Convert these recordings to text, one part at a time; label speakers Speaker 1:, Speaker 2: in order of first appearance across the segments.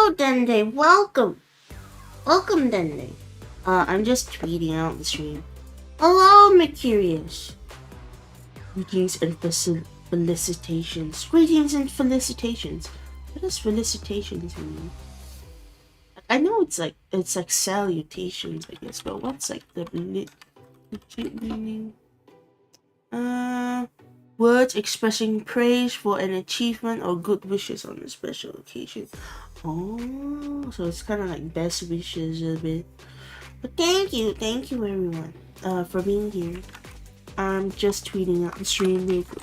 Speaker 1: Hello, Dende. Welcome. Welcome, Dende. I'm just tweeting out the stream. Hello, 𝑬𝒂𝒎𝒆. Greetings and felicitations. Greetings and felicitations. What does felicitations mean? I know it's like salutations, I guess, but what's like the legit meaning? Words expressing praise for an achievement or good wishes on a special occasion. Oh, so it's kind of like best wishes a bit. But thank you everyone, for being here. I'm just tweeting out the stream real quick.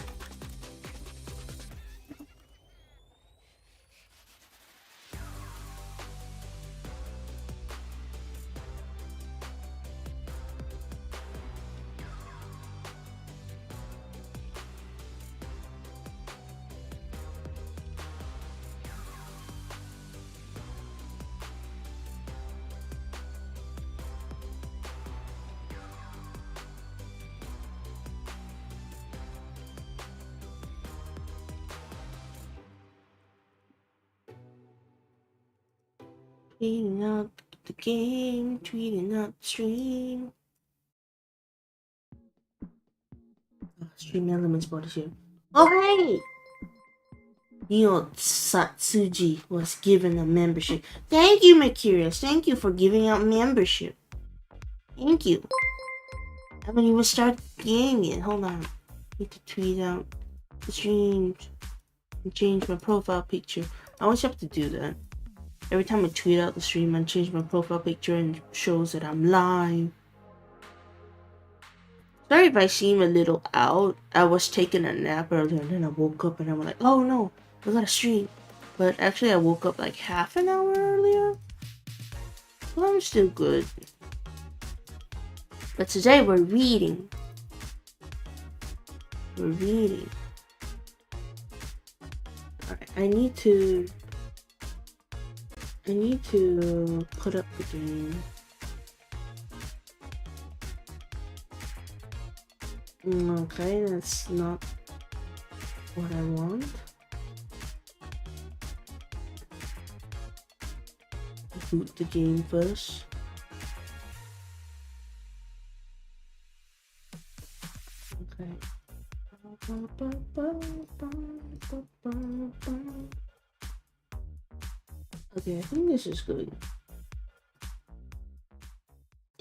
Speaker 1: Tweeting out the game, tweeting out the stream. Stream Elements bought here. Oh hey! 𝑭𝒐𝒂𝒎 was given a membership. Thank you, 𝑬𝒂𝒎𝒆. Thank you for giving out membership. Thank you. I haven't even started the game yet. Hold on. I need to tweet out the stream and change my profile picture. I always have to do that. Every time I tweet out the stream, I change my profile picture and it shows that I'm live. Sorry if I seem a little out. I was taking a nap earlier and then I woke up and I was like, oh no, I gotta stream. But actually I woke up like half an hour earlier. So I'm still good. But today we're reading. Alright, I need to put up the game. Okay, that's not what I want. Boot the game first. Okay. Okay, I think this is good.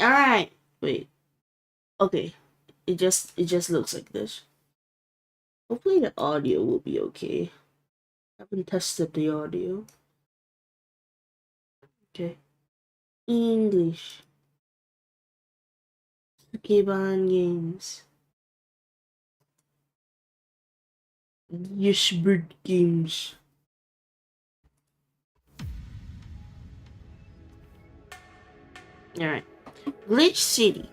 Speaker 1: Alright, wait. Okay. It just looks like this. Hopefully the audio will be okay. I haven't tested the audio. Okay. English. Pokemon games. 𝒔𝒐𝒄𝒊𝒂𝒍𝒔 games. Alright. Glitch City.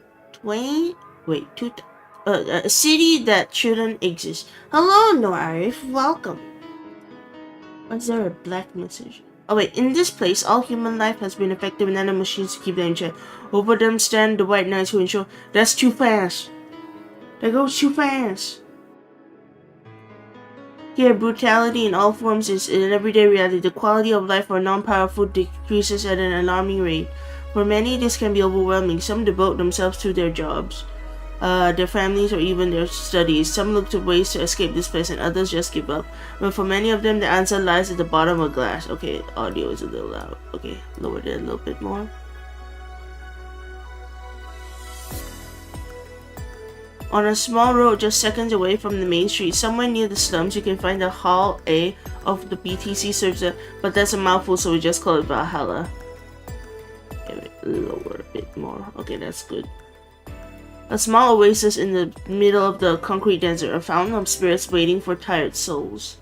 Speaker 1: A city that shouldn't exist. Hello, 𝑧�𝒓𝒆𝒂𝒏𝒅𝒔. Welcome. Why is there a black message? Oh wait, in this place, all human life has been affected with nanomachines to keep them in check. Over them stand the white knights who ensure that's too fast. That goes too fast. Here, brutality in all forms is an everyday reality. The quality of life for non-powerful decreases at an alarming rate. For many, this can be overwhelming. Some devote themselves to their jobs, their families, or even their studies. Some look to ways to escape this place, and others just give up. But for many of them, the answer lies at the bottom of glass. Okay, audio is a little loud. Okay, lower it a little bit more. On a small road just seconds away from the main street, somewhere near the slums, you can find the Hall A of the BTC server, but that's a mouthful, so we just call it Valhalla. Okay, lower a bit more. Okay, that's good. A small oasis in the middle of the concrete desert, a fountain of spirits waiting for tired souls.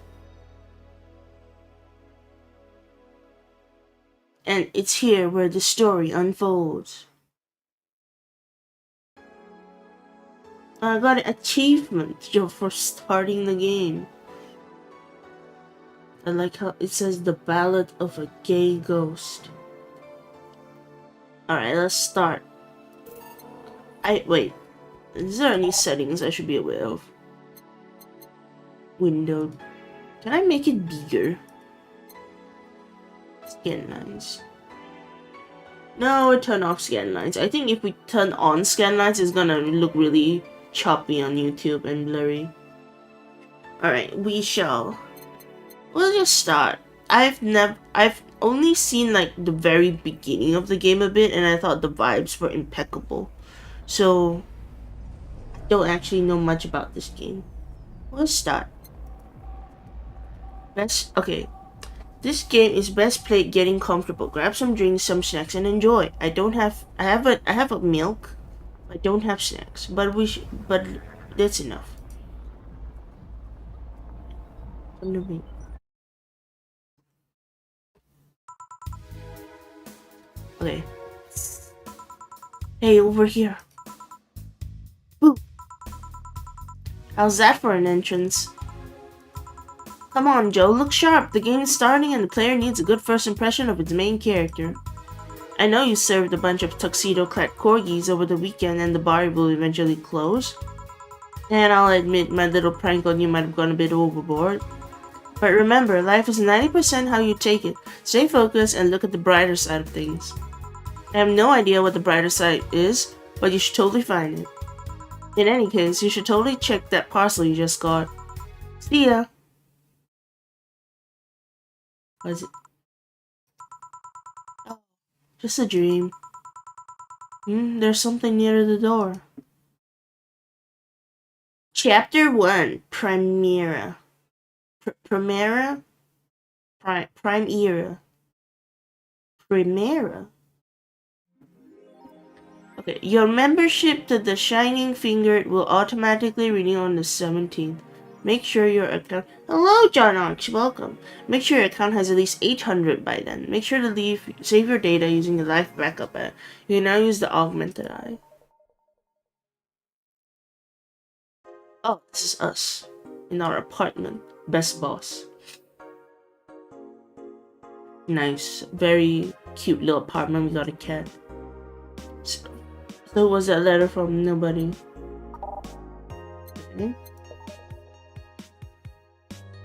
Speaker 1: And it's here where the story unfolds. I got an achievement for starting the game. I like how it says the ballad of a gay ghost. Alright, let's start. Wait. Is there any settings I should be aware of? Window. Can I make it bigger? Scan lines. No, we turn off scan lines. I think if we turn on scan lines, it's gonna look really choppy on YouTube and blurry. Alright, we'll just start. I've only seen like the very beginning of the game a bit, and I thought the vibes were impeccable. So, I don't actually know much about this game. Let's start. Okay. This game is best played getting comfortable. Grab some drinks, some snacks, and enjoy. I have a milk. I don't have snacks, but that's enough. Okay. Hey, over here. Boo. How's that for an entrance? Come on, Joe, look sharp. The game is starting and the player needs a good first impression of its main character. I know you served a bunch of tuxedo-clad corgis over the weekend and the bar will eventually close. And I'll admit my little prank on you might have gone a bit overboard. But remember, life is 90% how you take it. Stay focused and look at the brighter side of things. I have no idea what the brighter side is, but you should totally find it. In any case, you should totally check that parcel you just got. See ya! What is it? Oh, just a dream. There's something near the door. Chapter 1, Primera. Primera? Primera. Primera? Okay, your membership to the Shining Fingered will automatically renew on the 17th. Make sure your account... Hello, John Arch, welcome. Make sure your account has at least 800 by then. Make sure to save your data using the Life Backup app. You can now use the Augmented Eye. Oh, this is us. In our apartment. Best boss. Nice. Very cute little apartment. We got a cat. So was that letter from nobody? Okay.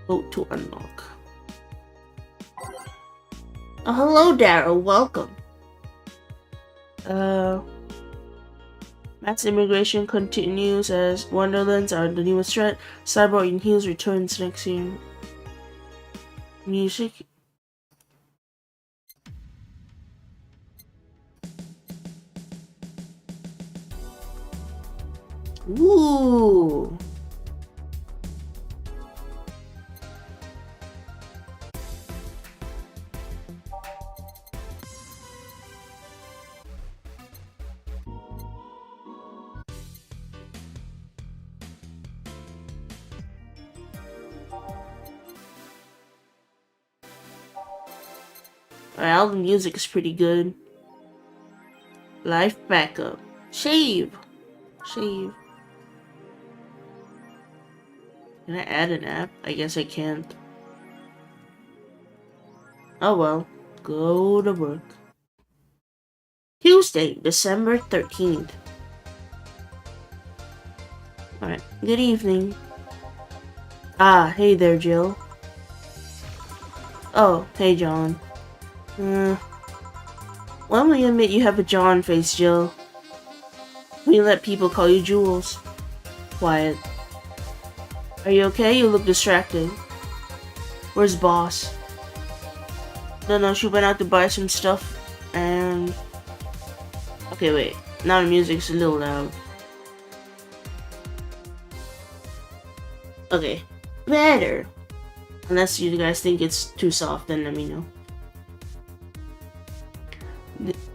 Speaker 1: Vote to unlock. Oh, hello, Daryl. Welcome. Mass immigration continues as Wonderlands are the newest threat. Cyborg in Heels returns next year. Music. Ooh. Alright, all the music is pretty good. Life backup. Shave. Shave. Can I add an app? I guess I can't. Oh well. Go to work. Tuesday, December 13th. Alright, good evening. Ah, hey there, Jill. Oh, hey, John. When will you admit you have a John face, Jill? Will you let people call you Jules? Quiet. Are you okay? You look distracted. Where's boss? Don't know, she went out to buy some stuff and... Okay, wait. Now the music's a little loud. Okay. Better. Unless you guys think it's too soft, then let me know.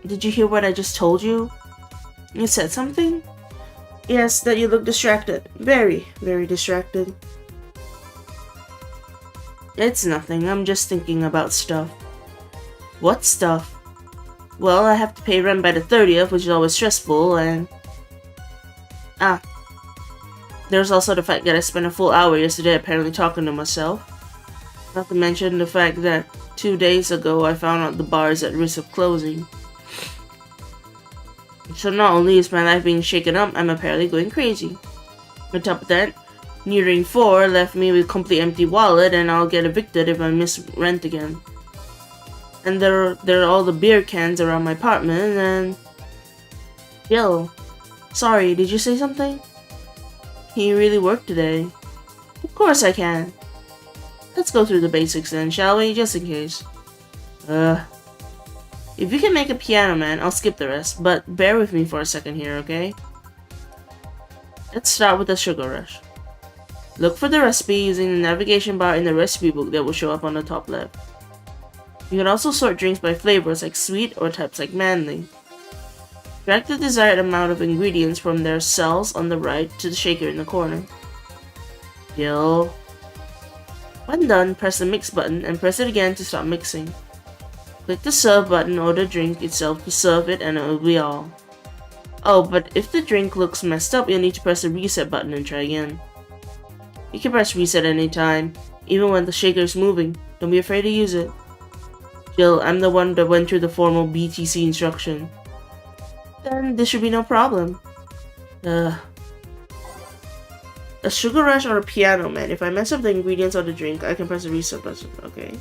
Speaker 1: Did you hear what I just told you? You said something? Yes, that you look distracted. Very, very distracted. It's nothing. I'm just thinking about stuff. What stuff? Well, I have to pay rent by the 30th, which is always stressful, and... Ah. There's also the fact that I spent a full hour yesterday apparently talking to myself. Not to mention the fact that 2 days ago I found out the bar is at risk of closing. So not only is my life being shaken up, I'm apparently going crazy. On top of that, nearing 4 left me with a complete empty wallet and I'll get evicted if I miss rent again. And there are all the beer cans around my apartment, and... Jill, sorry, did you say something? Can you really work today? Of course I can. Let's go through the basics then, shall we? Just in case. If you can make a piano man, I'll skip the rest, but bear with me for a second here, okay? Let's start with the sugar rush. Look for the recipe using the navigation bar in the recipe book that will show up on the top left. You can also sort drinks by flavors like sweet or types like manly. Drag the desired amount of ingredients from their cells on the right to the shaker in the corner. Jill. When done, press the mix button and press it again to stop mixing. Click the serve button or the drink itself to serve it and it will be all. Oh, but if the drink looks messed up, you'll need to press the reset button and try again. You can press reset anytime, even when the shaker is moving. Don't be afraid to use it. Jill, I'm the one that went through the formal BTC instruction. Then this should be no problem. A sugar rush or a piano man. If I mess up the ingredients or the drink, I can press the reset button. Okay.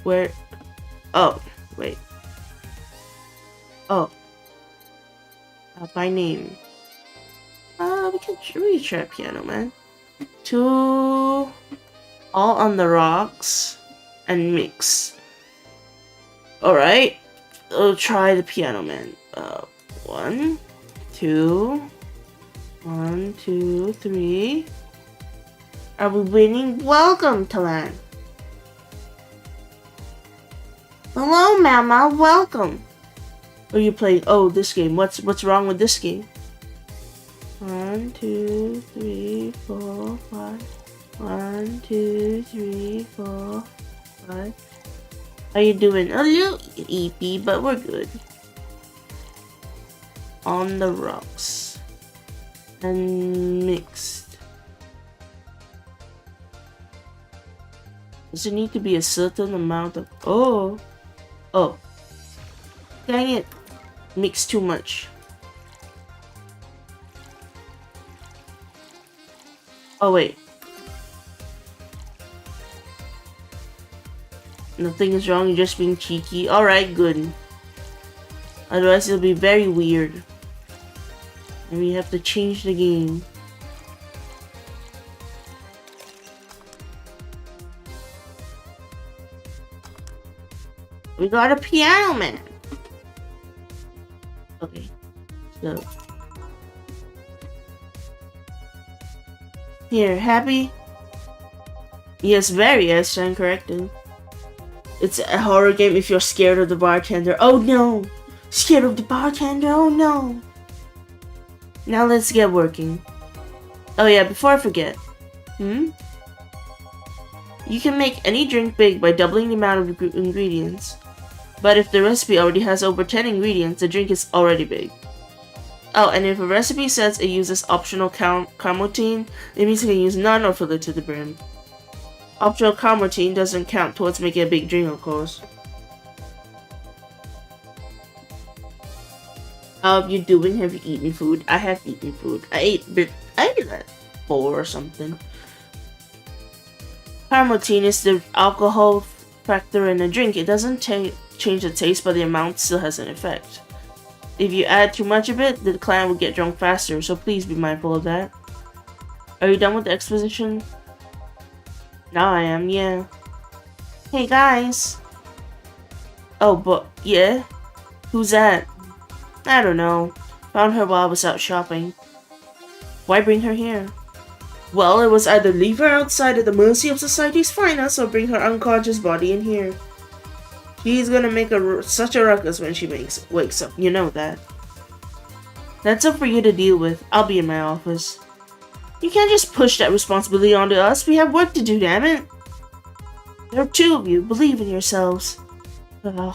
Speaker 1: Where? Oh, wait. Oh. By name. We can really try piano man. All on the rocks and mix. Alright. I'll try the piano man. 1, 2. 1, 2, 3. Are we winning? Welcome to land. Hello, Mama. Welcome. Are you playing? Oh, this game. What's wrong with this game? 1, 2, 3, 4, 5. 1, 2, 3, 4, 5. How you doing? A little eepy, but we're good. On the rocks. And mixed. Does it need to be a certain amount of... Oh! Dang it! Mixed too much. Oh wait. Nothing is wrong, you're just being cheeky. Alright, good. Otherwise it'll be very weird. And we have to change the game. We got a piano man. Okay. So. Here, happy? Yes, very, I stand corrected. It's a horror game if you're scared of the bartender. Oh no! Scared of the bartender? Oh no! Now let's get working. Oh yeah, before I forget. You can make any drink big by doubling the amount of ingredients. But if the recipe already has over 10 ingredients, the drink is already big. Oh, and if a recipe says it uses optional 𝑑𝒂𝒎𝒄𝒊𝒕𝒔, it means you can use none or fill it to the brim. Optional 𝑑𝒂𝒂𝒊𝒕𝒔 doesn't count towards making a big drink, of course. How have you doing? Have you eaten food? I have eaten food. I ate like 4 or something. 𝑑𝒂𝒂𝒊𝒕𝒔 is the alcohol factor in a drink. It doesn't change the taste, but the amount still has an effect. If you add too much of it, the client will get drunk faster, so please be mindful of that. Are you done with the exposition? Now I am, yeah. Hey guys! Oh, but, yeah? Who's that? I don't know. Found her while I was out shopping. Why bring her here? Well, it was either leave her outside at the mercy of society's finest or bring her unconscious body in here. She's gonna make such a ruckus when she wakes up, you know that. That's up for you to deal with. I'll be in my office. You can't just push that responsibility onto us. We have work to do, damn it. There are 2 of you. Believe in yourselves. Do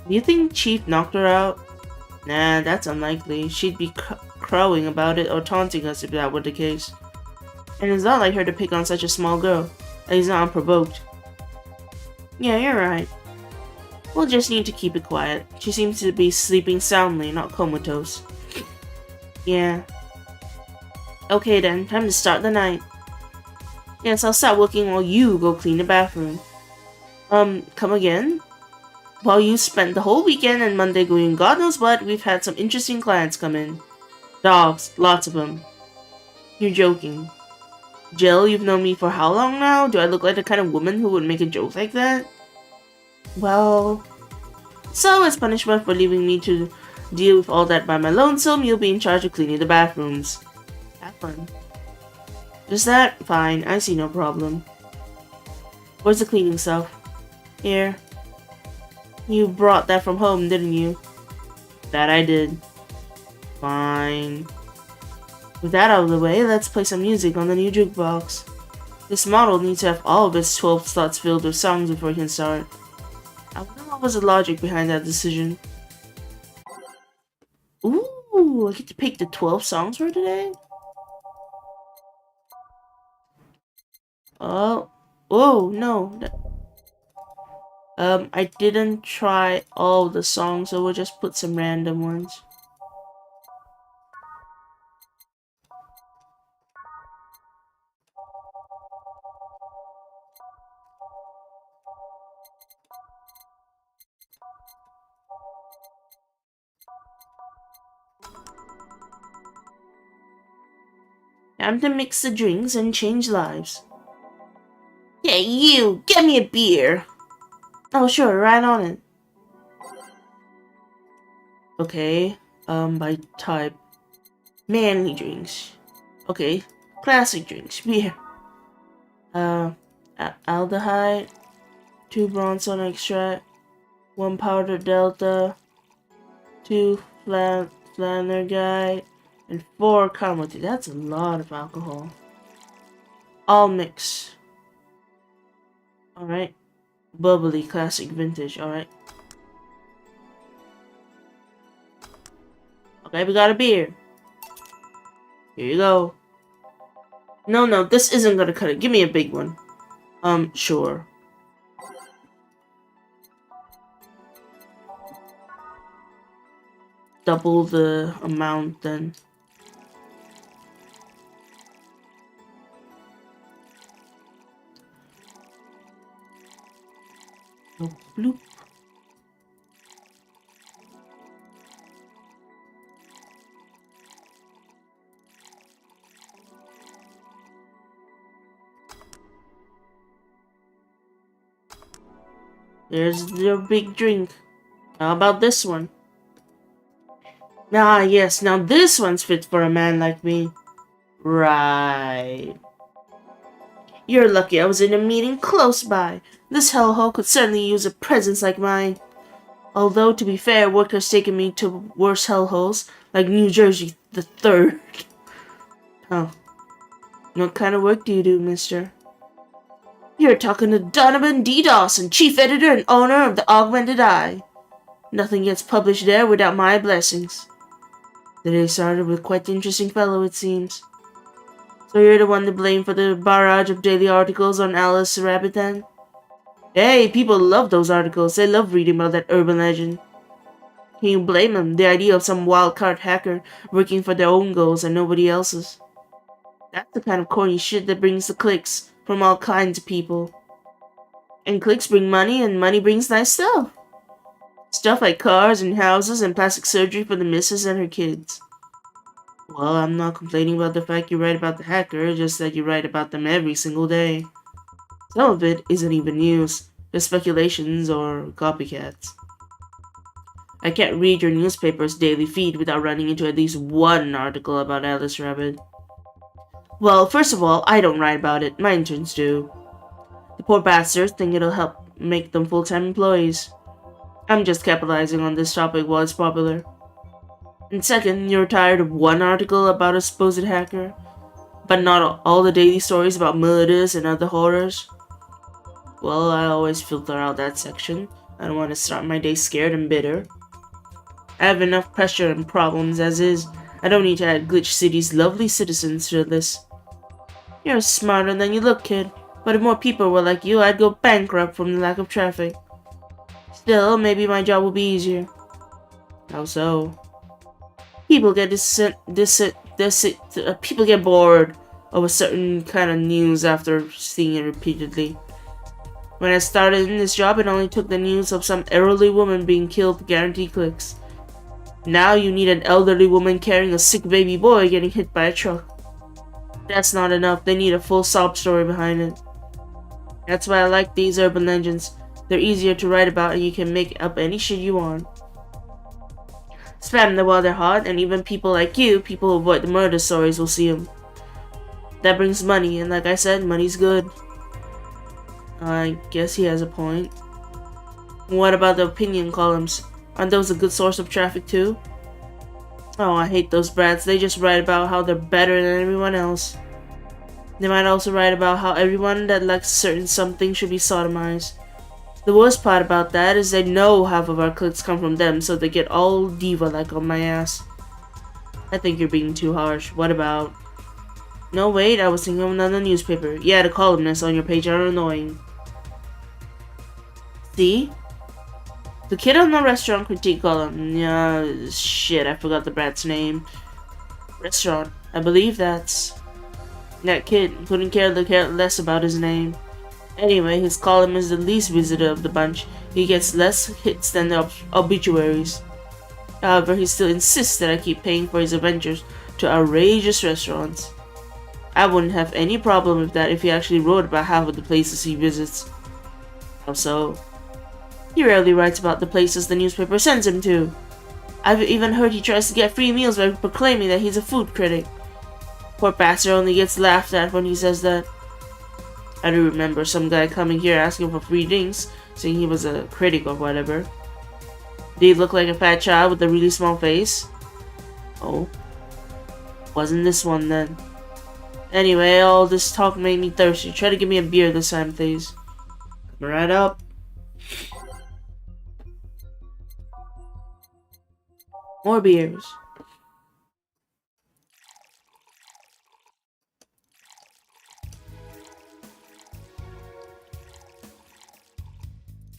Speaker 1: you think Chief knocked her out? Nah, that's unlikely. She'd be crowing about it or taunting us if that were the case. And it's not like her to pick on such a small girl. At least not unprovoked. Yeah, you're right. We'll just need to keep it quiet. She seems to be sleeping soundly, not comatose. Yeah. Okay then, time to start the night. Yes, I'll start working while you go clean the bathroom. Come again? While you spent the whole weekend and Monday doing God knows what, we've had some interesting clients come in. Dogs, lots of them. You're joking. Jill, you've known me for how long now? Do I look like the kind of woman who would make a joke like that? Well... So, as punishment for leaving me to deal with all that by my lonesome, you'll be in charge of cleaning the bathrooms. Have fun. Just that? Fine, I see no problem. Where's the cleaning stuff? Here. You brought that from home, didn't you? That I did. Fine. With that out of the way, let's play some music on the new jukebox. This model needs to have all of its 12 slots filled with songs before it can start. I wonder what was the logic behind that decision. Ooh, I get to pick the 12 songs for today? Oh, no. I didn't try all the songs, so we'll just put some random ones. Time to mix the drinks and change lives. Hey, you! Get me a beer! Oh, sure, right on it. Okay, by type. Manly drinks. Okay, classic drinks. Beer. Aldehyde, 2 Bronson extract, 1 powdered delta, 2 Flannery, and 4 caramel tea. That's a lot of alcohol. All mix. Alright. Bubbly classic vintage. Alright. Okay, we got a beer. Here you go. No, this isn't gonna cut it. Give me a big one. Sure. Double the amount then. Oh, bloop. There's your big drink. How about this one? Ah, yes, now this one's fit for a man like me. Right. You're lucky I was in a meeting close by. This hellhole could certainly use a presence like mine. Although, to be fair, work has taken me to worse hellholes, like New Jersey the 3rd. Oh. What kind of work do you do, mister? You're talking to Donovan D. Dawson, chief editor and owner of the Augmented Eye. Nothing gets published there without my blessings. The day started with quite an interesting fellow, it seems. So you're the one to blame for the barrage of daily articles on Alice Rabbit then? Hey, people love those articles. They love reading about that urban legend. Can you blame them? The idea of some wildcard hacker working for their own goals and nobody else's. That's the kind of corny shit that brings the clicks from all kinds of people. And clicks bring money, and money brings nice stuff. Stuff like cars and houses and plastic surgery for the missus and her kids. Well, I'm not complaining about the fact you write about the hacker, just that you write about them every single day. Some of it isn't even news, just speculations or copycats. I can't read your newspaper's daily feed without running into at least one article about Alice Rabbit. Well, first of all, I don't write about it, my interns do. The poor bastards think it'll help make them full-time employees. I'm just capitalizing on this topic while it's popular. And second, you're tired of one article about a supposed hacker, but not all the daily stories about murders and other horrors? Well, I always filter out that section. I don't want to start my day scared and bitter. I have enough pressure and problems as is. I don't need to add Glitch City's lovely citizens to this. You're smarter than you look, kid. But if more people were like you, I'd go bankrupt from the lack of traffic. Still, maybe my job will be easier. How so? People get people get bored of a certain kind of news after seeing it repeatedly. When I started in this job, it only took the news of some elderly woman being killed to guarantee clicks. Now you need an elderly woman carrying a sick baby boy getting hit by a truck. That's not enough, they need a full sob story behind it. That's why I like these urban legends. They're easier to write about and you can make up any shit you want. Spam them while they're hot, and even people like you, people who avoid the murder stories, will see them. That brings money, and like I said, money's good. I guess he has a point. What about the opinion columns? Aren't those a good source of traffic too? Oh, I hate those brats. They just write about how they're better than everyone else. They might also write about how everyone that likes certain something should be sodomized. The worst part about that is they know half of our clicks come from them, so they get all diva-like on my ass. I think you're being too harsh. What about... No, wait, I was thinking of another newspaper. Yeah, the columnists on your page are annoying. See? The kid on the restaurant critique column. Yeah, shit, I forgot the brat's name. Restaurant. I believe that's... That kid couldn't care less about his name. Anyway, his column is the least visited of the bunch. He gets less hits than the obituaries. However, he still insists that I keep paying for his adventures to outrageous restaurants. I wouldn't have any problem with that if he actually wrote about half of the places he visits. How so? He rarely writes about the places the newspaper sends him to. I've even heard he tries to get free meals by proclaiming that he's a food critic. Poor bastard only gets laughed at when he says that. I do remember some guy coming here asking for free drinks, saying he was a critic or whatever. Did he look like a fat child with a really small face? Oh. Wasn't this one then. Anyway, all this talk made me thirsty. Try to give me a beer this time, please. Come right up. More beers.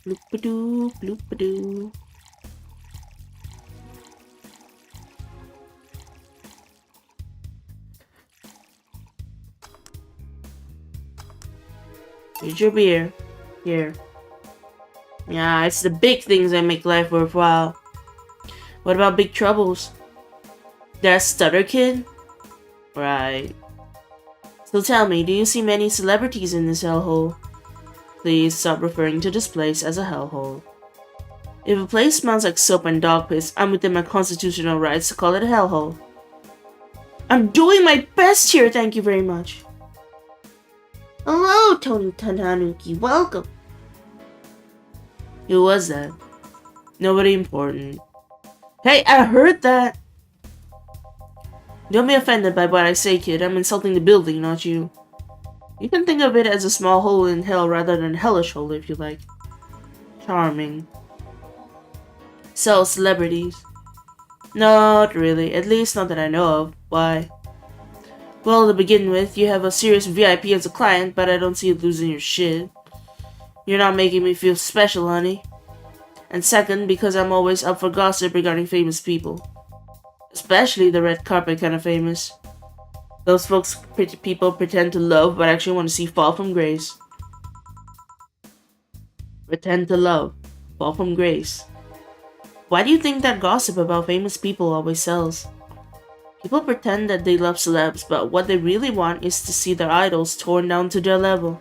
Speaker 1: Bloop-a-doo, bloop-a-doo. Here's your beer. Here. Yeah, it's the big things that make life worthwhile. What about big troubles? That stutter kid? Right. So tell me, do you see many celebrities in this hellhole? Please stop referring to this place as a hellhole. If a place smells like soap and dog piss, I'm within my constitutional rights to call it a hellhole. I'm doing my best here, thank you very much. Hello, Tony Tananuki, welcome. Who was that? Nobody important. Hey, I heard that! Don't be offended by what I say, kid. I'm insulting the building, not you. You can think of it as a small hole in hell rather than a hellish hole if you like. Charming. So, celebrities. Not really, at least not that I know of. Why? Well, to begin with, you have a serious VIP as a client, but I don't see you losing your shit. You're not making me feel special, honey. And second, because I'm always up for gossip regarding famous people. Especially the red carpet kind of famous. Those folks people pretend to love, but actually want to see fall from grace. Pretend to love, fall from grace. Why do you think that gossip about famous people always sells? People pretend that they love celebs, but what they really want is to see their idols torn down to their level.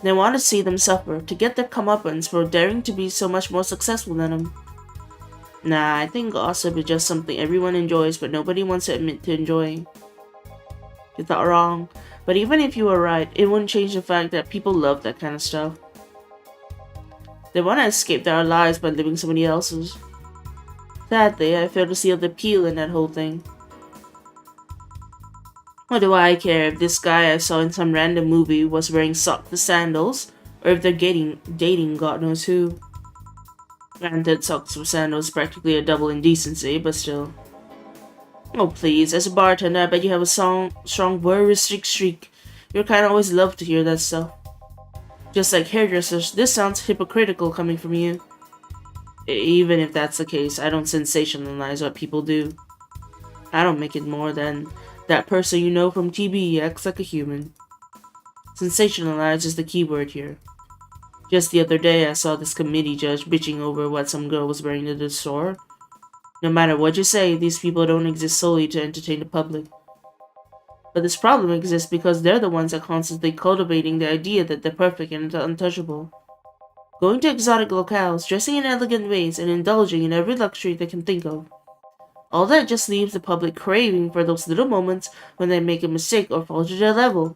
Speaker 1: They want to see them suffer, to get their comeuppance for daring to be so much more successful than them. Nah, I think gossip is just something everyone enjoys, but nobody wants to admit to enjoying. You thought wrong, but even if you were right, it wouldn't change the fact that people love that kind of stuff. They want to escape their lives by living somebody else's. Sadly, I fail to see the appeal in that whole thing. What do I care if this guy I saw in some random movie was wearing socks with sandals, or if they're dating God knows who. Granted, socks with sandals is practically a double indecency, but still. Oh please, as a bartender, I bet you have a strong voyeuristic streak. Your kind always love to hear that stuff. Just like hairdressers, this sounds hypocritical coming from you. Even if that's the case, I don't sensationalize what people do. I don't make it more than that person you know from TV acts like a human. Sensationalized is the key word here. Just the other day I saw this committee judge bitching over what some girl was wearing to the store. No matter what you say, these people don't exist solely to entertain the public. But this problem exists because they're the ones that constantly cultivating the idea that they're perfect and untouchable. Going to exotic locales, dressing in elegant ways, and indulging in every luxury they can think of. All that just leaves the public craving for those little moments when they make a mistake or fall to their level.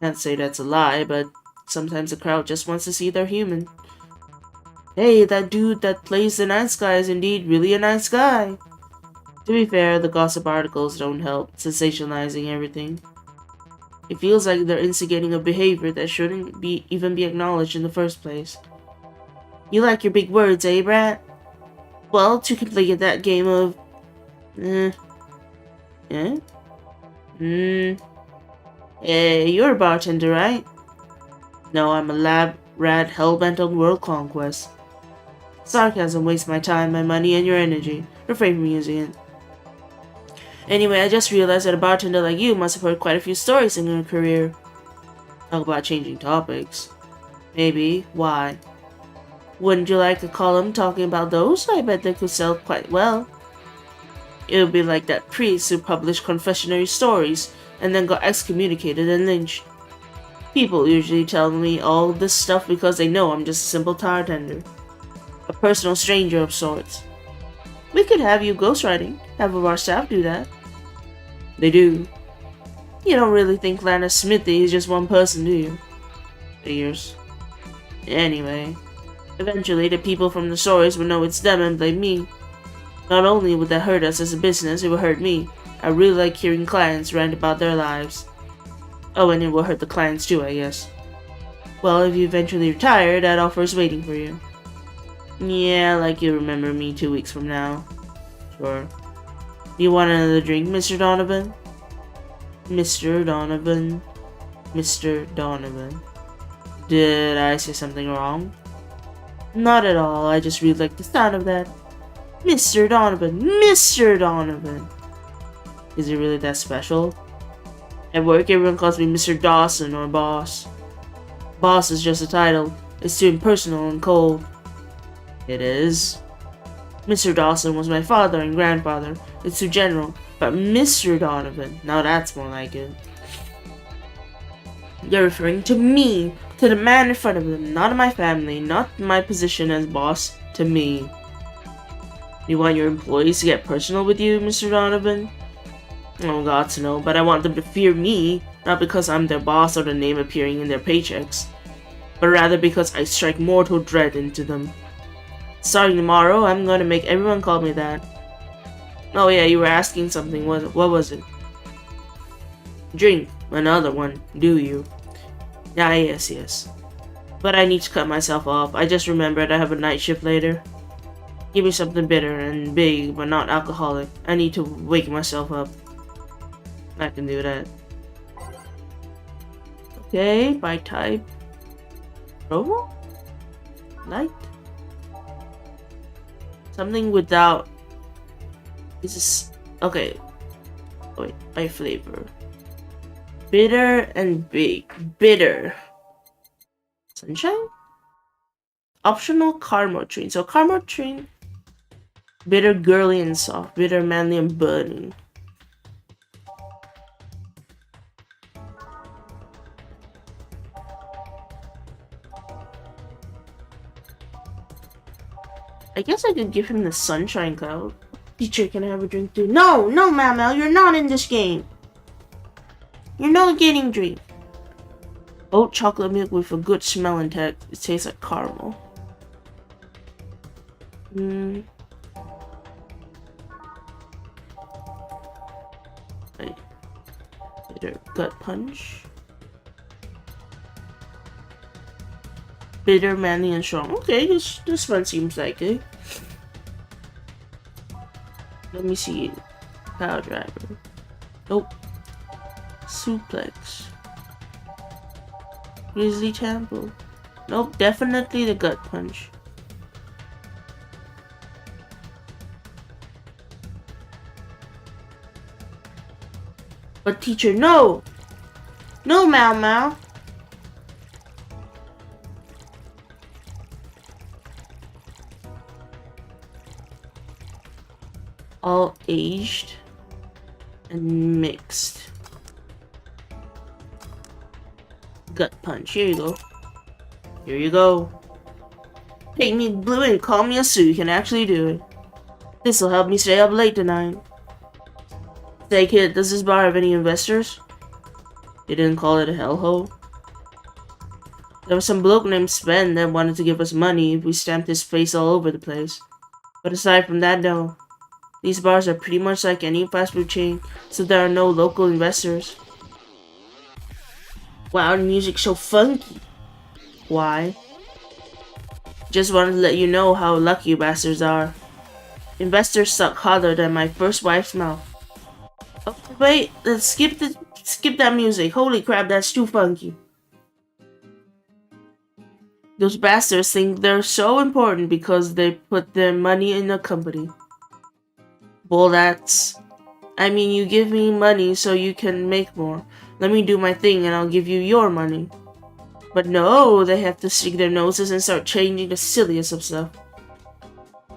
Speaker 1: Can't say that's a lie, but sometimes the crowd just wants to see they're human. Hey, that dude that plays the nice guy is indeed really a nice guy. To be fair, the gossip articles don't help sensationalizing everything. It feels like they're instigating a behavior that shouldn't even be acknowledged in the first place. You like your big words, eh, Brat? Well, to complete that game of... Hey, you're a bartender, right? No, I'm a lab rat hellbent on world conquest. Sarcasm wastes my time, my money, and your energy. Refrain from using it. Anyway, I just realized that a bartender like you must have heard quite a few stories in your career. Talk about changing topics. Maybe. Why? Wouldn't you like a column talking about those? I bet they could sell quite well. It would be like that priest who published confessionary stories and then got excommunicated and lynched. People usually tell me all this stuff because they know I'm just a simple bartender. A personal stranger of sorts. We could have you ghostwriting. Have our staff do that. They do. You don't really think Lana Smithy is just one person, do you? Figures. Anyway, eventually the people from the stories would know it's them and blame me. Not only would that hurt us as a business, it would hurt me. I really like hearing clients rant about their lives. Oh, and it will hurt the clients too, I guess. Well, if you eventually retire, that offer is waiting for you. Yeah, like you remember me 2 weeks from now. Sure. You want another drink, Mr. Donovan? Mr. Donovan. Mr. Donovan. Did I say something wrong? Not at all, I just really like the sound of that. Mr. Donovan. Mr. Donovan. Is it really that special? At work, everyone calls me Mr. Dawson or Boss. Boss is just a title. It's too impersonal and cold. It is. Mr. Dawson was my father and grandfather. It's too general. But Mr. Donovan, now that's more like it. You're referring to me, to the man in front of them, not my family, not my position as boss, to me. You want your employees to get personal with you, Mr. Donovan? Oh, God to know, but I want them to fear me, not because I'm their boss or the name appearing in their paychecks, but rather because I strike mortal dread into them. Starting tomorrow, I'm going to make everyone call me that. Oh yeah, you were asking something, what was it? Drink, another one, do you? Ah, yes. But I need to cut myself off. I just remembered I have a night shift later. Give me something bitter and big, but not alcoholic. I need to wake myself up. I can do that. Okay, by type. Promo? Light? Something without... This is... Okay. Wait, by flavor. Bitter and big. Bitter. Sunshine? Optional caramel train. So caramel train... Bitter, girly, and soft. Bitter, manly, and burning. I guess I could give him the sunshine cloud. Teacher, can I have a drink too? No, Mamel, you're not in this game. You're not getting drink. Oat chocolate milk with a good smell and taste. It tastes like caramel. Bitter gut punch. Bitter, manly, and strong. Okay, this one seems like it. Let me see. Power driver. Nope. Suplex. Grizzly temple. Nope, definitely the gut punch. But teacher, no! No, Mao Mao! All aged and mixed. Gut punch. Here you go. Here you go. Paint me blue and call me a Sue. You can actually do it. This'll help me stay up late tonight. Say kid, does this bar have any investors? They didn't call it a hellhole. There was some bloke named Sven that wanted to give us money if we stamped his face all over the place. But aside from that, no. These bars are pretty much like any fast food chain, so there are no local investors. Wow, the music's so funky. Why? Just wanted to let you know how lucky you bastards are. Investors suck harder than my first wife's mouth. Oh, wait, let's skip that music. Holy crap, that's too funky. Those bastards think they're so important because they put their money in a company. Bullats. I mean, you give me money so you can make more. Let me do my thing and I'll give you your money. But no, they have to stick their noses and start changing the silliest of stuff.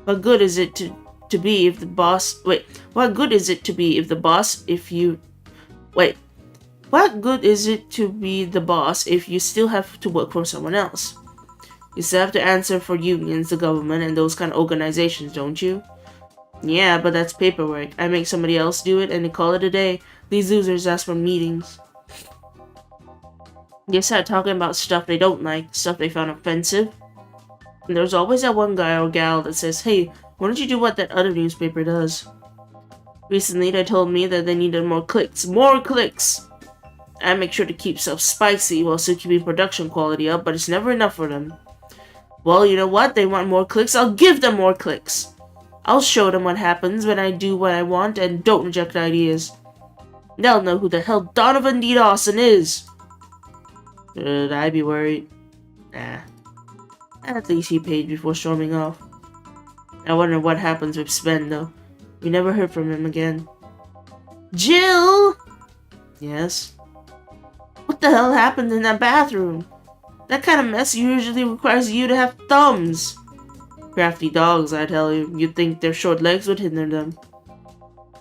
Speaker 1: What good is it to be if the boss... Wait, what good is it to be if the boss if you... Wait. What good is it to be the boss if you still have to work for someone else? You still have to answer for unions, the government, and those kind of organizations, don't you? Yeah, but that's paperwork. I make somebody else do it and they call it a day. These losers ask for meetings. They start talking about stuff they don't like, stuff they found offensive. And there's always that one guy or gal that says, hey, why don't you do what that other newspaper does? Recently, they told me that they needed more clicks. More clicks! I make sure to keep stuff spicy while still keeping production quality up, but it's never enough for them. Well, you know what? They want more clicks. I'll give them more clicks. I'll show them what happens when I do what I want and don't reject ideas. They'll know who the hell Donovan D. Dawson is. Should I be worried? Nah. At least he paid before storming off. I wonder what happens with Sven, though. We never heard from him again. Jill! Yes? What the hell happened in that bathroom? That kind of mess usually requires you to have thumbs. Crafty dogs, I tell you. You'd think their short legs would hinder them.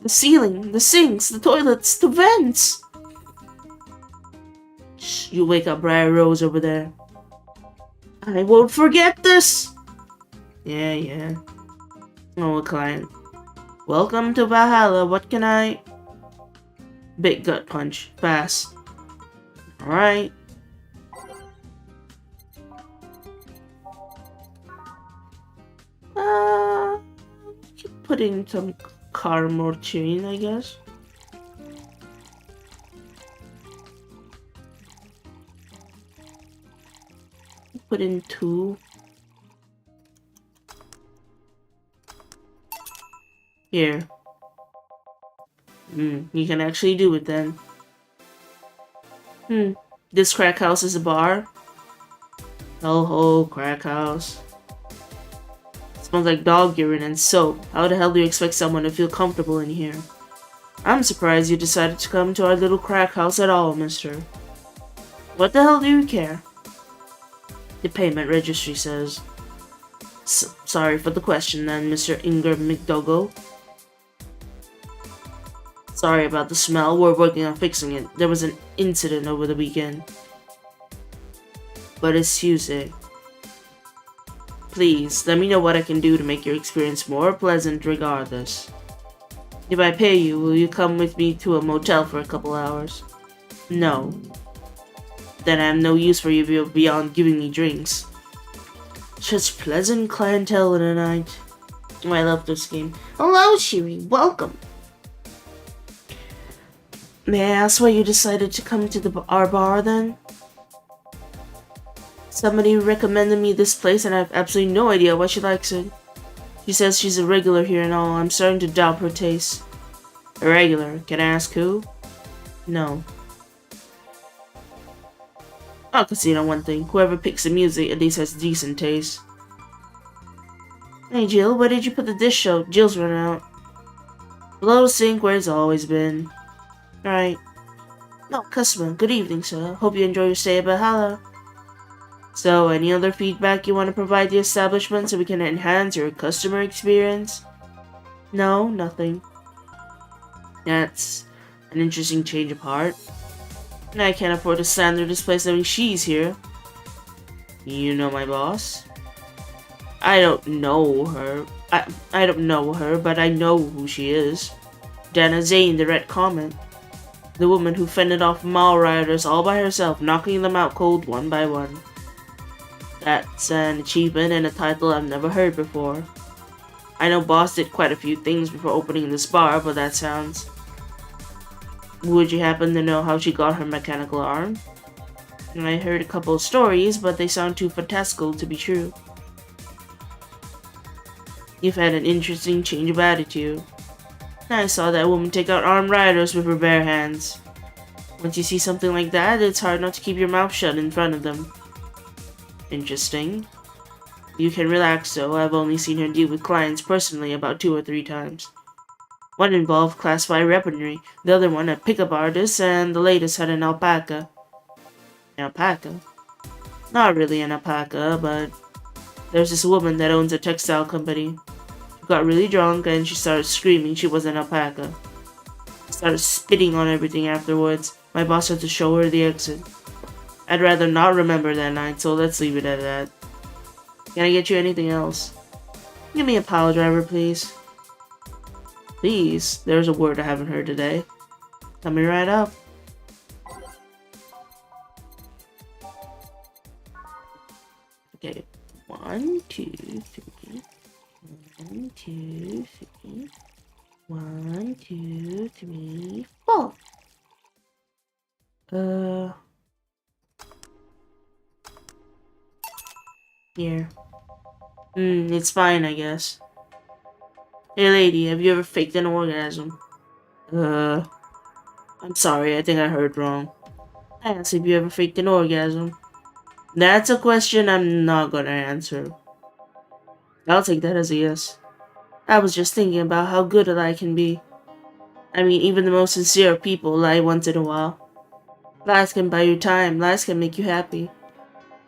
Speaker 1: The ceiling, the sinks, the toilets, the vents! Shh, you wake up Briar Rose over there. I won't forget this! Yeah. Oh, a client. Welcome to Valhalla, what can I... Big gut punch, fast. Alright. Put in some caramel chain, I guess. Put in 2. Here. You can actually do it then. This crack house is a bar? Oh, crack house. Smells like dog urine and soap. How the hell do you expect someone to feel comfortable in here? I'm surprised you decided to come to our little crack house at all, mister. What the hell do you care? The payment registry says. Sorry for the question then, Mr. Inger McDougall. Sorry about the smell, we're working on fixing it. There was an incident over the weekend. But it's Tuesday. Please, let me know what I can do to make your experience more pleasant regardless. If I pay you, will you come with me to a motel for a couple hours? No. Then I have no use for you beyond giving me drinks. Such pleasant clientele in a night. Oh, I love this game. Hello, Shiri. Welcome. May I ask why you decided to come to our bar then? Somebody recommended me this place and I have absolutely no idea why she likes it. She says she's a regular here and all. I'm starting to doubt her taste. A regular? Can I ask who? No. I'll concede on one thing. Whoever picks the music at least has decent taste. Hey Jill, where did you put the dish soap? Jill's run out. Below the sink where it's always been. Alright. Oh, customer, good evening, sir. Hope you enjoy your stay at Valhalla. So, any other feedback you want to provide the establishment so we can enhance your customer experience? No, nothing. That's an interesting change of heart. I can't afford to slander this place knowing she's here. You know my boss? I don't know her. I don't know her, but I know who she is. Dana Zane, the Red Comet. The woman who fended off mall rioters all by herself, knocking them out cold one by one. That's an achievement and a title I've never heard before. I know Boss did quite a few things before opening this bar, but that sounds... Would you happen to know how she got her mechanical arm? I heard a couple of stories, but they sound too fantastical to be true. You've had an interesting change of attitude. I saw that woman take out armed rioters with her bare hands. Once you see something like that, it's hard not to keep your mouth shut in front of them. Interesting. You can relax though, I've only seen her deal with clients personally about 2 or 3 times. One involved classified weaponry, the other one a pickup artist, and the latest had an alpaca. An alpaca? Not really an alpaca, but there's this woman that owns a textile company. She got really drunk and she started screaming she was an alpaca. Started spitting on everything afterwards. My boss had to show her the exit. I'd rather not remember that night, so let's leave it at that. Can I get you anything else? Give me a pile driver, please. Please, there's a word I haven't heard today. Coming right up. Okay, 1, 2, 3. 1, 2, 3. 1, 2, 3, 4. Here. It's fine, I guess. Hey lady, have you ever faked an orgasm? I'm sorry, I think I heard wrong. I asked if you ever faked an orgasm. That's a question I'm not gonna answer. I'll take that as a yes. I was just thinking about how good a lie can be. I mean, even the most sincere people lie once in a while. Lies can buy you time, lies can make you happy.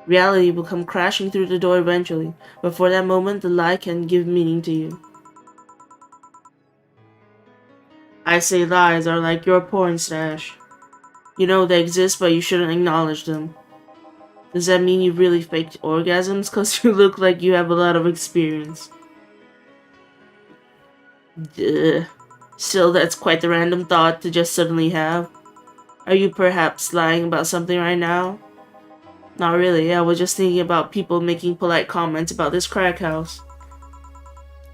Speaker 1: Reality will come crashing through the door eventually, but for that moment, the lie can give meaning to you. I say lies are like your porn stash. You know they exist, but you shouldn't acknowledge them. Does that mean you really faked orgasms? Cause you look like you have a lot of experience. Duh. Still, that's quite the random thought to just suddenly have. Are you perhaps lying about something right now? Not really, I was just thinking about people making polite comments about this crack house.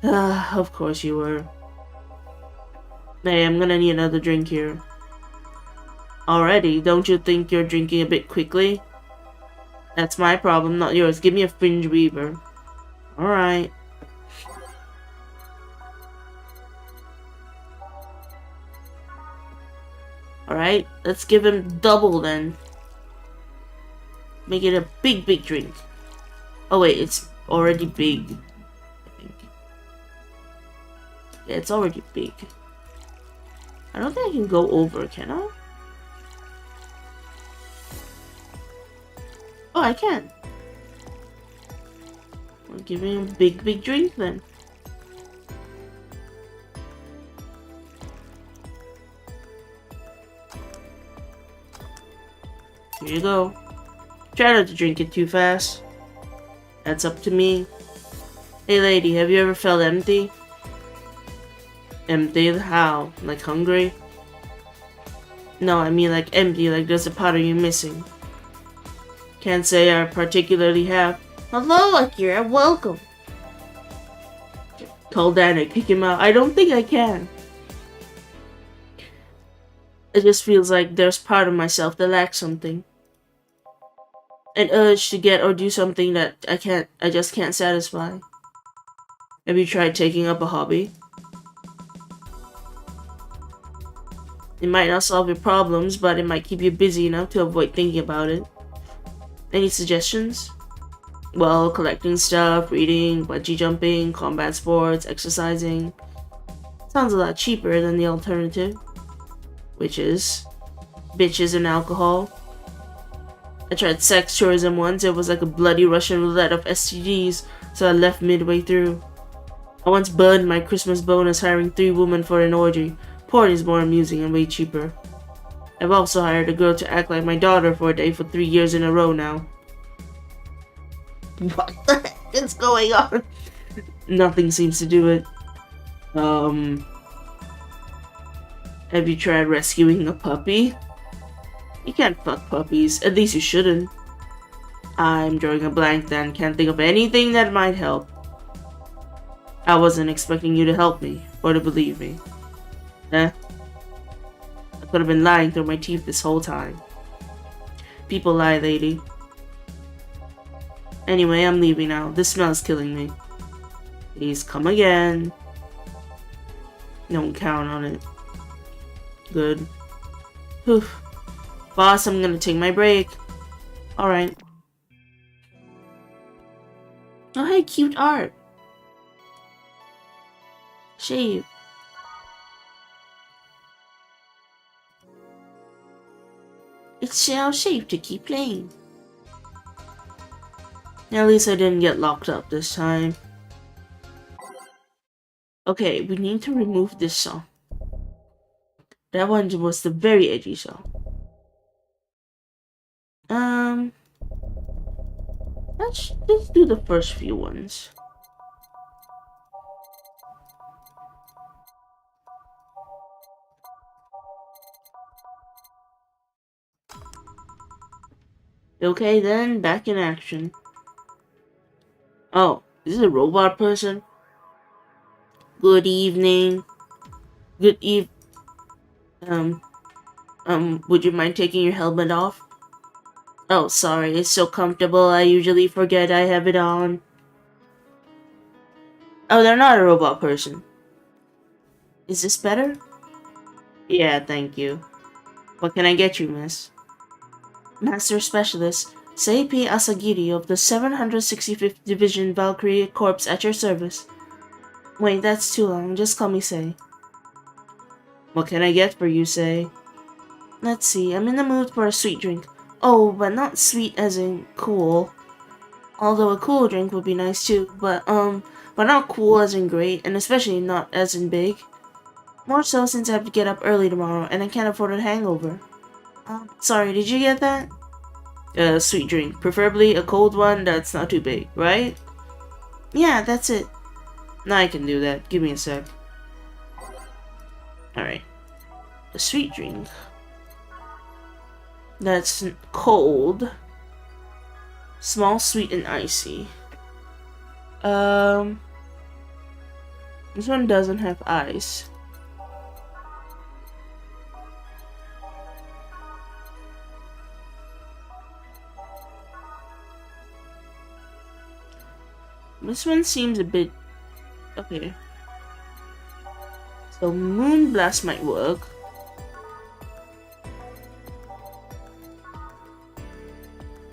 Speaker 1: Of course you were. Hey, I'm gonna need another drink here. Already? Don't you think you're drinking a bit quickly? That's my problem, not yours. Give me a fringe weaver. Alright. Alright, let's give him double then. Make it a big drink. Oh wait, it's already big. I think. Yeah, it's already big. I don't think I can go over, can I? Oh, I can. I'll give him a big drink then. Here you go. Try not to drink it too fast. That's up to me. Hey lady, have you ever felt empty? Empty? How? Like hungry? No, I mean like empty, like there's a part of you missing. Can't say I particularly have. Hello, Akira, welcome. Call Dana, kick him out. I don't think I can. It just feels like there's part of myself that lacks something. An urge to get or do something that I just can't satisfy. Have you tried taking up a hobby? It might not solve your problems, but it might keep you busy enough to avoid thinking about it. Any suggestions? Well, collecting stuff, reading, bungee jumping, combat sports, exercising. Sounds a lot cheaper than the alternative. Which is? bitches and alcohol. I tried sex tourism once. It was like a bloody Russian roulette of STDs, so I left midway through. I once burned my Christmas bonus hiring 3 women for an orgy. Porn is more amusing and way cheaper. I've also hired a girl to act like my daughter for a day for 3 years in a row now. What the heck is going on? Nothing seems to do it. Have you tried rescuing a puppy? You can't fuck puppies. At least you shouldn't. I'm drawing a blank then. Can't think of anything that might help. I wasn't expecting you to help me, or to believe me. I could have been lying through my teeth this whole time. People lie, lady. Anyway, I'm leaving now. This smell is killing me. Please come again. Don't count on it. Good. Whew. Boss, I'm gonna take my break. Alright. Oh, hey, cute art. Shave. It's safe to keep playing. At least I didn't get locked up this time. Okay, we need to remove this song. That one was the very edgy song. Let's do the first few ones. Okay then, back in action. Oh, is this a robot person? Good evening. Good eve. Would you mind taking your helmet off? Oh, sorry, it's so comfortable, I usually forget I have it on. Oh, they're not a robot person. Is this better? Yeah, thank you. What can I get you, miss? Master Specialist, 𝒂𝒄𝒊𝒂𝒎 𝑰𝒏𝒂𝒎 of the 765th Division Valkyrie Corps at your service. Wait, that's too long. Just call me Say. What can I get for you, Say? Let's see, I'm in the mood for a sweet drink. Oh, but not sweet as in cool. Although a cool drink would be nice too, but not cool as in great, and especially not as in big. More so since I have to get up early tomorrow, and I can't afford a hangover. Sorry, did you get that? Sweet drink. Preferably a cold one that's not too big, right? Yeah, that's it. Now I can do that. Give me a sec. Alright. A sweet drink. That's cold. Small, sweet, and icy. This one doesn't have ice. This one seems a bit... okay. So Moonblast might work.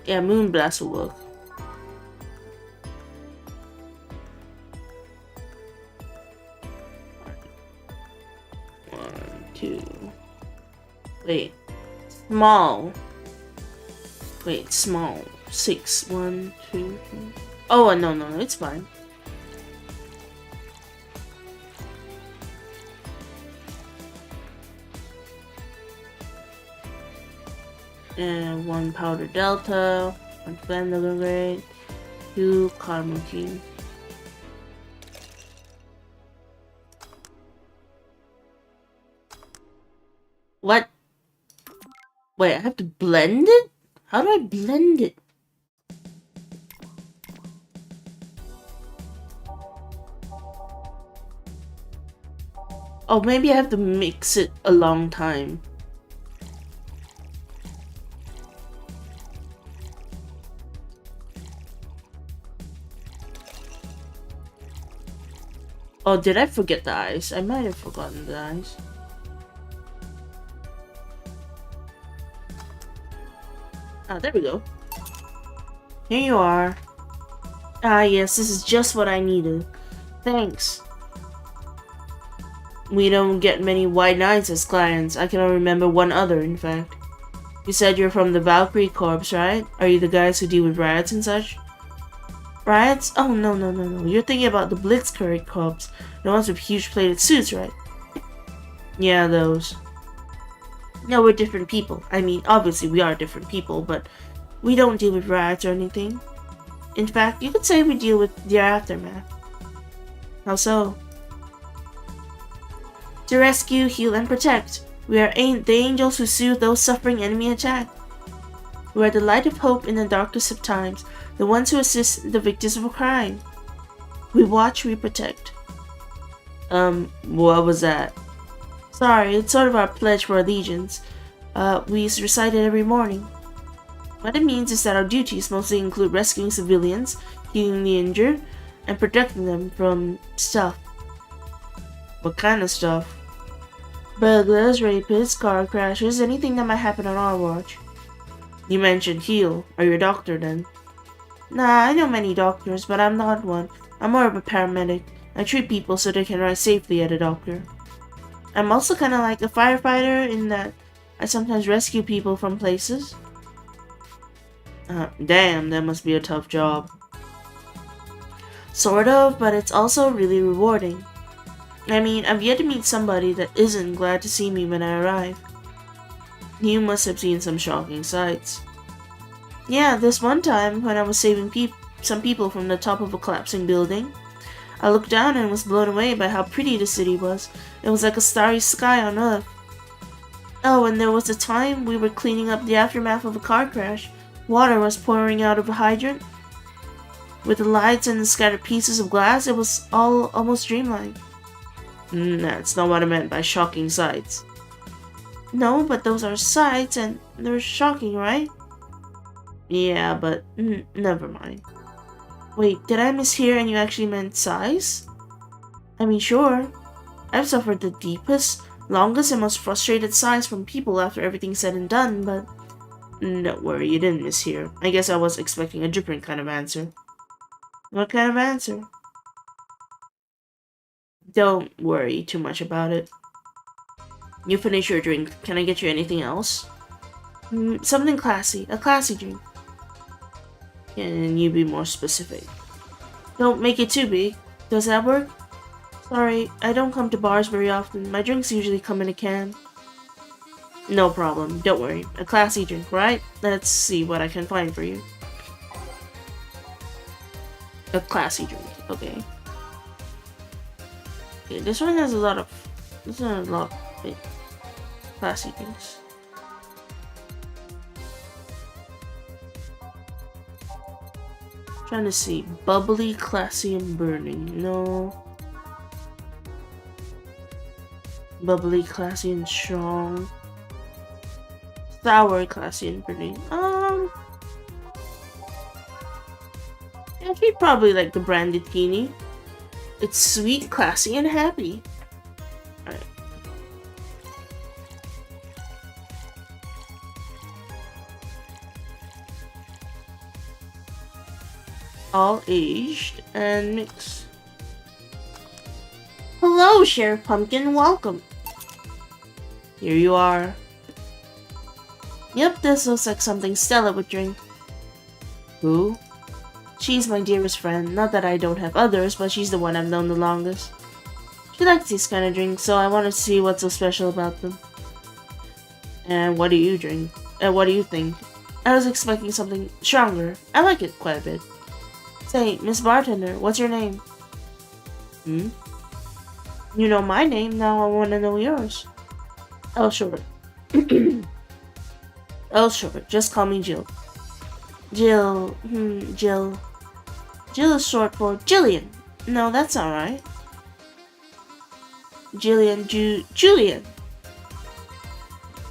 Speaker 1: Yeah, Moonblast will work. One, two. Wait. Small. Wait, small. 6. 1, 2, 3. Oh, no, it's fine. And 1 powder delta, 1 vanilla red, 2 caramel king. What? Wait, I have to blend it? How do I blend it? Oh, maybe I have to mix it a long time. Oh, did I forget the ice? I might have forgotten the ice. Ah, there we go. Here you are. Ah, yes, this is just what I needed. Thanks. We don't get many white knights as clients. I cannot remember one other, in fact. You said you're from the Valkyrie Corps, right? Are you the guys who deal with riots and such? Riots? Oh, no. You're thinking about the 𝒂𝒎💂 Corps. The ones with huge plated suits, right? Yeah, those. No, we're different people. I mean, obviously we are different people, but we don't deal with riots or anything. In fact, you could say we deal with their aftermath. How so? To rescue, heal, and protect. We are the angels who soothe those suffering enemy attack. We are the light of hope in the darkest of times, the ones who assist the victims of a crime. We watch, we protect. What was that? Sorry, it's sort of our pledge for allegiance. We recite it every morning. What it means is that our duties mostly include rescuing civilians, healing the injured, and protecting them from stuff. What kind of stuff? Burglars, rapists, car crashes, anything that might happen on our watch. You mentioned heal. Are you a doctor then? Nah, I know many doctors, but I'm not one. I'm more of a paramedic. I treat people so they can ride safely at a doctor. I'm also kinda like a firefighter in that I sometimes rescue people from places. Damn, that must be a tough job. Sort of, but it's also really rewarding. I mean, I've yet to meet somebody that isn't glad to see me when I arrive. You must have seen some shocking sights. Yeah, this one time when I was saving some people from the top of a collapsing building, I looked down and was blown away by how pretty the city was. It was like a starry sky on Earth. Oh, and there was a time we were cleaning up the aftermath of a car crash. Water was pouring out of a hydrant. With the lights and the scattered pieces of glass, it was all almost dreamlike. That's not what I meant by shocking sights. No, but those are sights and they're shocking, right? Yeah, but never mind. Wait, did I mishear and you actually meant sighs? I mean, sure. I've suffered the deepest, longest, and most frustrated sighs from people after everything's said and done, but don't worry, you didn't mishear. I guess I was expecting a different kind of answer. What kind of answer? Don't worry too much about it. You finish your drink. Can I get you anything else? Something classy. A classy drink. Can you be more specific? Don't make it too big. Does that work? Sorry, I don't come to bars very often. My drinks usually come in a can. No problem. Don't worry. A classy drink, right? Let's see what I can find for you. A classy drink. Okay. Okay, this one has a lot of classy drinks. Trying to see. Bubbly, classy, and burning. No. Bubbly, classy, and strong. Sour, classy, and burning. I'd probably like the branded teeny. It's sweet, classy, and happy. Alright. All aged and mixed. Hello, Sheriff Pumpkin, welcome. Here you are. Yep, this looks like something Stella would drink. Who? She's my dearest friend. Not that I don't have others, but she's the one I've known the longest. She likes these kind of drinks, so I wanted to see what's so special about them. And what do you drink? And what do you think? I was expecting something stronger. I like it quite a bit. Say, Miss Bartender, what's your name? You know my name, now I want to know yours. Oh, sure. Oh, sure, just call me Jill. Jill. Jill is short for Jillian. No, that's alright. Jillian, Julian.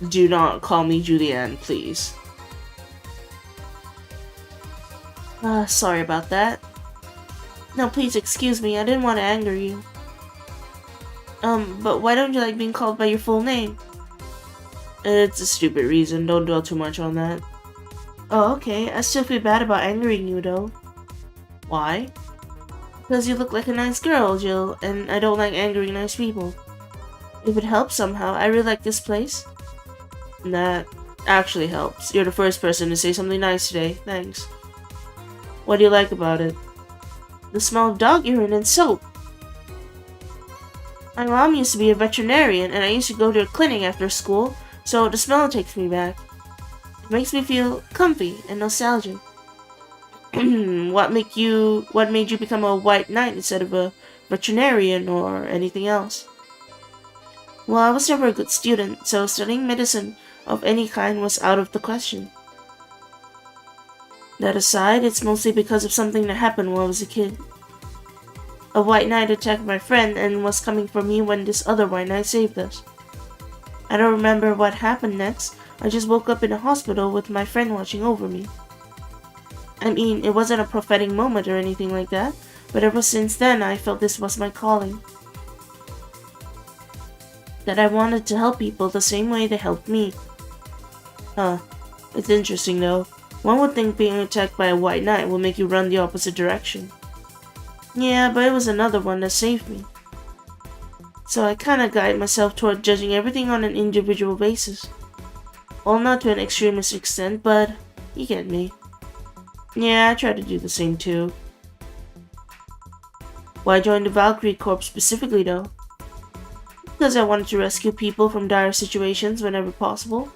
Speaker 1: Do not call me Julianne, please. Sorry about that. No, please excuse me, I didn't want to anger you. But why don't you like being called by your full name? It's a stupid reason, don't dwell too much on that. Oh, okay, I still feel bad about angering you though. Why? Because you look like a nice girl, Jill, and I don't like angering nice people. If it helps somehow, I really like this place. That Actually helps. You're the first person to say something nice today. Thanks. What do you like about it? The smell of dog urine and soap. My mom used to be a veterinarian, and I used to go to a clinic after school, so the smell takes me back. It makes me feel comfy and nostalgic. What made you become a white knight instead of a veterinarian or anything else? Well, I was never a good student, so studying medicine of any kind was out of the question. That aside, it's mostly because of something that happened when I was a kid. A white knight attacked my friend and was coming for me when this other white knight saved us. I don't remember what happened next. I just woke up in a hospital with my friend watching over me. I mean, it wasn't a prophetic moment or anything like that, but ever since then I felt this was my calling. That I wanted to help people the same way they helped me. Huh. It's interesting though. One would think being attacked by a white knight will make you run the opposite direction. Yeah, but it was another one that saved me. So I kinda guide myself toward judging everything on an individual basis. Well, not to an extremist extent, but you get me. Yeah, I try to do the same too. Why join the Valkyrie Corps specifically though? Because I wanted to rescue people from dire situations whenever possible.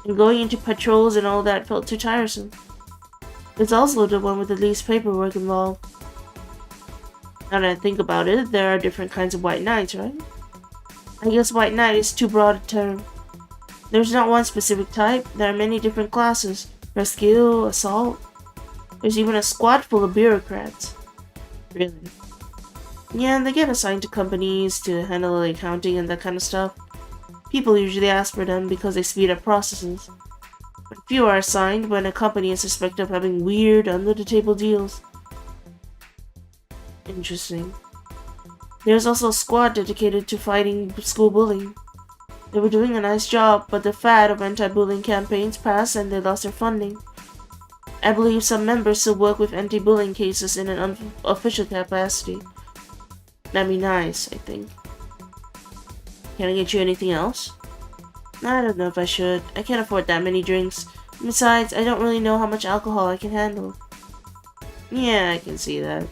Speaker 1: And going into patrols and all that felt too tiresome. It's also the one with the least paperwork involved. Now that I think about it, there are different kinds of white knights, right? I guess white knight is too broad a term. There's not one specific type, there are many different classes. Rescue, assault. There's even a squad full of bureaucrats. Really? Yeah, they get assigned to companies to handle the accounting and that kind of stuff. People usually ask for them because they speed up processes. But few are assigned when a company is suspected of having weird, under-the-table deals. Interesting. There's also a squad dedicated to fighting school bullying. They were doing a nice job, but the fad of anti-bullying campaigns passed and they lost their funding. I believe some members still work with anti-bullying cases in an unofficial capacity. That'd be nice, I think. Can I get you anything else? I don't know if I should. I can't afford that many drinks. Besides, I don't really know how much alcohol I can handle. Yeah, I can see that.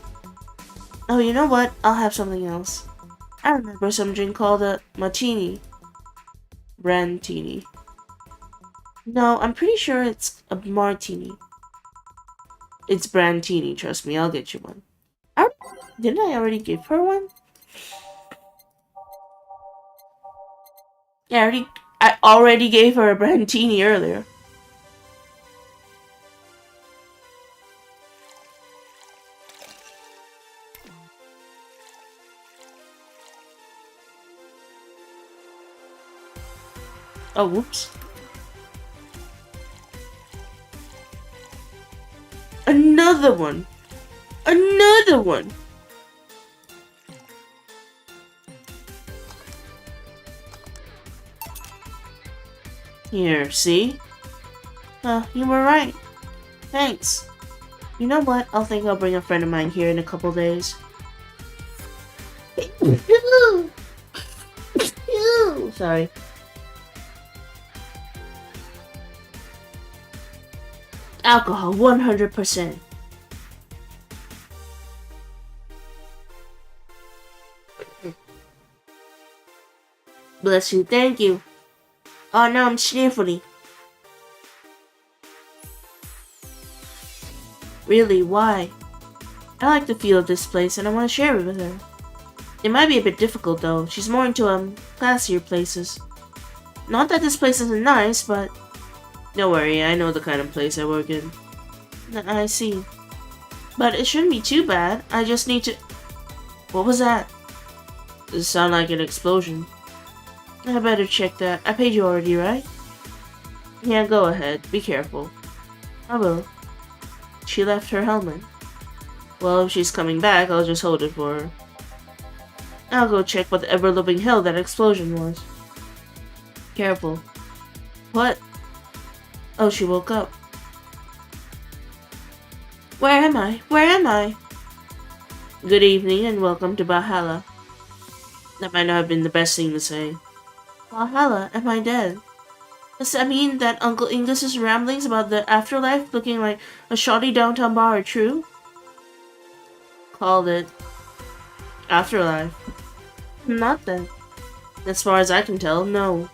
Speaker 1: Oh, you know what? I'll have something else. I remember some drink called a martini. Brandtini. No, I'm pretty sure it's a martini. It's Brandtini, trust me, I'll get you one. Didn't I already give her one? Yeah, I already gave her a Brandtini earlier. Oh, whoops. Another one! Another one! Here, see? You were right. Thanks. You know what? I'll think I'll bring a friend of mine here in a couple days. Sorry. Alcohol, 100%. Bless you, thank you. Oh no, I'm sniffly. Really, why? I like the feel of this place and I want to share it with her. It might be a bit difficult though, she's more into classier places. Not that this place isn't nice, but... Don't worry, I know the kind of place I work in. I see. But it shouldn't be too bad, I just need to... What was that? Does it sound like an explosion? I better check that. I paid you already, right? Yeah, go ahead. Be careful. I will. She left her helmet. Well, if she's coming back, I'll just hold it for her. I'll go check what the ever-loving hell that explosion was. Careful. What? Oh, she woke up. Where am I? Where am I? Good evening and welcome to Valhalla. That might not have been the best thing to say. Valhalla, am I dead? Does that mean that Uncle Ingus's ramblings about the afterlife looking like a shoddy downtown bar are true? Called it afterlife. Not then. As far as I can tell, no.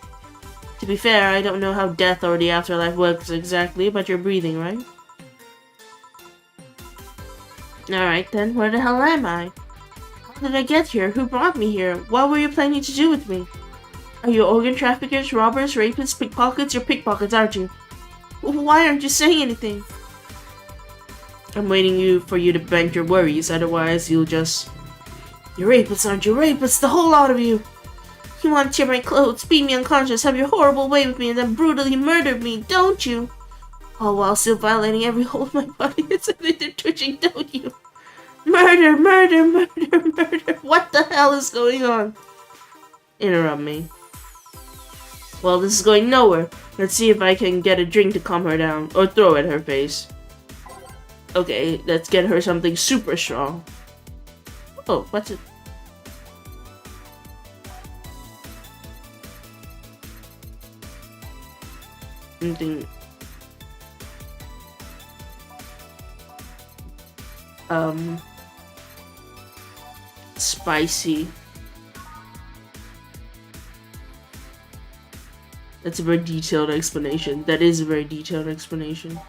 Speaker 1: To be fair, I don't know how death or the afterlife works exactly, but you're breathing, right? Alright then, where the hell am I? How did I get here? Who brought me here? What were you planning to do with me? Are you organ traffickers, robbers, rapists, pickpockets? You're pickpockets, aren't you? Why aren't you saying anything? I'm waiting for you to vent your worries, otherwise you'll just... You're rapists, aren't you? Rapists, the whole lot of you! You want to tear my clothes, beat me unconscious, have your horrible way with me, and then brutally murder me, don't you? All while still violating every hole in my body. It's as if they're twitching, don't you? Murder, murder, murder, murder. What the hell is going on? Interrupt me. Well, this is going nowhere. Let's see if I can get a drink to calm her down, or throw at her face. Okay, let's get her something super strong. Oh, what's it? Something... Spicy. That's a very detailed explanation. That is a very detailed explanation.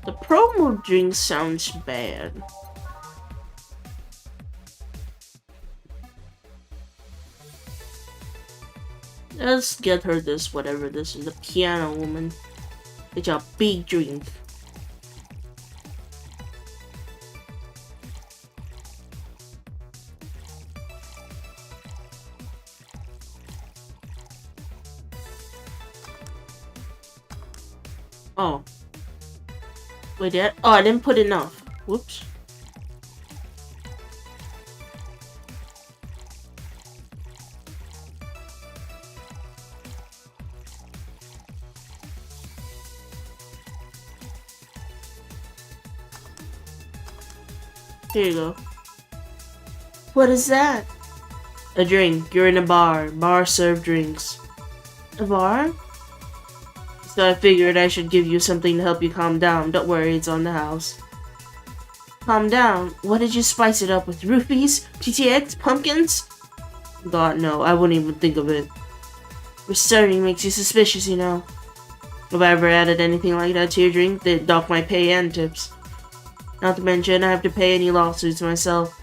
Speaker 1: The promo drink sounds bad. Let's get her this, whatever this is, the piano woman. It's a big drink. Oh. Wait, I didn't put enough. Whoops. Here you go. What is that? A drink. You're in a bar. Bars serve drinks. A bar? So I figured I should give you something to help you calm down. Don't worry, it's on the house. Calm down? What did you spice it up with? Rupees? PTX? Pumpkins? God, no. I wouldn't even think of it. Restarting makes you suspicious, you know. If I ever added anything like that to your drink, they'd dock my pay and tips. Not to mention, I have to pay any lawsuits myself.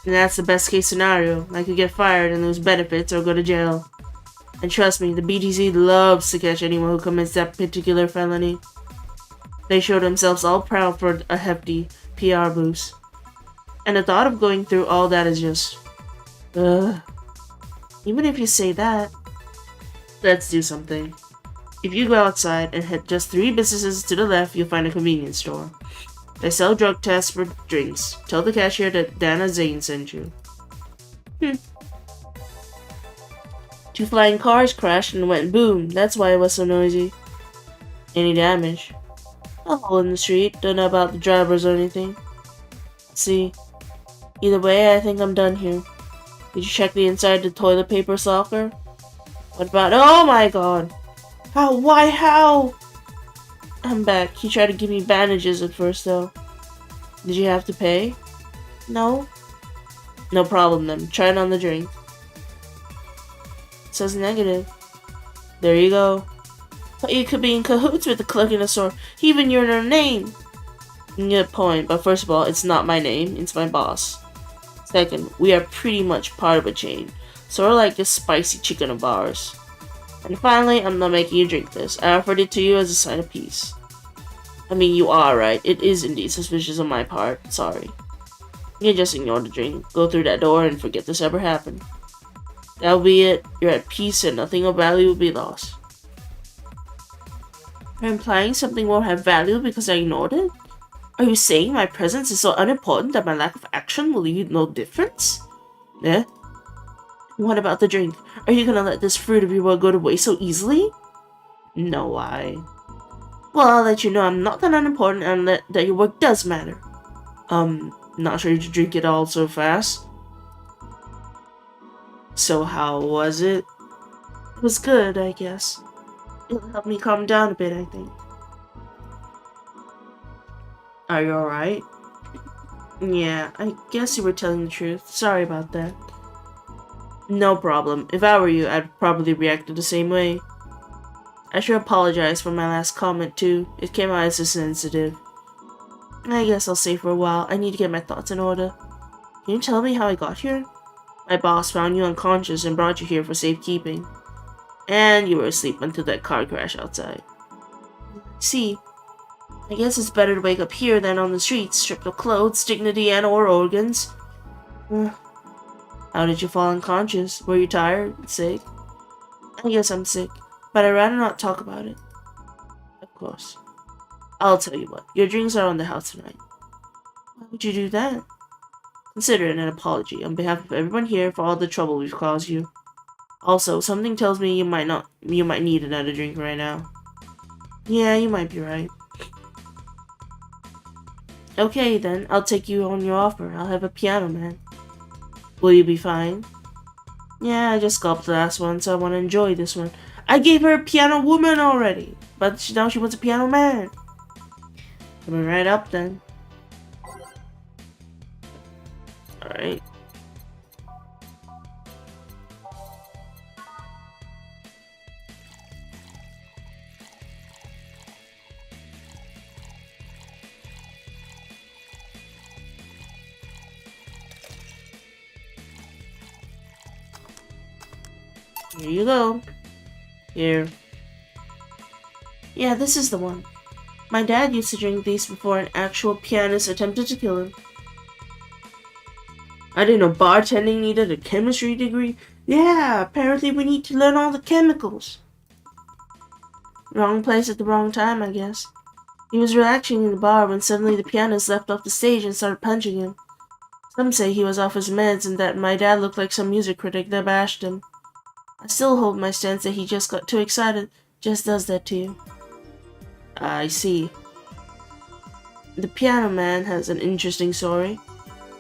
Speaker 1: And that's the best case scenario. I could get fired and lose benefits or go to jail. And trust me, the BTC loves to catch anyone who commits that particular felony. They show themselves all proud for a hefty PR boost. And the thought of going through all that is just... ugh. Even if you say that, let's do something. If you go outside and hit just 3 businesses to the left, you'll find a convenience store. They sell drug tests for drinks. Tell the cashier that Dana Zane sent you. 2 flying cars crashed and went boom. That's why it was so noisy. Any damage? A hole in the street. Don't know about the drivers or anything. Let's see. Either way, I think I'm done here. Did you check the inside of the toilet paper locker? What about— oh my god! How? Why? How? I'm back. He tried to give me bandages at first though. Did you have to pay? No? No problem then. Try it on the drink. It says negative. There you go. But you could be in cahoots with the clerk in the store. Even your name. Good point, but first of all, it's not my name, it's my boss. Second, we are pretty much part of a chain. Sort of like this spicy chicken of ours. And finally, I'm not making you drink this. I offered it to you as a sign of peace. I mean, you are right. It is indeed suspicious on my part. Sorry. You can just ignore the drink, go through that door, and forget this ever happened. That'll be it. You're at peace and nothing of value will be lost. Are you implying something won't have value because I ignored it? Are you saying my presence is so unimportant that my lack of action will leave no difference? Eh? What about the drink? Are you gonna let this fruit of your world go to waste so easily? No, why? Well, I'll let you know I'm not that unimportant and that your work does matter. Not sure to drink it all so fast. So how was it? It was good, I guess. It'll help me calm down a bit, I think. Are you alright? Yeah, I guess you were telling the truth. Sorry about that. No problem. If I were you, I'd probably react the same way. I should apologize for my last comment too. It came out as insensitive. I guess I'll stay for a while. I need to get my thoughts in order. Can you tell me how I got here? My boss found you unconscious and brought you here for safekeeping. And you were asleep until that car crash outside. See, I guess it's better to wake up here than on the streets, stripped of clothes, dignity, and or organs. How did you fall unconscious? Were you tired? Sick? I guess I'm sick, but I'd rather not talk about it. Of course. I'll tell you what, your drinks are on the house tonight. Why would you do that? Consider it an apology on behalf of everyone here for all the trouble we've caused you. Also, something tells me you might need another drink right now. Yeah, you might be right. Okay then, I'll take you on your offer. I'll have a piano man. Will you be fine? Yeah, I just gulped the last one, so I want to enjoy this one. I gave her a piano woman already, but now she wants a piano man. Coming right up then. Alright. Here you go. Here. Yeah, this is the one. My dad used to drink these before an actual pianist attempted to kill him. I didn't know bartending needed a chemistry degree. Yeah, apparently we need to learn all the chemicals. Wrong place at the wrong time, I guess. He was relaxing in the bar when suddenly the pianist left off the stage and started punching him. Some say he was off his meds and that my dad looked like some music critic that bashed him. I still hold my stance that he just got too excited. Just does that to you. I see. The Piano Man has an interesting story.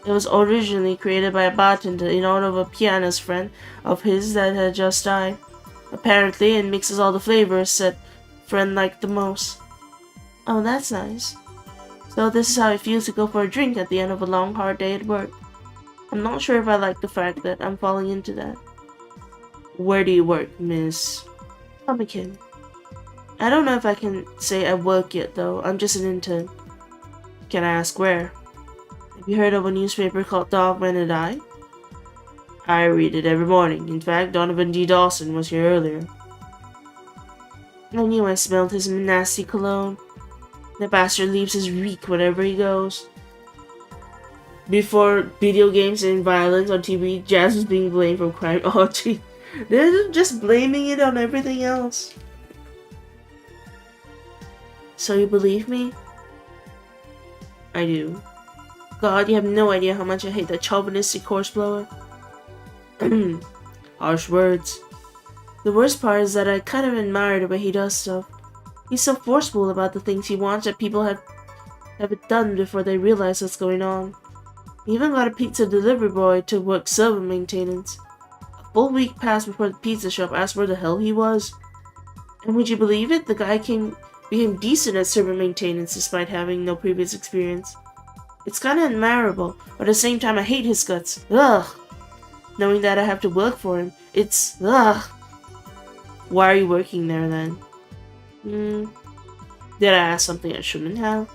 Speaker 1: It was originally created by a bartender in honor of a pianist friend of his that had just died. Apparently, it mixes all the flavors that friend liked the most. Oh, that's nice. So this is how it feels to go for a drink at the end of a long, hard day at work. I'm not sure if I like the fact that I'm falling into that. Where do you work, Miss Pumpkin? I don't know if I can say I work yet, though. I'm just an intern. Can I ask where? Have you heard of a newspaper called Dog When It Die? I read it every morning. In fact, Donovan D. Dawson was here earlier. I knew I smelled his nasty cologne. The bastard leaves his reek wherever he goes. Before video games and violence on TV, Jazz was being blamed for crime. Oh, gee. They're just blaming it on everything else. So you believe me? I do. God, you have no idea how much I hate that chauvinistic horseblower. Harsh words. The worst part is that I kind of admire the way he does stuff. He's so forceful about the things he wants that people have it done before they realize what's going on. He even got a pizza delivery boy to work server maintenance. A full week passed before the pizza shop asked where the hell he was. And would you believe it? The guy became decent at server maintenance despite having no previous experience. It's kinda admirable, but at the same time I hate his guts. Ugh! Knowing that I have to work for him, it's ugh! Why are you working there then? Did I ask something I shouldn't have?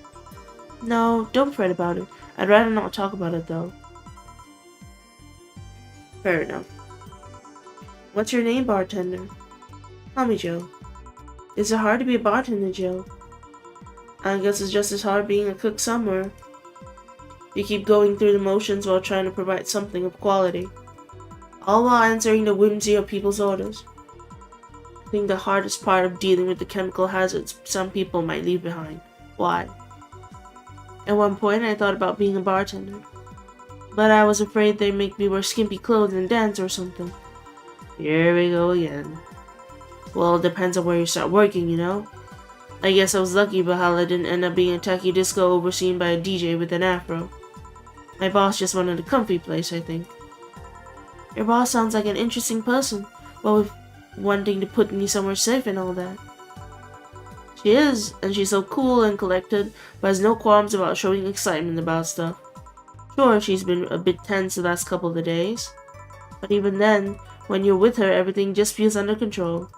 Speaker 1: No, don't fret about it. I'd rather not talk about it though. Fair enough. What's your name, bartender? Call me Joe. Is it hard to be a bartender, Joe? I guess it's just as hard being a cook somewhere. You keep going through the motions while trying to provide something of quality. All while answering the whimsy of people's orders. I think the hardest part of dealing with the chemical hazards some people might leave behind. Why? At one point, I thought about being a bartender, but I was afraid they'd make me wear skimpy clothes and dance or something. Here we go again. Well, it depends on where you start working, you know? I guess I was lucky Valhalla didn't end up being a tacky disco overseen by a DJ with an afro. My boss just wanted a comfy place, I think. Your boss sounds like an interesting person, but with wanting to put me somewhere safe and all that. She is, and she's so cool and collected, but has no qualms about showing excitement about stuff. Sure, she's been a bit tense the last couple of days, but even then, when you're with her, everything just feels under control.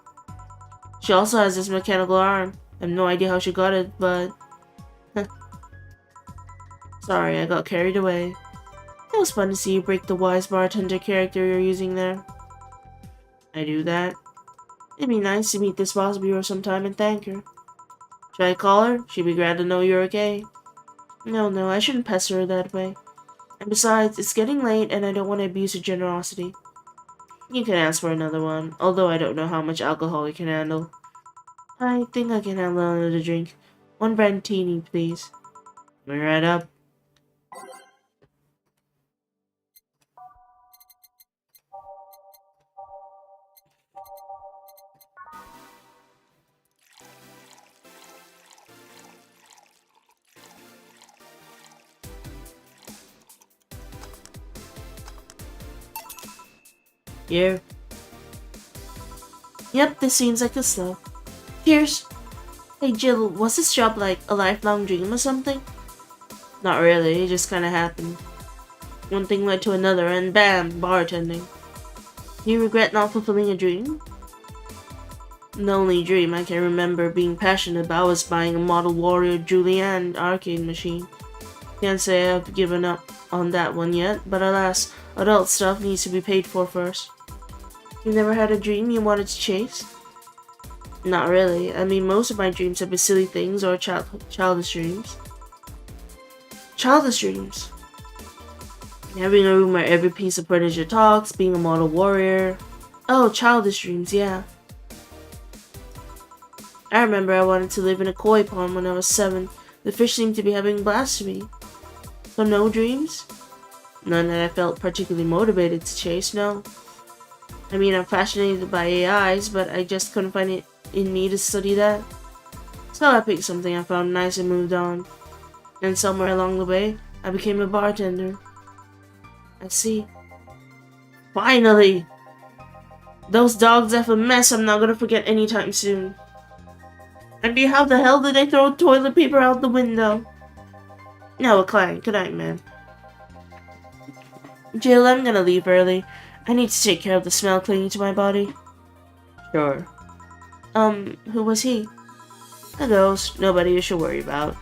Speaker 1: She also has this mechanical arm. I have no idea how she got it, but... Sorry, I got carried away. It was fun to see you break the wise bartender character you're using there. I do that. It'd be nice to meet this boss of yours sometime and thank her. Should I call her? She'd be glad to know you're okay. No, I shouldn't pester her that way. And besides, it's getting late and I don't want to abuse her generosity. You can ask for another one, although I don't know how much alcohol you can handle. I think I can handle another drink. 1 Brandtini, please. Coming right up. Here. Yep, this seems like the stuff. Cheers! Hey Jill, was this job like a lifelong dream or something? Not really, it just kinda happened. One thing led to another and bam, bartending. Do you regret not fulfilling a dream? The only dream I can remember being passionate about was buying a model Warrior Julian arcade machine. Can't say I've given up on that one yet, but alas, adult stuff needs to be paid for first. You never had a dream you wanted to chase? Not really. I mean, most of my dreams have been silly things or childish dreams. Childish dreams? Having a room where every piece of furniture talks, being a model warrior. Oh, childish dreams, yeah. I remember I wanted to live in a koi pond when I was 7. The fish seemed to be having blasphemy. So no dreams? None that I felt particularly motivated to chase, no. I mean, I'm fascinated by AIs, but I just couldn't find it in me to study that. So I picked something I found nice and moved on. And somewhere along the way, I became a bartender. I see. Finally! Those dogs left a mess I'm not gonna forget anytime soon. I mean, how the hell did they throw toilet paper out the window? No, a client. Good night, man. Jill, I'm gonna leave early. I need to take care of the smell clinging to my body. Sure. Who was he? A ghost. Nobody you should worry about.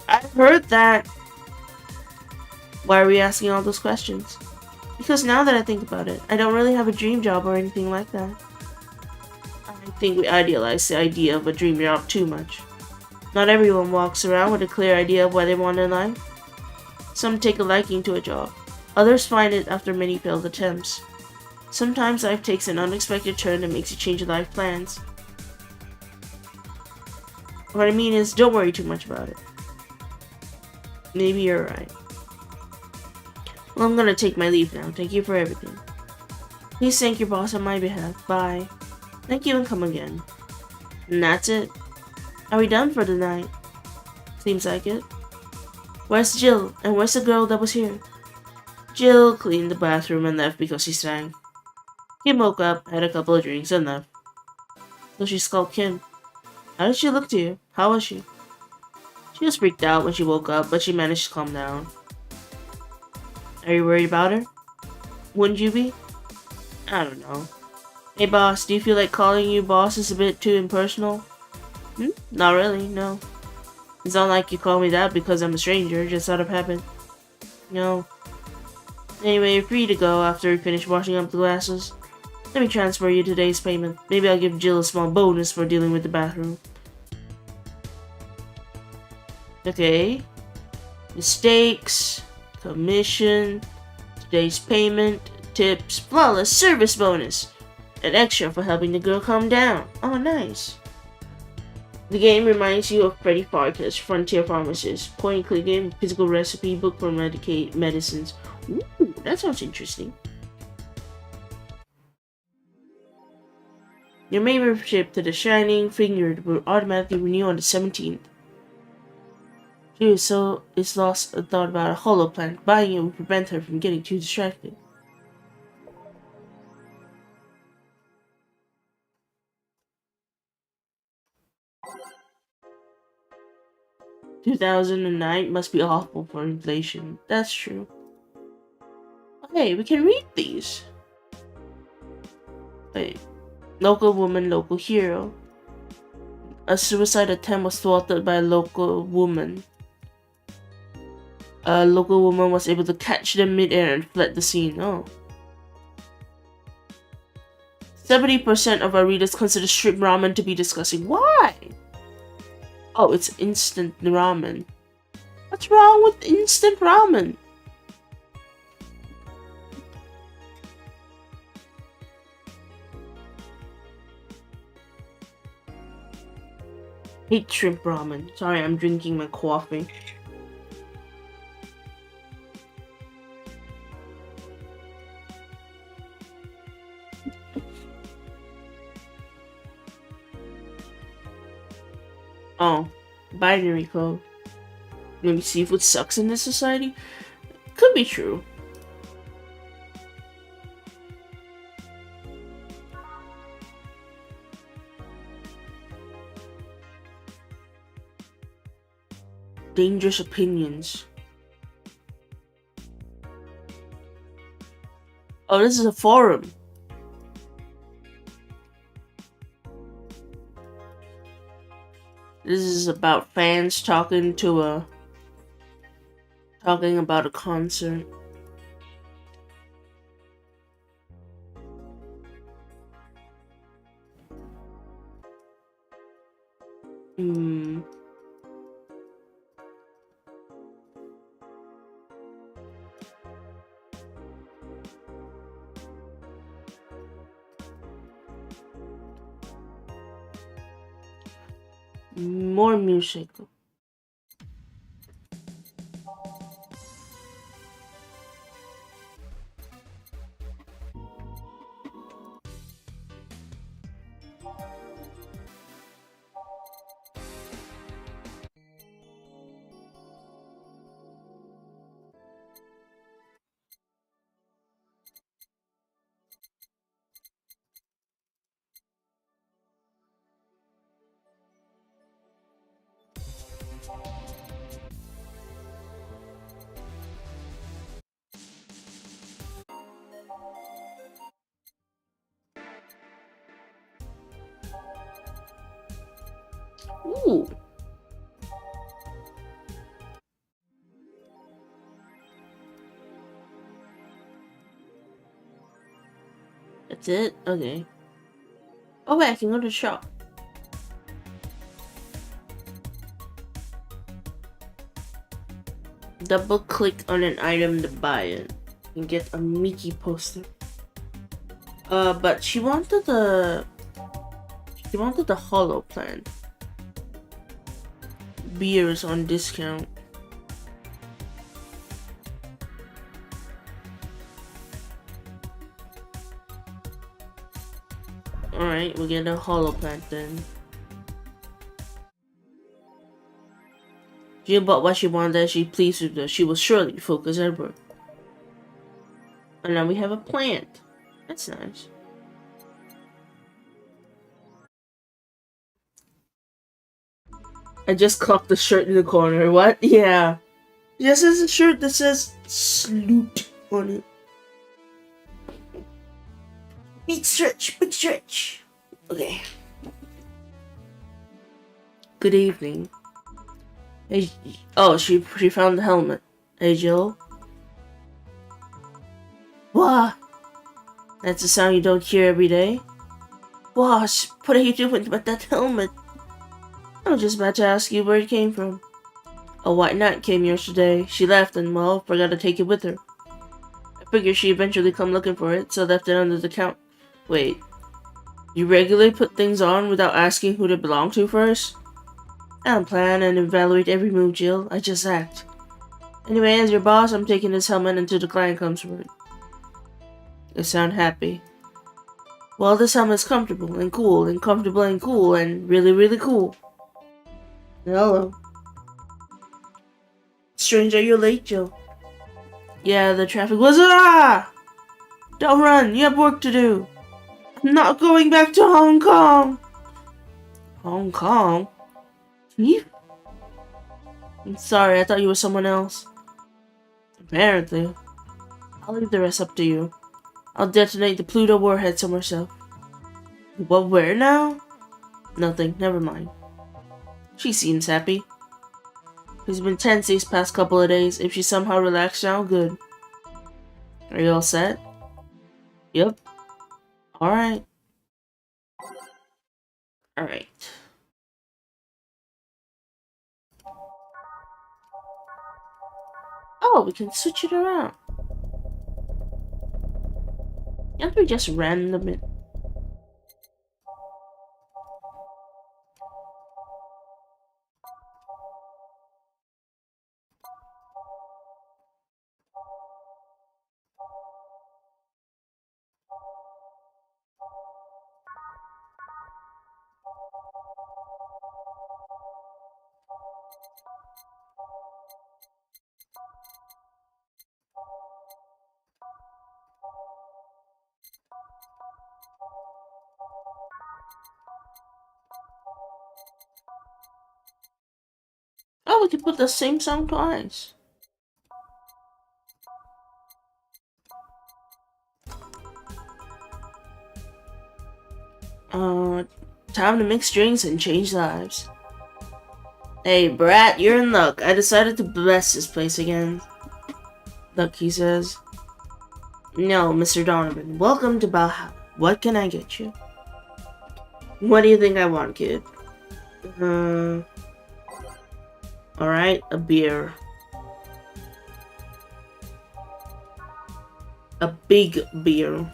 Speaker 1: I've heard that. Why are we asking all those questions? Because now that I think about it, I don't really have a dream job or anything like that. I think we idealize the idea of a dream job too much. Not everyone walks around with a clear idea of what they want in life. Some take a liking to a job. Others find it after many failed attempts. Sometimes life takes an unexpected turn that makes you change your life plans. What I mean is, don't worry too much about it. Maybe you're right. Well, I'm gonna take my leave now. Thank you for everything. Please thank your boss on my behalf. Bye. Thank you and come again. And that's it. Are we done for the night? Seems like it. Where's Jill? And where's the girl that was here? Jill cleaned the bathroom and left because she sang. Kim woke up, had a couple of drinks, and left. So she skulked Kim. How did she look to you? How was she? She was freaked out when she woke up, but she managed to calm down. Are you worried about her? Wouldn't you be? I don't know. Hey boss, do you feel like calling you boss is a bit too impersonal? Not really, no. It's not like you call me that because I'm a stranger, just out of habit. No. Anyway, you're free to go after we finish washing up the glasses. Let me transfer you today's payment. Maybe I'll give Jill a small bonus for dealing with the bathroom. Okay. Mistakes, commission, today's payment, tips, flawless service bonus. An extra for helping the girl calm down. Oh, nice. The game reminds you of Freddy Farker's Frontier Pharmacist. Point and click game, physical recipe book for medicines. Ooh, that sounds interesting. Your membership to the Shining Finger will automatically renew on the 17th. She is lost a thought about a hollow plant. Buying it will prevent her from getting too distracted. $2009 must be awful for inflation. That's true. Hey, we can read these. Wait. Local woman, local hero. A suicide attempt was thwarted by a local woman. A local woman was able to catch them mid-air and fled the scene. Oh. 70% of our readers consider strip ramen to be disgusting. Why? Oh, it's instant ramen. What's wrong with instant ramen? Hate shrimp ramen. Sorry, I'm drinking my coffee. Oh, binary code. Maybe seafood sucks in this society? Could be true. Dangerous opinions. Oh, this is a forum. This is about fans talking about a concert. More music. Ooh. That's it? Okay. Oh wait, I can go to the shop. Double click on an item to buy it and get a Mickey poster. But she wanted the hollow plant. Beer is on discount. Alright, we'll get a hollow plant then. She bought what she wanted, she pleased with her. She will surely focus her work. And now we have a plant. That's nice. I just clocked the shirt in the corner. What? Yeah. Just as a shirt that says Sloot on it. Big stretch, big stretch. Okay. Good evening. Hey, oh, she found the helmet. Hey, Jill. What? That's a sound you don't hear every day. Boss, what are you doing with that helmet? I was just about to ask you where it came from. A white knight came yesterday. She left and, well, forgot to take it with her. I figured she'd eventually come looking for it, so left it under the count. Wait, You regularly put things on without asking who they belong to first? I don't plan and evaluate every move, Jill. I just act. Anyway, as your boss, I'm taking this helmet until the client comes for it. You sound happy. Well, this helmet's comfortable and cool and comfortable and cool and really, really cool. Hello. Stranger, you're late, Jill. Yeah, the traffic was Don't run, you have work to do. I'm not going back to Hong Kong. Hong Kong? Chief? I'm sorry, I thought you were someone else. Apparently. I'll leave the rest up to you. I'll detonate the Pluto warhead somewhere else. What, where now? Nothing, never mind. She seems happy. She's been tense these past couple of days. If she somehow relaxed now, good. Are you all set? Yep. Alright. Alright. Oh, we can switch it around. Can't we just random it? Oh, we can put the same song twice. Time to mix drinks and change lives. Hey, brat, you're in luck. I decided to bless this place again. Luck, he says. No, Mr. Donovan. Welcome to Valhalla. What can I get you? What do you think I want, kid? Alright, a beer. A big beer.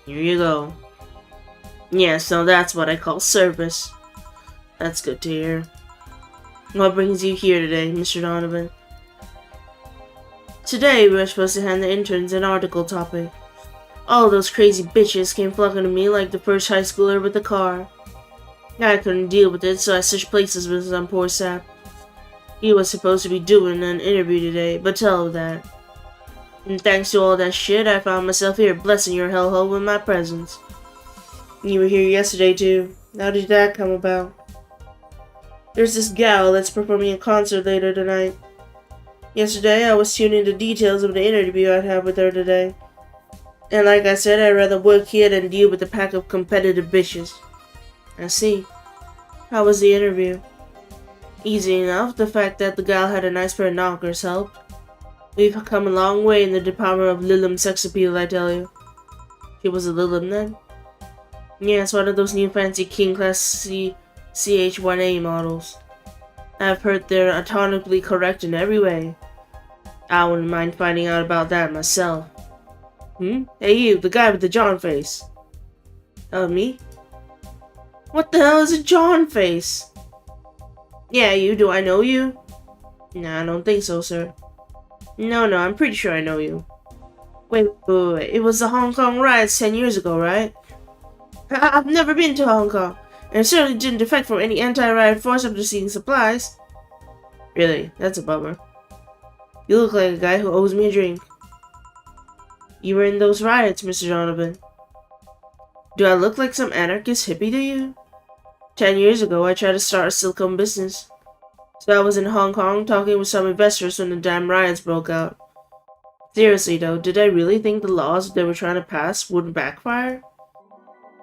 Speaker 1: Here you go. Yeah, so that's what I call service. That's good to hear. What brings you here today, Mr. Donovan? Today, we were supposed to hand the interns an article topic. All those crazy bitches came flocking to me like the first high schooler with a car. I couldn't deal with it, so I switched places with some poor sap. He was supposed to be doing an interview today, but tell her that. And thanks to all that shit, I found myself here blessing your hellhole with my presence. You were here yesterday too. How did that come about? There's this gal that's performing a concert later tonight. Yesterday, I was tuning the details of the interview I'd have with her today. And like I said, I'd rather work here than deal with a pack of competitive bitches. I see. How was the interview? Easy enough. The fact that the gal had a nice pair of knockers helped. We've come a long way in the department of Lilum sex appeal, I tell you. She was a Lilum then? Yeah, it's one of those new fancy King Class CH1A models. I've heard they're anatomically correct in every way. I wouldn't mind finding out about that myself. Hey you, the guy with the John face. Oh, me? What the hell is a John face? Yeah, you, do I know you? Nah, I don't think so, sir. No, I'm pretty sure I know you. Wait, it was the Hong Kong riots 10 years ago, right? I've never been to Hong Kong, and I certainly didn't defect from any anti-riot force after seeing supplies. Really, that's a bummer. You look like a guy who owes me a drink. You were in those riots, Mr. Donovan. Do I look like some anarchist hippie to you? 10 years ago, I tried to start a silicone business. So I was in Hong Kong talking with some investors when the damn riots broke out. Seriously though, did I really think the laws they were trying to pass wouldn't backfire?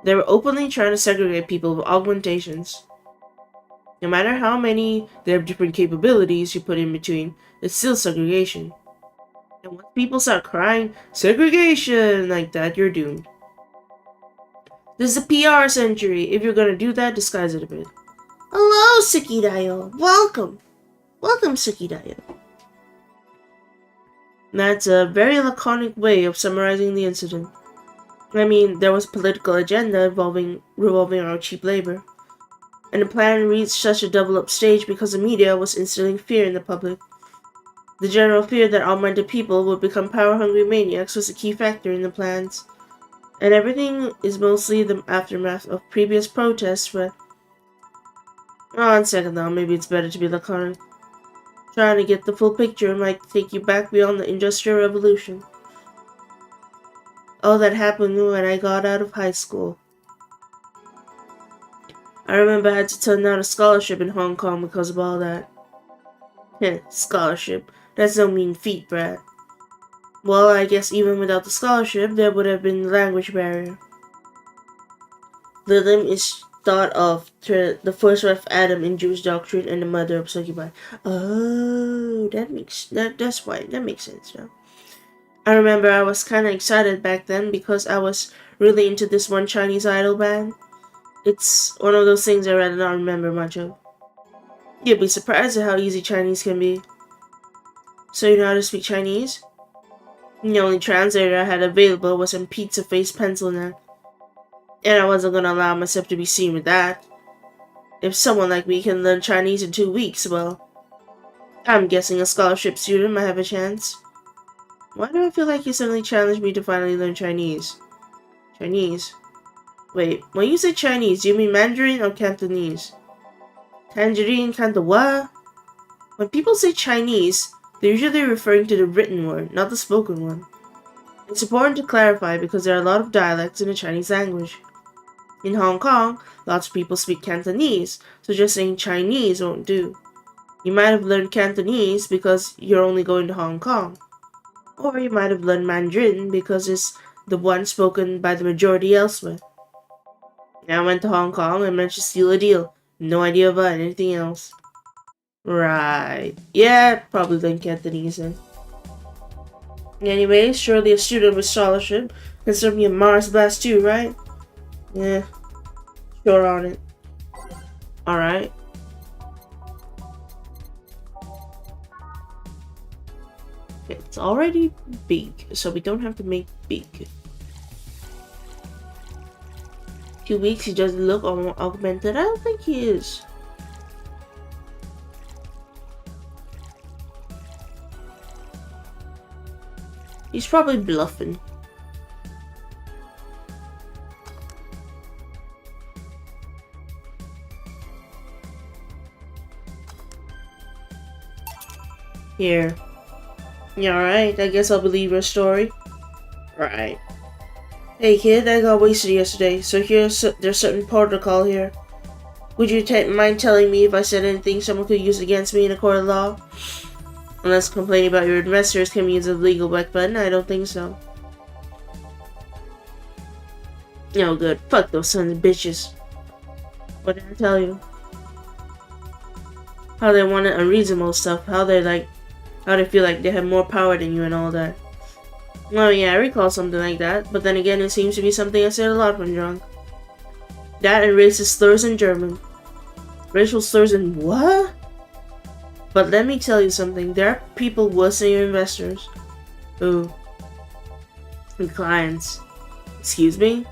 Speaker 1: They were openly trying to segregate people with augmentations. No matter how many their different capabilities you put in between, it's still segregation. And once people start crying, segregation, like that, you're doomed. This is a PR century. If you're gonna do that, disguise it a bit. Hello, 𝒂𝒑𝒐. Welcome. Welcome, 𝒂𝒑𝒑. That's a very laconic way of summarizing the incident. I mean, there was a political agenda revolving around cheap labor. And the plan reached such a double-up stage because the media was instilling fear in the public. The general fear that augmented people would become power-hungry maniacs was a key factor in the plans. And everything is mostly the aftermath of previous protests, but... on second thought, maybe it's better to be laconic. Trying to get the full picture might take you back beyond the Industrial Revolution. All that happened when I got out of high school. I remember I had to turn down a scholarship in Hong Kong because of all that. Scholarship. That's no mean feat, Brad. Well, I guess even without the scholarship, there would have been the language barrier. The limb is thought of the first wife Adam in Jewish doctrine and the mother of succubi. Oh, that makes sense now. I remember I was kind of excited back then because I was really into this one Chinese idol band. It's one of those things I'd rather not remember much of. You'd be surprised at how easy Chinese can be. So you know how to speak Chinese? The only translator I had available was some pizza-faced pencil neck. And I wasn't going to allow myself to be seen with that. If someone like me can learn Chinese in 2 weeks, well, I'm guessing a scholarship student might have a chance. Why do I feel like you suddenly challenged me to finally learn Chinese? Chinese? Wait, when you say Chinese, do you mean Mandarin or Cantonese? Tangerine, Cantonese? When people say Chinese, they're usually referring to the written word, not the spoken one. It's important to clarify because there are a lot of dialects in the Chinese language. In Hong Kong, lots of people speak Cantonese, so just saying Chinese won't do. You might have learned Cantonese because you're only going to Hong Kong. Or you might have learned Mandarin because it's the one spoken by the majority elsewhere. I went to Hong Kong and managed to steal a deal. No idea about anything else. Right. Yeah, probably learned Cantonese then. Anyway, surely a student with scholarship can serve me a 𝑪𝒓𝒆𝒂𝒏𝒅𝒔 too, right? Yeah. Sure on it. Alright. It's already big, so we don't have to make big. 2 weeks, he doesn't look augmented. I don't think he is. He's probably bluffing. Here. Yeah, alright, I guess I'll believe your story. Right. Hey kid, I got wasted yesterday, so there's certain protocol here. Would you mind telling me if I said anything someone could use against me in a court of law? Unless complaining about your investors can be used as a legal weapon, I don't think so. No good. Fuck those sons of bitches. What did I tell you? How they wanted unreasonable stuff, how they feel like they have more power than you and all that. Well, yeah, I recall something like that, but then again, it seems to be something I said a lot when drunk. That and racist slurs in German. Racial slurs in what? But let me tell you something, there are people worse than your investors. Ooh. And clients. Excuse me?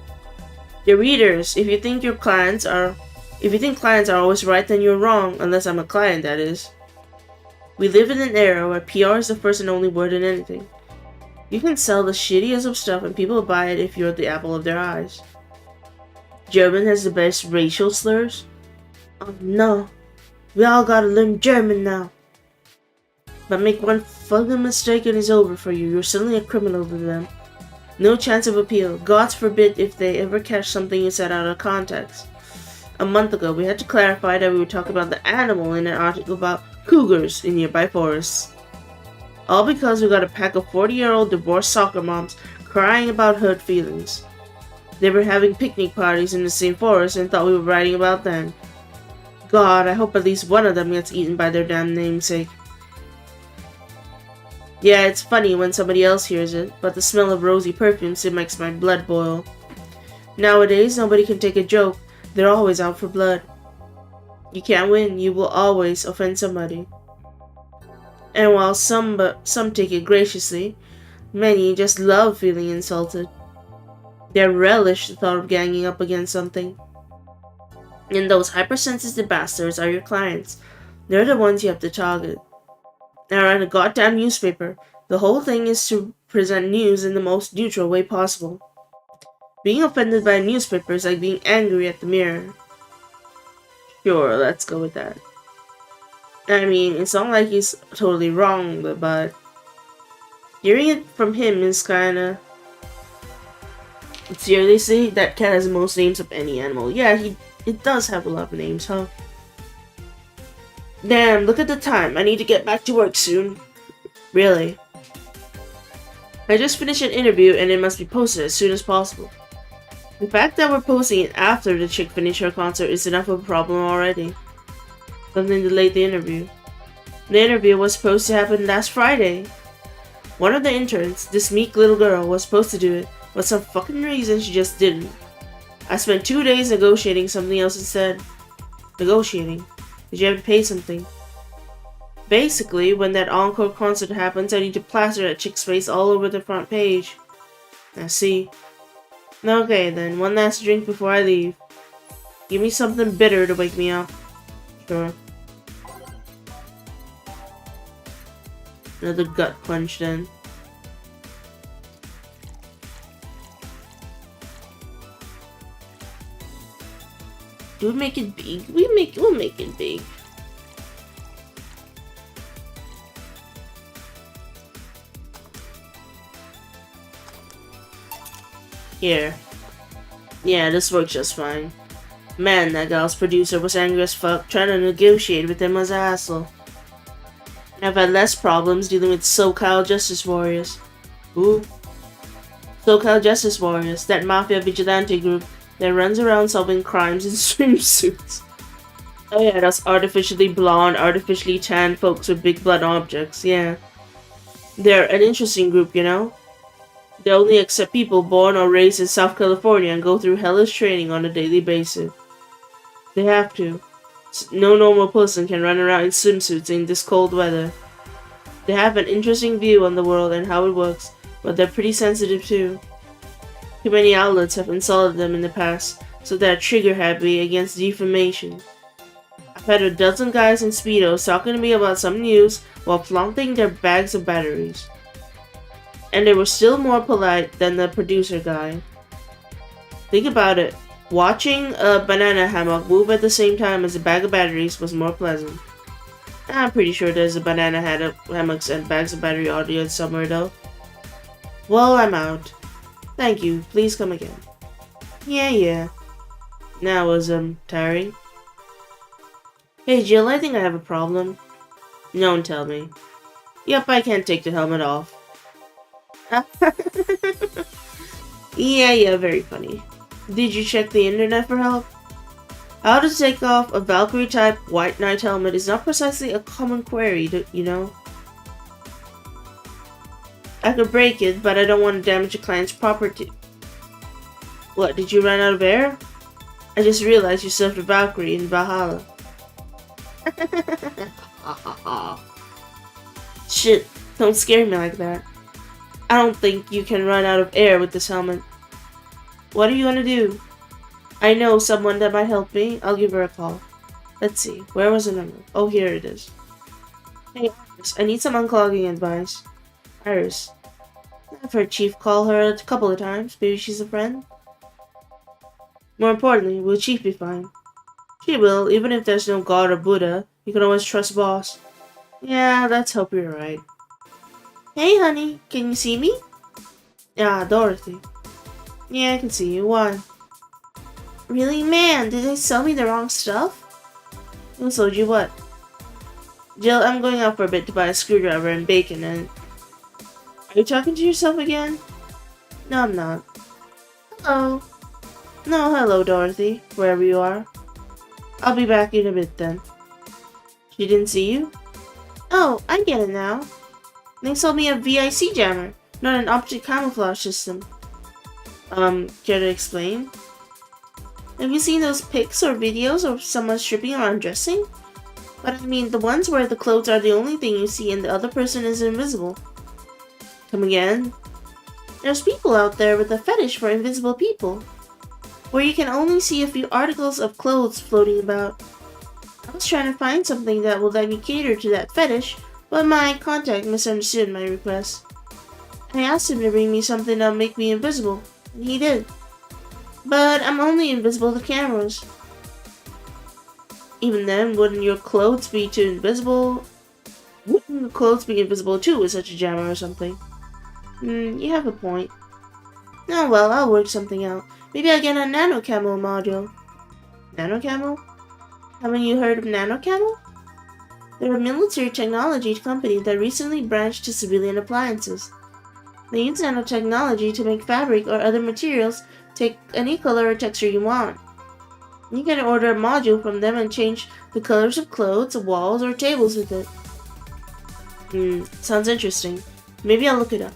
Speaker 1: Your readers, if you think clients are always right, then you're wrong, unless I'm a client, that is. We live in an era where PR is the first and only word in anything. You can sell the shittiest of stuff and people buy it if you're the apple of their eyes. German has the best racial slurs? Oh no, we all gotta learn German now. But make one fucking mistake and it's over for you. You're suddenly a criminal to them. No chance of appeal. God forbid if they ever catch something you said out of context. A month ago, we had to clarify that we were talking about the animal in an article about cougars in nearby forests. All because we got a pack of 40-year-old divorced soccer moms crying about hurt feelings. They were having picnic parties in the same forest and thought we were writing about them. God, I hope at least one of them gets eaten by their damn namesake. Yeah, it's funny when somebody else hears it, but the smell of rosy perfumes, it makes my blood boil. Nowadays, nobody can take a joke. They're always out for blood. You can't win. You will always offend somebody. And while some take it graciously, many just love feeling insulted. They relish the thought of ganging up against something. And those hypersensitive bastards are your clients. They're the ones you have to target. Now, write a goddamn newspaper. The whole thing is to present news in the most neutral way possible. Being offended by a newspaper is like being angry at the mirror. Sure, let's go with that. I mean, it's not like he's totally wrong, but hearing it from him is kinda... Seriously, that cat has the most names of any animal. Yeah, it does have a lot of names, huh? Damn, look at the time. I need to get back to work soon. Really? I just finished an interview and it must be posted as soon as possible. The fact that we're posting it after the chick finished her concert is enough of a problem already. Something delayed the interview. The interview was supposed to happen last Friday. One of the interns, this meek little girl, was supposed to do it, but some fucking reason she just didn't. I spent 2 days negotiating something else instead. Negotiating? Did you have to pay something? Basically, when that encore concert happens, I need to plaster that chick's face all over the front page. I see. Okay then, one last drink before I leave. Give me something bitter to wake me up. Sure. Another gut punch then. Do we make it big? We'll make it big. Here. Yeah, this works just fine. Man, that gal's producer was angry as fuck, trying to negotiate with him as an asshole. I've had less problems dealing with SoCal Justice Warriors. Ooh. SoCal Justice Warriors, that mafia vigilante group that runs around solving crimes in swimsuits. Oh yeah, that's artificially blonde, artificially tanned folks with big blood objects, yeah. They're an interesting group, you know? They only accept people born or raised in South California and go through hellish training on a daily basis. They have to. No normal person can run around in swimsuits in this cold weather. They have an interesting view on the world and how it works, but they're pretty sensitive too. Too many outlets have insulted them in the past, so they're trigger happy against defamation. I've had a dozen guys in Speedos talking to me about some news while flaunting their bags of batteries. And they were still more polite than the producer guy. Think about it. Watching a banana hammock move at the same time as a bag of batteries was more pleasant. I'm pretty sure there's a banana hammocks and bags of battery audio somewhere though. Well, I'm out. Thank you. Please come again. Yeah. That was, tiring. Hey Jill, I think I have a problem. Don't tell me. Yep, I can't take the helmet off. Yeah, very funny. Did you check the internet for help? How to take off a Valkyrie type white knight helmet is not precisely a common query, you know? I could break it, but I don't want to damage a client's property. What, did you run out of air? I just realized you served a Valkyrie in Valhalla. Shit, don't scare me like that. I don't think you can run out of air with this helmet. What are you gonna do? I know someone that might help me. I'll give her a call. Let's see, where was the number? Oh, here it is. Hey, Iris, I need some unclogging advice. Iris. I've heard Chief call her a couple of times. Maybe she's a friend? More importantly, will Chief be fine? She will, even if there's no God or Buddha. You can always trust Boss. Yeah, let's hope you're right. Hey, honey, can you see me? Yeah, Dorothy. Yeah, I can see you. Why? Really, man? Did they sell me the wrong stuff? Who sold you what? Jill, I'm going out for a bit to buy a screwdriver and bacon and... Are you talking to yourself again? No, I'm not. Hello. No, hello, Dorothy, wherever you are. I'll be back in a bit then. She didn't see you? Oh, I get it now. They sold me a VIC jammer, not an optic camouflage system. Care to explain? Have you seen those pics or videos of someone stripping or undressing? But I mean, the ones where the clothes are the only thing you see and the other person is invisible. Come again? There's people out there with a fetish for invisible people, where you can only see a few articles of clothes floating about. I was trying to find something that will let me cater to that fetish, but my contact misunderstood my request. I asked him to bring me something that'll make me invisible, and he did. But I'm only invisible to cameras. Even then, wouldn't your clothes be too invisible? Wouldn't your clothes be invisible too with such a jammer or something? You have a point. Oh well, I'll work something out. Maybe I'll get a nano camo module. Nano camo? Haven't you heard of nano camo? They're a military technology company that recently branched to civilian appliances. They use nanotechnology to make fabric or other materials take any color or texture you want. You can order a module from them and change the colors of clothes, walls, or tables with it. Sounds interesting. Maybe I'll look it up.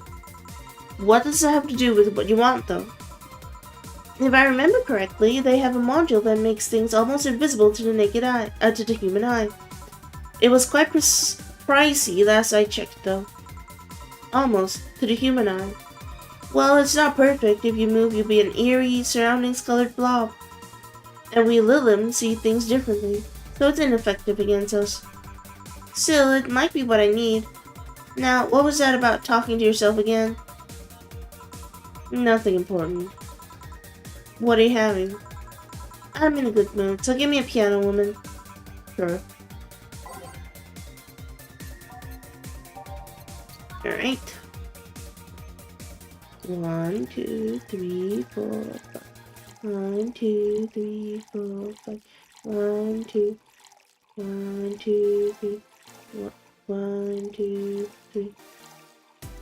Speaker 1: What does it have to do with what you want, though? If I remember correctly, they have a module that makes things almost invisible to the naked eye, to the human eye. It was quite pricey last I checked, though. Almost to the human eye. Well, it's not perfect. If you move, you'll be an eerie, surroundings-colored blob. And we Lilim see things differently, so it's ineffective against us. Still, it might be what I need. Now, what was that about talking to yourself again? Nothing important. What are you having? I'm in a good mood, so give me a piano, woman. Sure. Alright. 1, 2, 3, 4, 5. 1, 2, 3, 4, 5. 1, 2. 1, 2, 3. 1, 2, 3.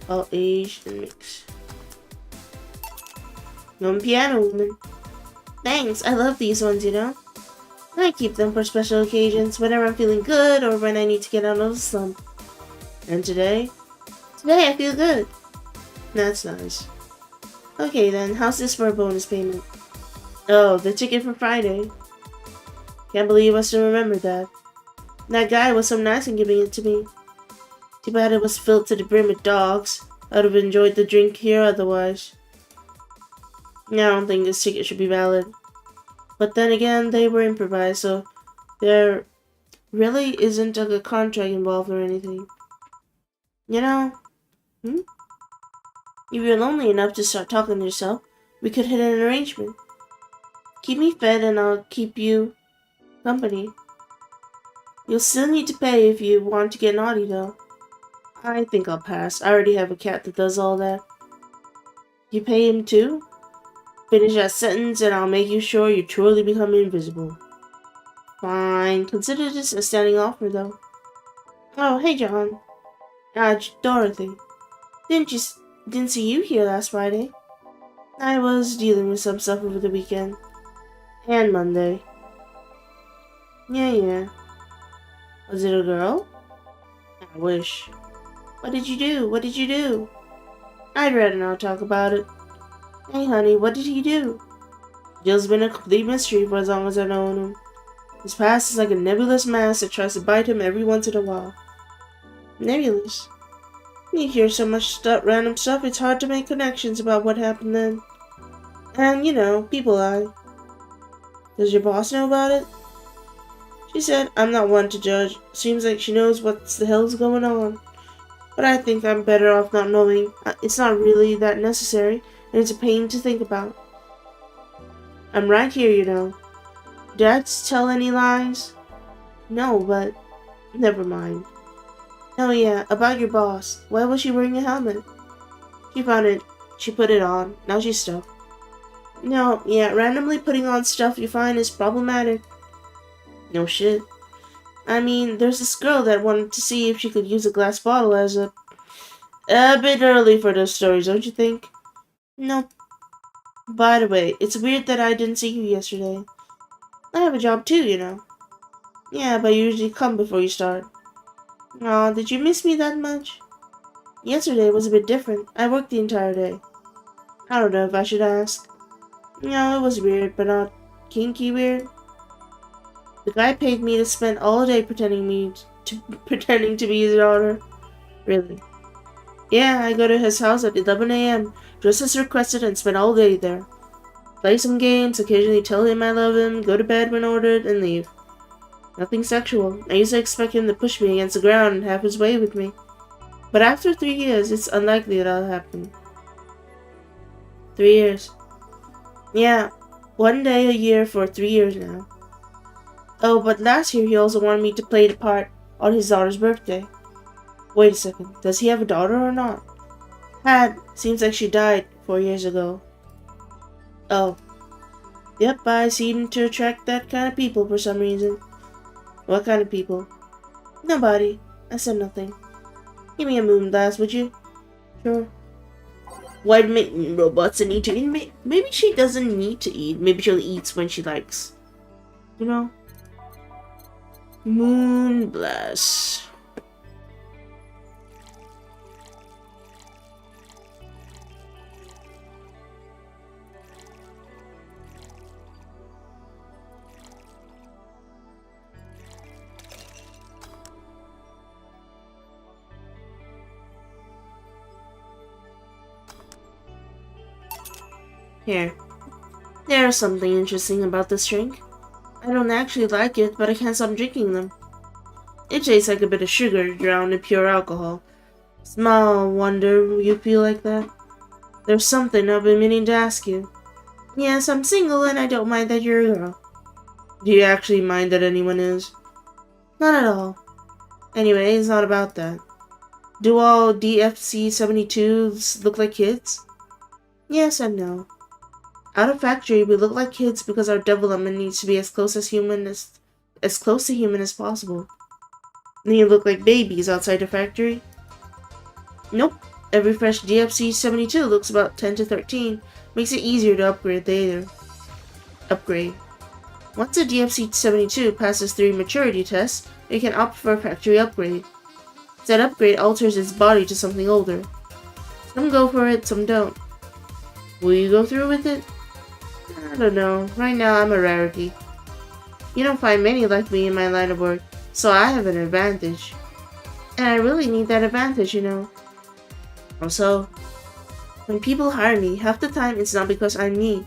Speaker 1: All aged and mixed. No piano, woman. Thanks, I love these ones, you know. I keep them for special occasions, whenever I'm feeling good or when I need to get out of the slump. And today? Today I feel good. That's nice. Okay then, how's this for a bonus payment? Oh, the ticket for Friday. Can't believe I still remember that. That guy was so nice in giving it to me. Too bad it was filled to the brim with dogs. I would have enjoyed the drink here otherwise. I don't think this ticket should be valid. But then again, they were improvised, so there really isn't a contract involved or anything. You know, if you're lonely enough to start talking to yourself, we could hit an arrangement. Keep me fed and I'll keep you company. You'll still need to pay if you want to get naughty though. I think I'll pass. I already have a cat that does all that. You pay him too? Finish that sentence and I'll make you sure you truly become invisible. Fine. Consider this a standing offer though. Oh, hey John. Dorothy. Didn't see you here last Friday. I was dealing with some stuff over the weekend. And Monday. Yeah. Was it a girl? I wish. What did you do? I'd rather not talk about it. Hey honey, what did he do? Jill's been a complete mystery for as long as I've known him. His past is like a nebulous mass that tries to bite him every once in a while. Nebulous? You hear so much random stuff, it's hard to make connections about what happened then. And, you know, people lie. Does your boss know about it? She said, I'm not one to judge. Seems like she knows what the hell's going on. But I think I'm better off not knowing. It's not really that necessary, and it's a pain to think about. I'm right here, you know. Did I tell any lies? No, but never mind. Oh yeah, about your boss. Why was she wearing a helmet? She found it. She put it on. Now she's stuck. No, yeah, randomly putting on stuff you find is problematic. No shit. I mean, there's this girl that wanted to see if she could use a glass bottle as a bit early for those stories, don't you think? Nope. By the way, it's weird that I didn't see you yesterday. I have a job too, you know. Yeah, but you usually come before you start. Aw, did you miss me that much? Yesterday was a bit different. I worked the entire day. I don't know if I should ask. No, it was weird, but not kinky weird. The guy paid me to spend all day pretending to be his daughter. Really? Yeah, I go to his house at 11 a.m., just as requested, and spend all day there. Play some games, occasionally tell him I love him, go to bed when ordered, and leave. Nothing sexual. I used to expect him to push me against the ground and have his way with me. But after 3 years, it's unlikely that'll happen. 3 years. Yeah, 1 day a year for 3 years now. Oh, but last year he also wanted me to play the part on his daughter's birthday. Wait a second, does he have a daughter or not? Had. Seems like she died 4 years ago. Oh. Yep, I seem to attract that kind of people for some reason. What kind of people? Nobody. I said nothing. Give me a moon glass, would you? Sure. Why make robots need to eat? Maybe she doesn't need to eat. Maybe she'll eat when she likes. You know? Moon blast. Here. There's something interesting about this drink. I don't actually like it, but I can't stop drinking them. It tastes like a bit of sugar drowned in pure alcohol. Small wonder you feel like that. There's something I've been meaning to ask you. Yes, I'm single and I don't mind that you're a girl. Do you actually mind that anyone is? Not at all. Anyway, it's not about that. Do all DFC-72s look like kids? Yes and no. Out of factory, we look like kids because our development needs to be as close to human as possible. Then you look like babies outside the factory? Nope. Every fresh DFC-72 looks about 10 to 13. Makes it easier to upgrade later. Upgrade. Once a DFC-72 passes 3 maturity tests, it can opt for a factory upgrade. That upgrade alters its body to something older. Some go for it, some don't. Will you go through with it? I don't know. Right now I'm a rarity. You don't find many like me in my line of work, so I have an advantage. And I really need that advantage, you know. Also, when people hire me, half the time it's not because I'm me.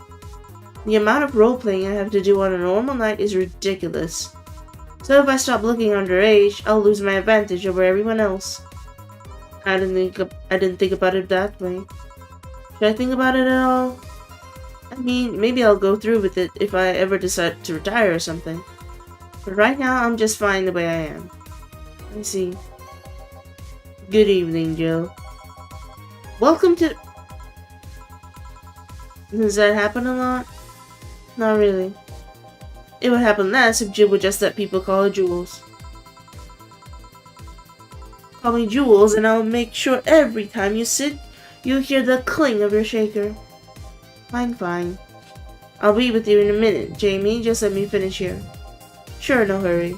Speaker 1: The amount of role-playing I have to do on a normal night is ridiculous. So if I stop looking underage, I'll lose my advantage over everyone else. I didn't think about it that way. Should I think about it at all? I mean, maybe I'll go through with it if I ever decide to retire or something. But right now, I'm just fine the way I am. I see. Good evening, Joe. Welcome to... Does that happen a lot? Not really. It would happen less if Jill would just let people call her Jules. Call me Jules and I'll make sure every time you sit, you hear the cling of your shaker. Fine. I'll be with you in a minute, Jamie. Just let me finish here. Sure, no hurry.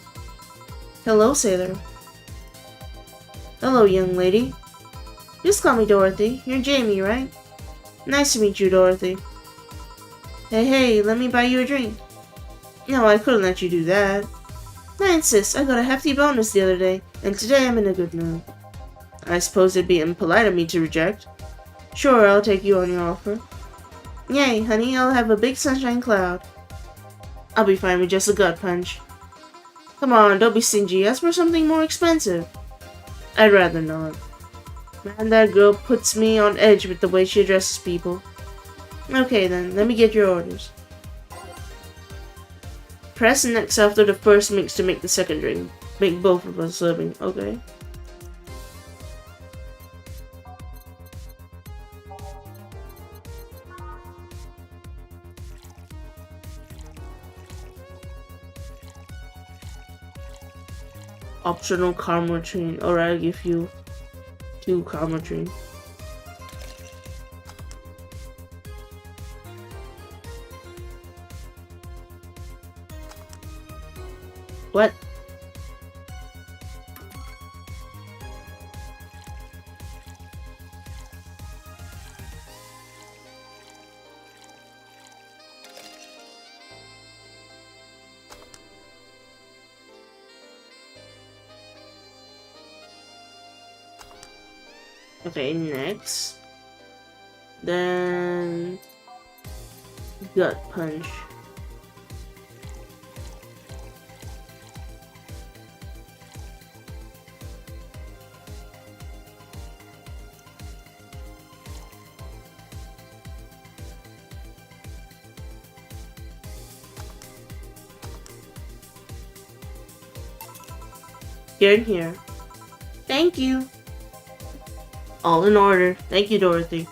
Speaker 1: Hello, sailor. Hello, young lady. Just call me Dorothy. You're Jamie, right? Nice to meet you, Dorothy. Hey, let me buy you a drink. No, I couldn't let you do that. I insist. I got a hefty bonus the other day, and today I'm in a good mood. I suppose it'd be impolite of me to reject. Sure, I'll take you on your offer. Yay, honey, I'll have a big sunshine cloud. I'll be fine with just a gut punch. Come on, don't be stingy. Ask for something more expensive. I'd rather not. Man, that girl puts me on edge with the way she addresses people. Okay then, let me get your orders. Press next after the first mix to make the second drink. Make both of us serving, okay? Optional karma train. Alright, I'll give you 2 karma train. What? Okay, next. Then gut punch. Here and here. Thank you. All in order. Thank you, Dorothy.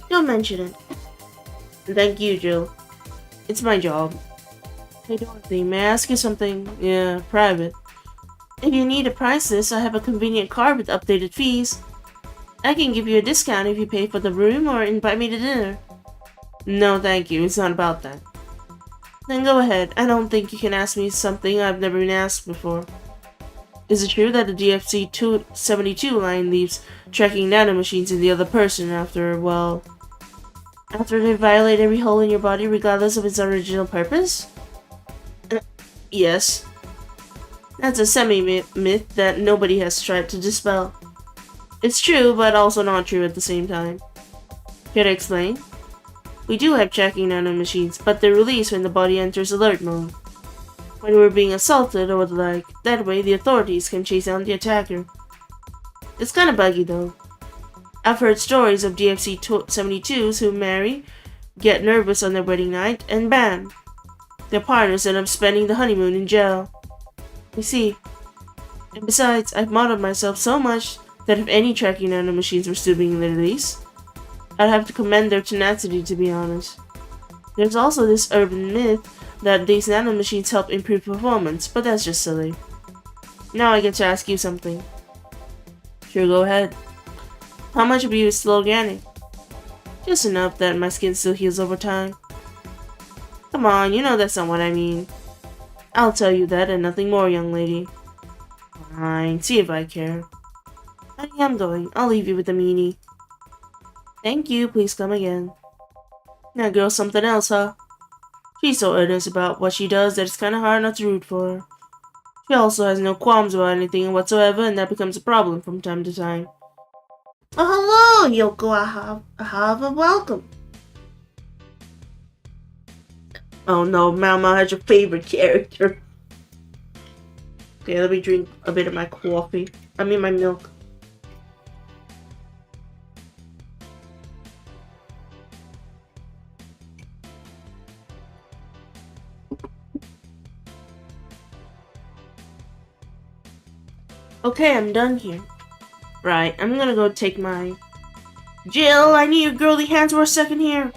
Speaker 1: Don't mention it. And thank you, Jill. It's my job. Hey, Dorothy, may I ask you something? Yeah, private. If you need a price list, I have a convenient card with updated fees. I can give you a discount if you pay for the room or invite me to dinner. No, thank you. It's not about that. Then go ahead. I don't think you can ask me something I've never been asked before. Is it true that the DFC-72 line leaves tracking nanomachines in the other person after they violate every hole in your body regardless of its original purpose? Yes. That's a semi-myth that nobody has tried to dispel. It's true, but also not true at the same time. Here to explain? We do have tracking nanomachines, but they're released when the body enters alert mode. When we're being assaulted or the like, that way the authorities can chase down the attacker. It's kinda buggy though. I've heard stories of DFC-72s who marry, get nervous on their wedding night, and bam! Their partners end up spending the honeymoon in jail. You see. And besides, I've modeled myself so much that if any tracking nanomachines were still being released, I'd have to commend their tenacity, to be honest. There's also this urban myth that these nanomachines help improve performance, but that's just silly. Now I get to ask you something. Sure, go ahead. How much of you is still organic? Just enough that my skin still heals over time. Come on, you know that's not what I mean. I'll tell you that and nothing more, young lady. Fine, see if I care. I am going. I'll leave you with the meanie. Thank you, please come again. That girl's something else, huh? She's so earnest about what she does that it's kinda hard not to root for her. She also has no qualms about anything whatsoever, and that becomes a problem from time to time. Oh, hello, 𝑦𝒂𝒎𝒏𝒅𝒔. Welcome. Oh no, Mama has your favorite character. Okay, let me drink a bit of my coffee. I mean my milk. Okay, I'm done here. Right, I'm gonna go take my... Jill, I need your girly hands for a second here.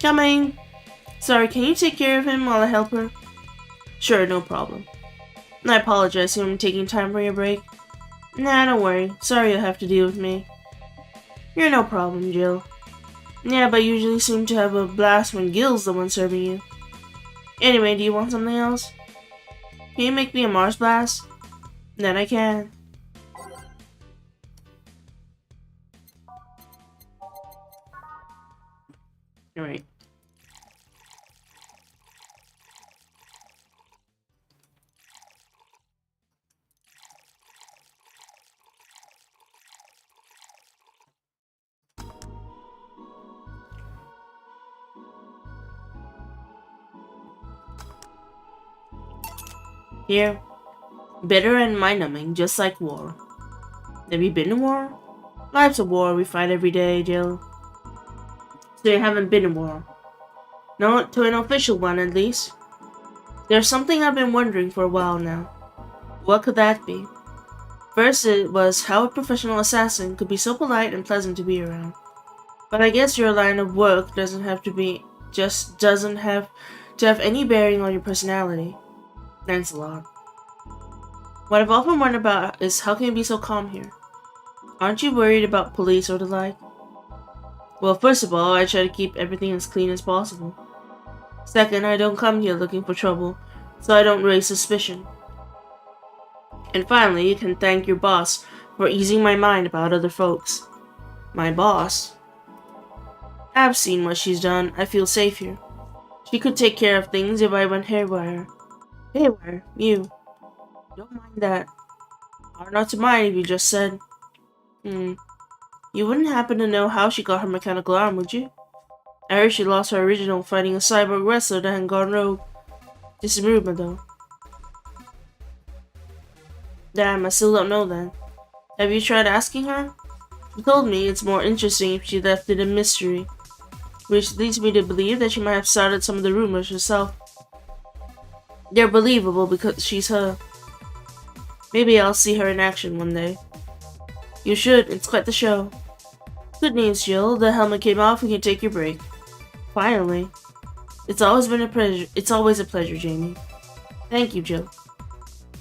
Speaker 1: Coming. Sorry, can you take care of him while I help her? Sure, no problem. I apologize for taking time for your break. Nah, don't worry. Sorry you'll have to deal with me. You're no problem, Jill. Yeah, but you usually seem to have a blast when Gil's the one serving you. Anyway, do you want something else? Can you make me a Mars blast? Then I can. Alright. Here. Bitter and mind-numbing, just like war. Have you been to war? Life's a war we fight every day, Jill. So you haven't been to war? Not to an official one, at least. There's something I've been wondering for a while now. What could that be? First, it was how a professional assassin could be so polite and pleasant to be around. But I guess your line of work doesn't have to have any bearing on your personality. Thanks a lot. What I've often wondered about is how can you be so calm here? Aren't you worried about police or the like? Well, first of all, I try to keep everything as clean as possible. Second, I don't come here looking for trouble, so I don't raise suspicion. And finally, you can thank your boss for easing my mind about other folks. My boss? I've seen what she's done. I feel safe here. She could take care of things if I went haywire. Haywire? You. Don't mind that. Hard not to mind if you just said. You wouldn't happen to know how she got her mechanical arm, would you? I heard she lost her original fighting a cyborg wrestler that had gone rogue. Disagreement though. Damn, I still don't know then. Have you tried asking her? She told me it's more interesting if she left it a mystery, which leads me to believe that she might have started some of the rumors herself. They're believable because she's her. Maybe I'll see her in action one day. You should, it's quite the show. Good news, Jill. The helmet came off and you can take your break. Finally. It's always a pleasure, Jamie. Thank you, Jill.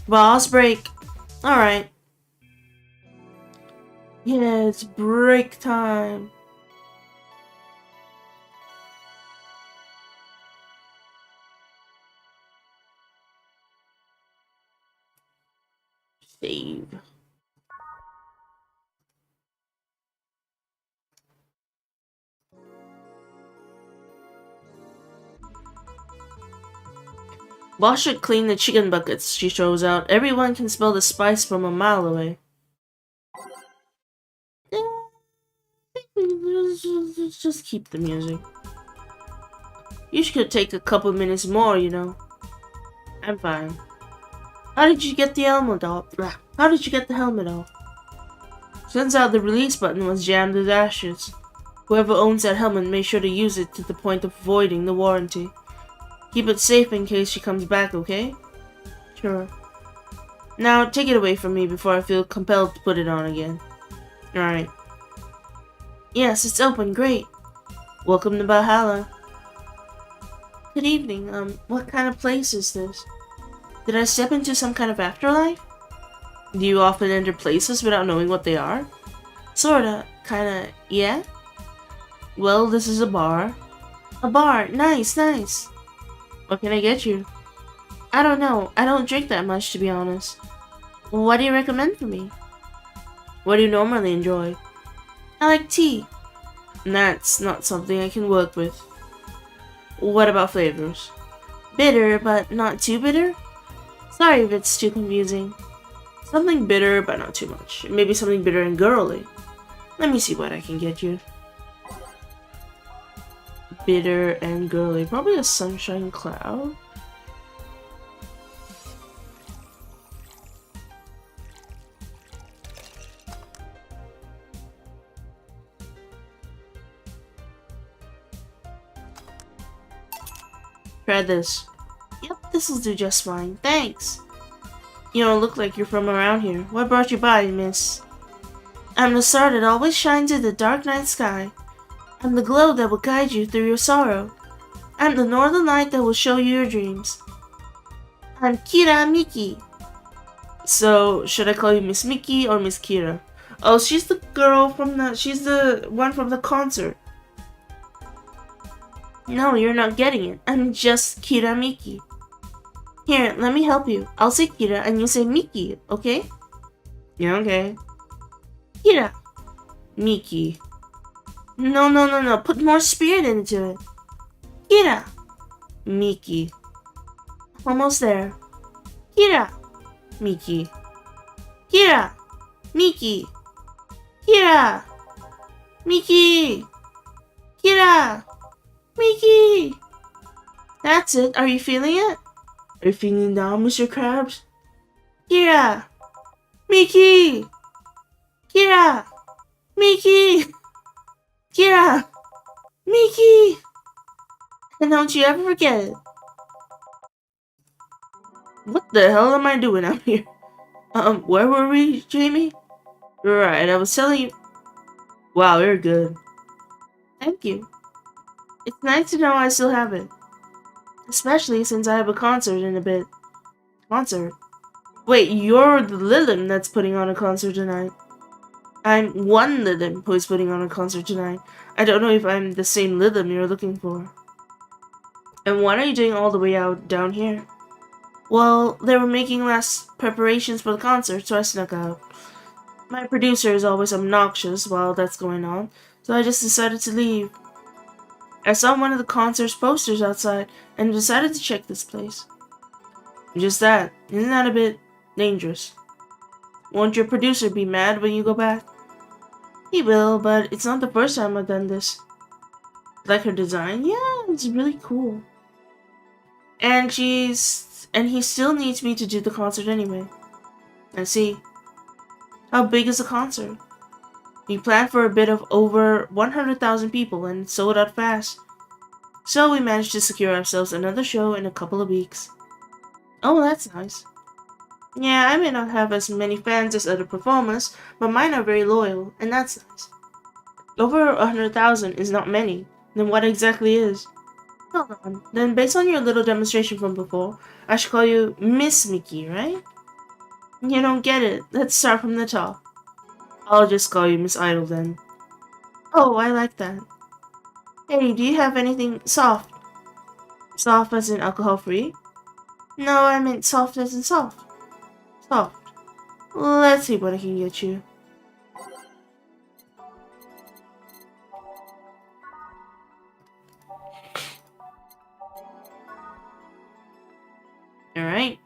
Speaker 1: Boss break. Alright. Yeah, it's break time. Save. Boss should clean the chicken buckets, she throws out. Everyone can smell the spice from a mile away. Just keep the music. You should take a couple minutes more, you know. I'm fine. How did you get the helmet off? How did you get the helmet off? Turns out the release button was jammed with ashes. Whoever owns that helmet made sure to use it to the point of voiding the warranty. Keep it safe in case she comes back, okay? Sure. Now, take it away from me before I feel compelled to put it on again. Alright. Yes, it's open, great. Welcome to Valhalla. Good evening, what kind of place is this? Did I step into some kind of afterlife? Do you often enter places without knowing what they are? Sorta, kinda, yeah? Well, this is a bar. A bar, nice, nice. What can I get you? I don't know. I don't drink that much, to be honest. What do you recommend for me? What do you normally enjoy? I like tea. That's not something I can work with. What about flavors? Bitter, but not too bitter? Sorry if it's too confusing. Something bitter, but not too much. Maybe something bitter and girly. Let me see what I can get you. Bitter and girly. Probably a sunshine cloud. Try this. Yep, this'll do just fine. Thanks. You don't look like you're from around here. What brought you by, miss? I'm the star that always shines in the dark night sky. I'm the glow that will guide you through your sorrow. I'm the northern light that will show you your dreams. I'm Kira Miki. So, should I call you Miss Miki or Miss Kira? Oh, she's the girl from she's the one from the concert. No, you're not getting it. I'm just Kira Miki. Here, let me help you. I'll say Kira and you say Miki, okay? Yeah, okay. Kira. Miki. No. Put more spirit into it. Kira. Miki. Almost there. Kira. Miki. Kira. Miki. Kira. Miki. Kira. Miki. That's it. Are you feeling it? Are you feeling it now, Mr. Krabs? Kira. Miki. Kira. Miki. Kira! Miki! And don't you ever forget it. What the hell am I doing out here? Where were we, Jamie? Right, I was telling you. Wow, you're good. Thank you. It's nice to know I still have it. Especially since I have a concert in a bit. Concert? Wait, you're the Lilith that's putting on a concert tonight. I'm one Lilith who's putting on a concert tonight. I don't know if I'm the same Lilith you're looking for. And what are you doing all the way out down here? Well, they were making last preparations for the concert, so I snuck out. My producer is always obnoxious while that's going on, so I just decided to leave. I saw one of the concert's posters outside and decided to check this place. Just that. Isn't that a bit dangerous? Won't your producer be mad when you go back? He will, but it's not the first time I've done this. Like her design? Yeah, it's really cool. And he still needs me to do the concert anyway. I see. How big is the concert? We planned for a bit of over 100,000 people and sold out fast. So we managed to secure ourselves another show in a couple of weeks. Oh, that's nice. Yeah, I may not have as many fans as other performers, but mine are very loyal, and that's nice. Over 100,000 is not many. Then what exactly is? Hold on. Then based on your little demonstration from before, I should call you Miss Mickey, right? You don't get it. Let's start from the top. I'll just call you Miss Idol then. Oh, I like that. Hey, do you have anything soft? Soft as in alcohol-free? No, I meant soft as in soft. Soft. Let's see what I can get you. Alright.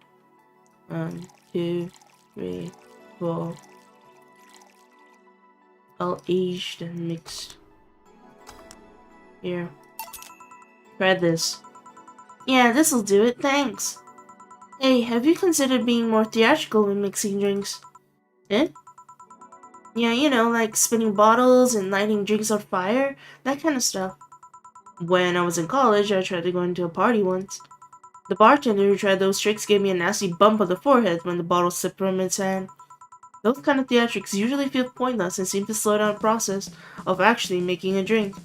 Speaker 1: 1, 2, 3, 4. All aged and mixed. Here. Try this. Yeah, this'll do it, thanks. Hey, have you considered being more theatrical when mixing drinks? Eh? Yeah, you know, like spinning bottles and lighting drinks on fire, that kind of stuff. When I was in college, I tried to go into a party once. The bartender who tried those tricks gave me a nasty bump on the forehead when the bottle slipped from his hand. Those kind of theatrics usually feel pointless and seem to slow down the process of actually making a drink.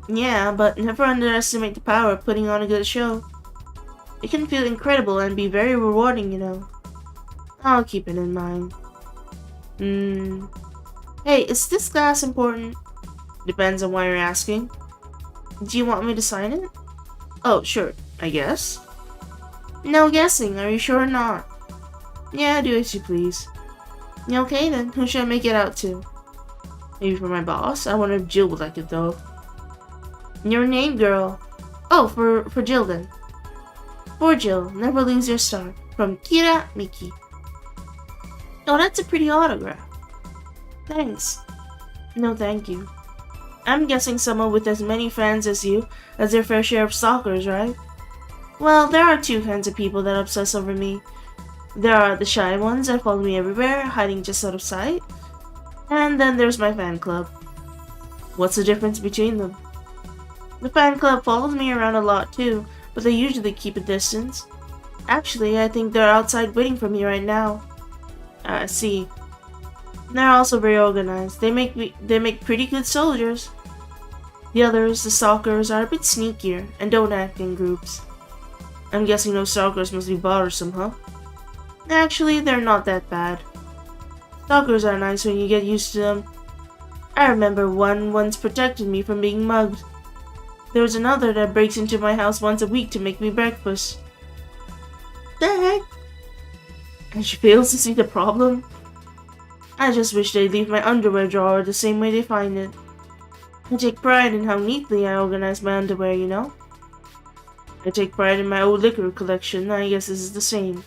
Speaker 1: Yeah, but never underestimate the power of putting on a good show. It can feel incredible and be very rewarding, you know. I'll keep it in mind. Hey, is this glass important? Depends on why you're asking. Do you want me to sign it? Oh, sure, I guess. No guessing, are you sure or not? Yeah, do as you please. Okay then, who should I make it out to? Maybe for my boss? I wonder if Jill would like it though. Your name, girl. Oh, for Jill then. For Jill, never lose your star. From Kira Miki. Oh, that's a pretty autograph. Thanks. No, thank you. I'm guessing someone with as many fans as you has their fair share of stalkers, right? Well, there are two kinds of people that obsess over me. There are the shy ones that follow me everywhere, hiding just out of sight. And then there's my fan club. What's the difference between them? The fan club follows me around a lot too, but they usually keep a distance. Actually, I think they're outside waiting for me right now. I see. They're also very organized. They make pretty good soldiers. The others, the stalkers, are a bit sneakier and don't act in groups. I'm guessing those stalkers must be bothersome, huh? Actually, they're not that bad. Stalkers are nice when you get used to them. I remember one once protected me from being mugged. There was another that breaks into my house once a week to make me breakfast. The heck? And she fails to see the problem? I just wish they'd leave my underwear drawer the same way they find it. I take pride in how neatly I organize my underwear, you know? I take pride in my old liquor collection. I guess this is the same.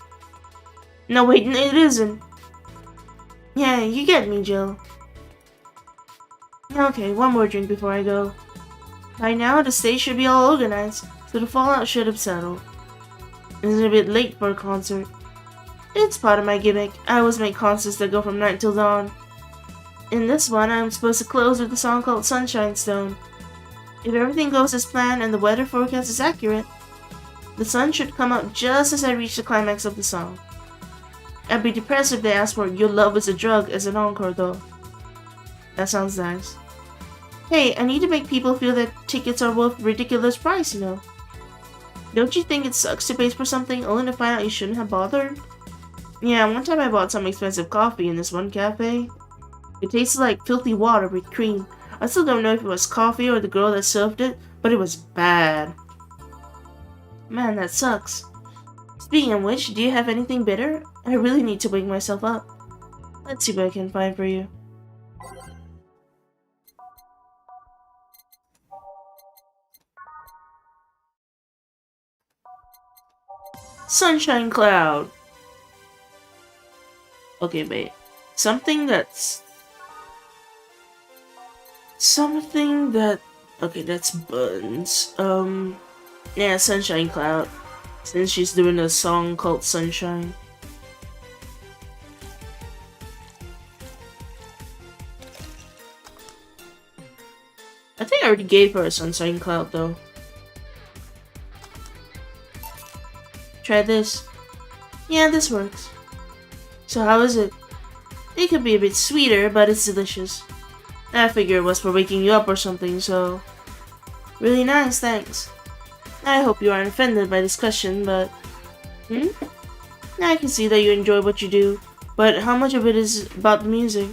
Speaker 1: No, wait, it isn't. Yeah, you get me, Jill. Okay, one more drink before I go. By now, the stage should be all organized, so the fallout should have settled. It's a bit late for a concert. It's part of my gimmick. I always make concerts that go from night till dawn. In this one, I'm supposed to close with a song called Sunshine Stone. If everything goes as planned and the weather forecast is accurate, the sun should come out just as I reach the climax of the song. I'd be depressed if they asked for Your Love is a Drug as an encore though. That sounds nice. Hey, I need to make people feel that tickets are worth ridiculous price, you know. Don't you think it sucks to pay for something only to find out you shouldn't have bothered? Yeah, one time I bought some expensive coffee in this one cafe. It tasted like filthy water with cream. I still don't know if it was coffee or the girl that served it, but it was bad. Man, that sucks. Speaking of which, do you have anything bitter? I really need to wake myself up. Let's see what I can find for you. Sunshine Cloud. Okay, wait. Something that's Something that... Okay, that's Buns. Yeah, Sunshine Cloud. Since she's doing a song called Sunshine. I think I already gave her a Sunshine Cloud though. Try this. Yeah, this works. So how is it? It could be a bit sweeter, but it's delicious. I figure it was for waking you up or something, so... Really nice, thanks. I hope you aren't offended by this question, but... I can see that you enjoy what you do, but how much of it is about the music?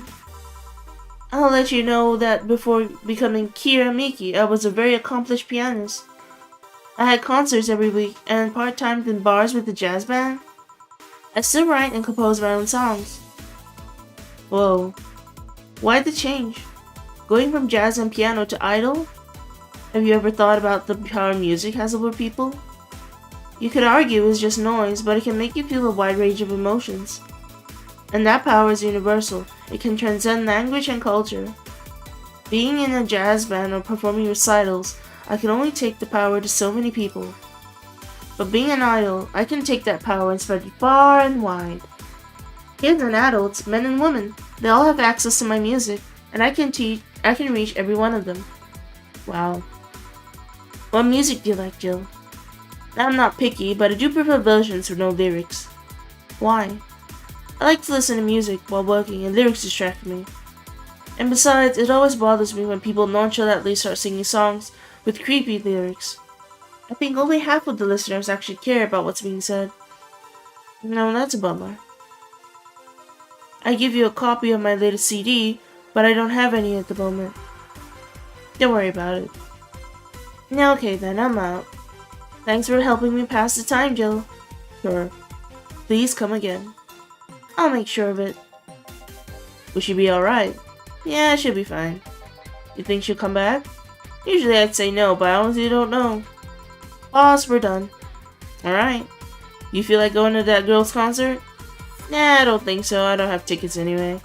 Speaker 1: I'll let you know that before becoming 𝒂💐💂💏, I was a very accomplished pianist. I had concerts every week, and part-timed in bars with the jazz band. I still write and compose my own songs. Whoa. Why the change? Going from jazz and piano to idol? Have you ever thought about the power music has over people? You could argue it's just noise, but it can make you feel a wide range of emotions. And that power is universal. It can transcend language and culture. Being in a jazz band or performing recitals, I can only take the power to so many people. But being an idol, I can take that power and spread it far and wide. Kids and adults, men and women, they all have access to my music, and I can reach every one of them. Wow. What music do you like, Jill? I'm not picky, but I do prefer versions with no lyrics. Why? I like to listen to music while working and lyrics distract me. And besides, it always bothers me when people nonchalantly start singing songs with creepy lyrics. I think only half of the listeners actually care about what's being said. No, that's a bummer. I give you a copy of my latest CD, but I don't have any at the moment. Don't worry about it. Now, okay then, I'm out. Thanks for helping me pass the time, Jill. Sure. Please come again. I'll make sure of it. Will she be alright? Yeah, she'll be fine. You think she'll come back? Usually I'd say no, but I honestly don't know. Boss, we're done. Alright. You feel like going to that girl's concert? Nah, I don't think so. I don't have tickets anyway.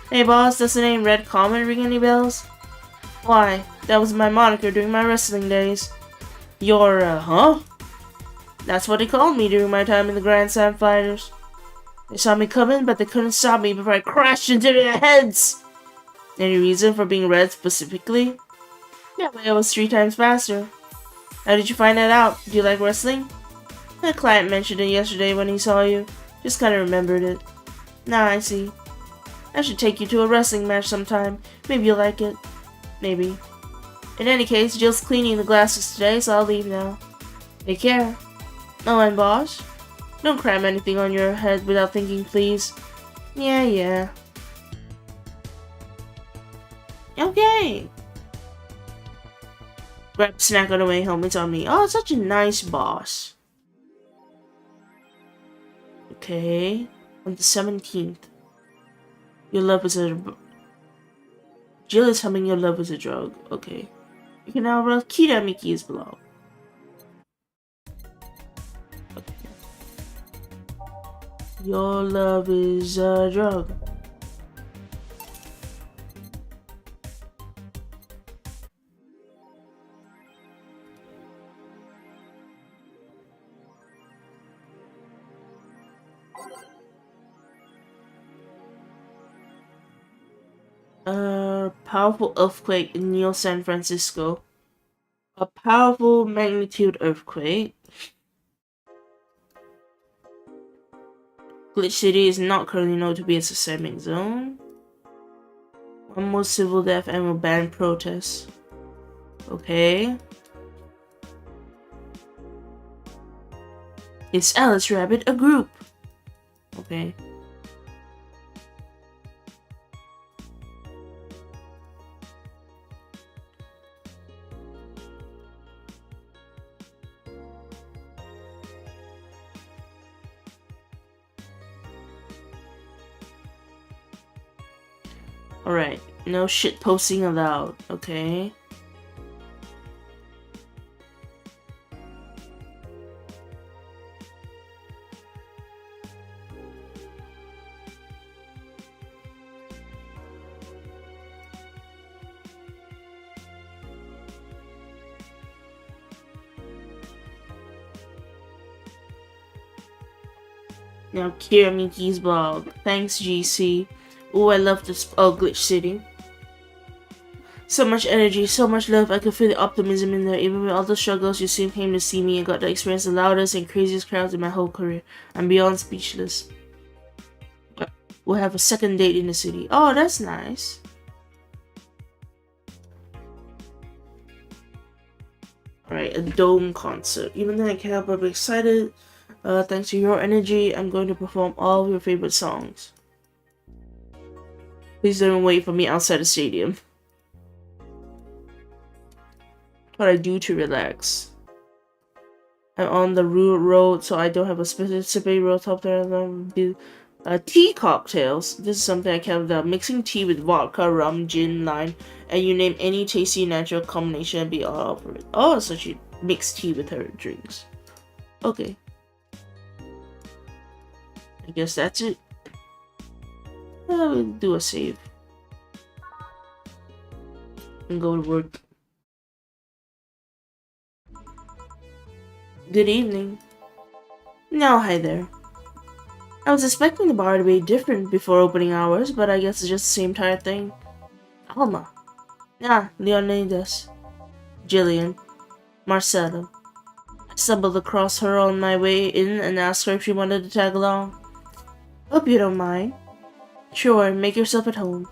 Speaker 1: Hey boss, does the name Red Comet ring any bells? Why, that was my moniker during my wrestling days. You're, huh? That's what they called me during my time in the Grand Slam Fighters. They saw me coming, but they couldn't stop me before I crashed into their heads. Any reason for being red specifically? That way I was 3 times faster. How did you find that out? Do you like wrestling? The client mentioned it yesterday when he saw you. Just kinda remembered it. Nah, I see. I should take you to a wrestling match sometime. Maybe you'll like it. Maybe. In any case, Jill's cleaning the glasses today, so I'll leave now. Take care. Oh, and boss? Don't cram anything on your head without thinking, please. Yeah. Okay. Grab a snack on the way home, it's on me. Oh, such a nice boss. Okay. On the 17th. Your love is a... Jill is humming your love is a drug. Okay. You can now run 𝒂💐💂💏💂💏 blog. Okay. Your love is a drug. Powerful earthquake in Neo San Francisco. A powerful magnitude earthquake. Glitch City is not currently known to be a seismic zone. 1 more civil death and will ban protests. Okay. Is Alice Rabbit a group? Okay. Alright, no shit posting allowed, okay. Now, Kiramiki's blog. Thanks, GC. Oh, I love this glitch city. So much energy, so much love. I could feel the optimism in there. Even with all the struggles, you still came to see me and got to experience the loudest and craziest crowds in my whole career. I'm beyond speechless. We'll have a second date in the city. Oh, that's nice. Alright, a dome concert. Even then I can't help but be excited. Thanks to your energy, I'm going to perform all of your favorite songs. Please don't wait for me outside the stadium. What I do to relax. I'm on the road, so I don't have a specific road top there. Tea cocktails. This is something I can't without. Mixing tea with vodka, rum, gin, lime, and you name any tasty natural combination and be all over it. Oh, so she mixed tea with her drinks. Okay. I guess that's it. We'll do a save. And go to work. Good evening. No, hi there. I was expecting the bar to be different before opening hours, but I guess it's just the same tired thing. Alma. Ah, Leonidas. Jillian. Marcella. I stumbled across her on my way in and asked her if she wanted to tag along. Hope you don't mind. Sure, make yourself at home.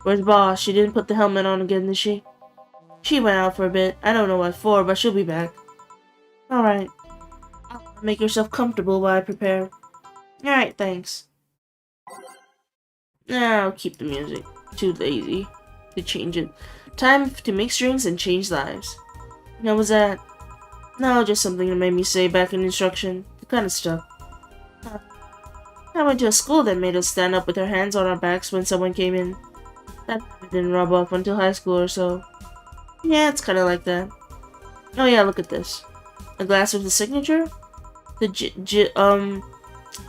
Speaker 1: Where's Boss? She didn't put the helmet on again, did she? She went out for a bit. I don't know what for, but she'll be back. Alright. Make yourself comfortable while I prepare. Alright, thanks. I'll keep the music. Too lazy to change it. Time to mix drinks and change lives. How was that? No, just something that made me say back in instruction. It kind of stuck. I went to a school that made us stand up with our hands on our backs when someone came in. That didn't rub off until high school or so. Yeah, it's kind of like that. Oh yeah, look at this. A glass with a signature?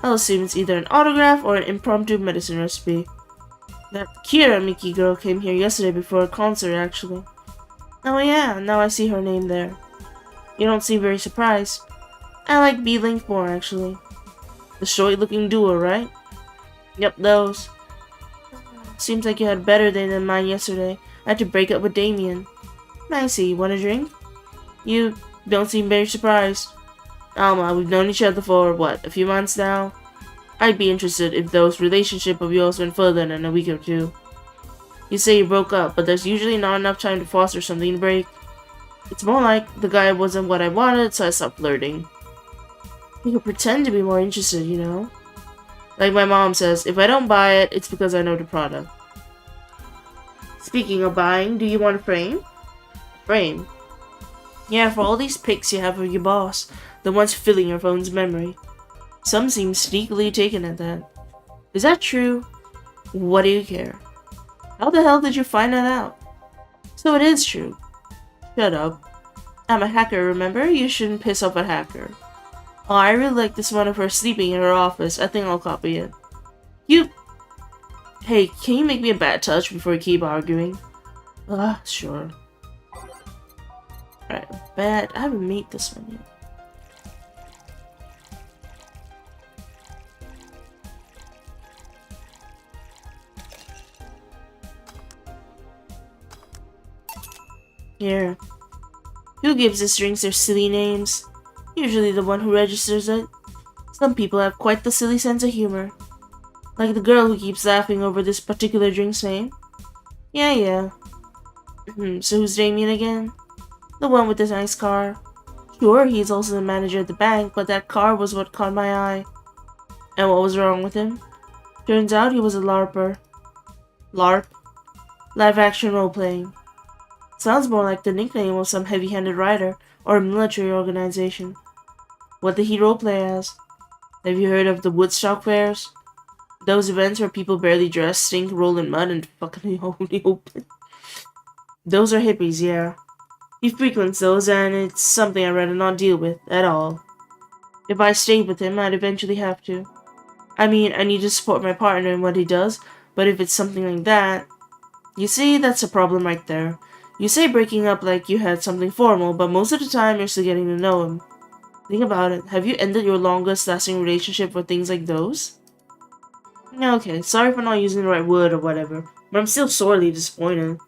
Speaker 1: I'll assume it's either an autograph or an impromptu medicine recipe. That Kiramiki girl came here yesterday before a concert, actually. Oh yeah, now I see her name there. You don't seem very surprised. I like B-Link more, actually. The short-looking duo, right? Yep, those. Seems like you had a better day than mine yesterday. I had to break up with Damien. I see. Want a drink? You don't seem very surprised. Alma, we've known each other for, what, a few months now? I'd be interested if those relationship of yours went further than a week or two. You say you broke up, but there's usually not enough time to foster something to break. It's more like the guy wasn't what I wanted, so I stopped flirting. You could pretend to be more interested, you know? Like my mom says, if I don't buy it, it's because I know the product. Speaking of buying, do you want a frame? Frame? Yeah, for all these pics you have of your boss, the ones filling your phone's memory. Some seem sneakily taken at that. Is that true? What do you care? How the hell did you find that out? So it is true. Shut up. I'm a hacker, remember? You shouldn't piss off a hacker. Oh, I really like this one of her sleeping in her office. I think I'll copy it. You... Hey, can you make me a bad touch before we keep arguing? Sure. Alright, bad. I haven't made this one yet. Here. Who gives the drinks their silly names? Usually the one who registers it. Some people have quite the silly sense of humor. Like the girl who keeps laughing over this particular drink's name. Yeah. So who's Damien again? The one with the nice car. Sure, he's also the manager at the bank, but that car was what caught my eye. And what was wrong with him? Turns out he was a LARPer. LARP? Live action role-playing. Sounds more like the nickname of some heavy-handed writer or a military organization. What did he roleplay as? Have you heard of the Woodstock fairs? Those events where people barely dress, stink, roll in mud, and fucking holy open. Those are hippies, yeah. He frequents those, and it's something I'd rather not deal with, at all. If I stayed with him, I'd eventually have to. I mean, I need to support my partner in what he does, but if it's something like that... You see, that's a problem right there. You say breaking up like you had something formal, but most of the time you're still getting to know him. Think about it. Have you ended your longest lasting relationship for things like those? Okay, sorry for not using the right word or whatever, but I'm still sorely disappointed.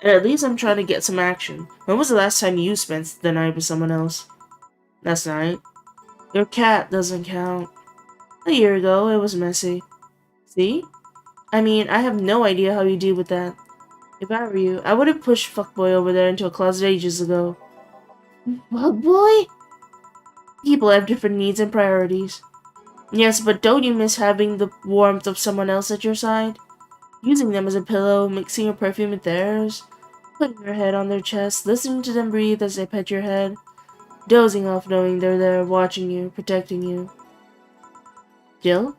Speaker 1: And at least I'm trying to get some action. When was the last time you spent the night with someone else? Last night? Your cat doesn't count. A year ago, it was messy. See? I mean, I have no idea how you deal with that. If I were you, I would have pushed fuckboy over there into a closet ages ago. Fuckboy? People have different needs and priorities. Yes, but don't you miss having the warmth of someone else at your side? Using them as a pillow, mixing your perfume with theirs, putting your head on their chest, listening to them breathe as they pet your head, dozing off knowing they're there, watching you, protecting you. Jill?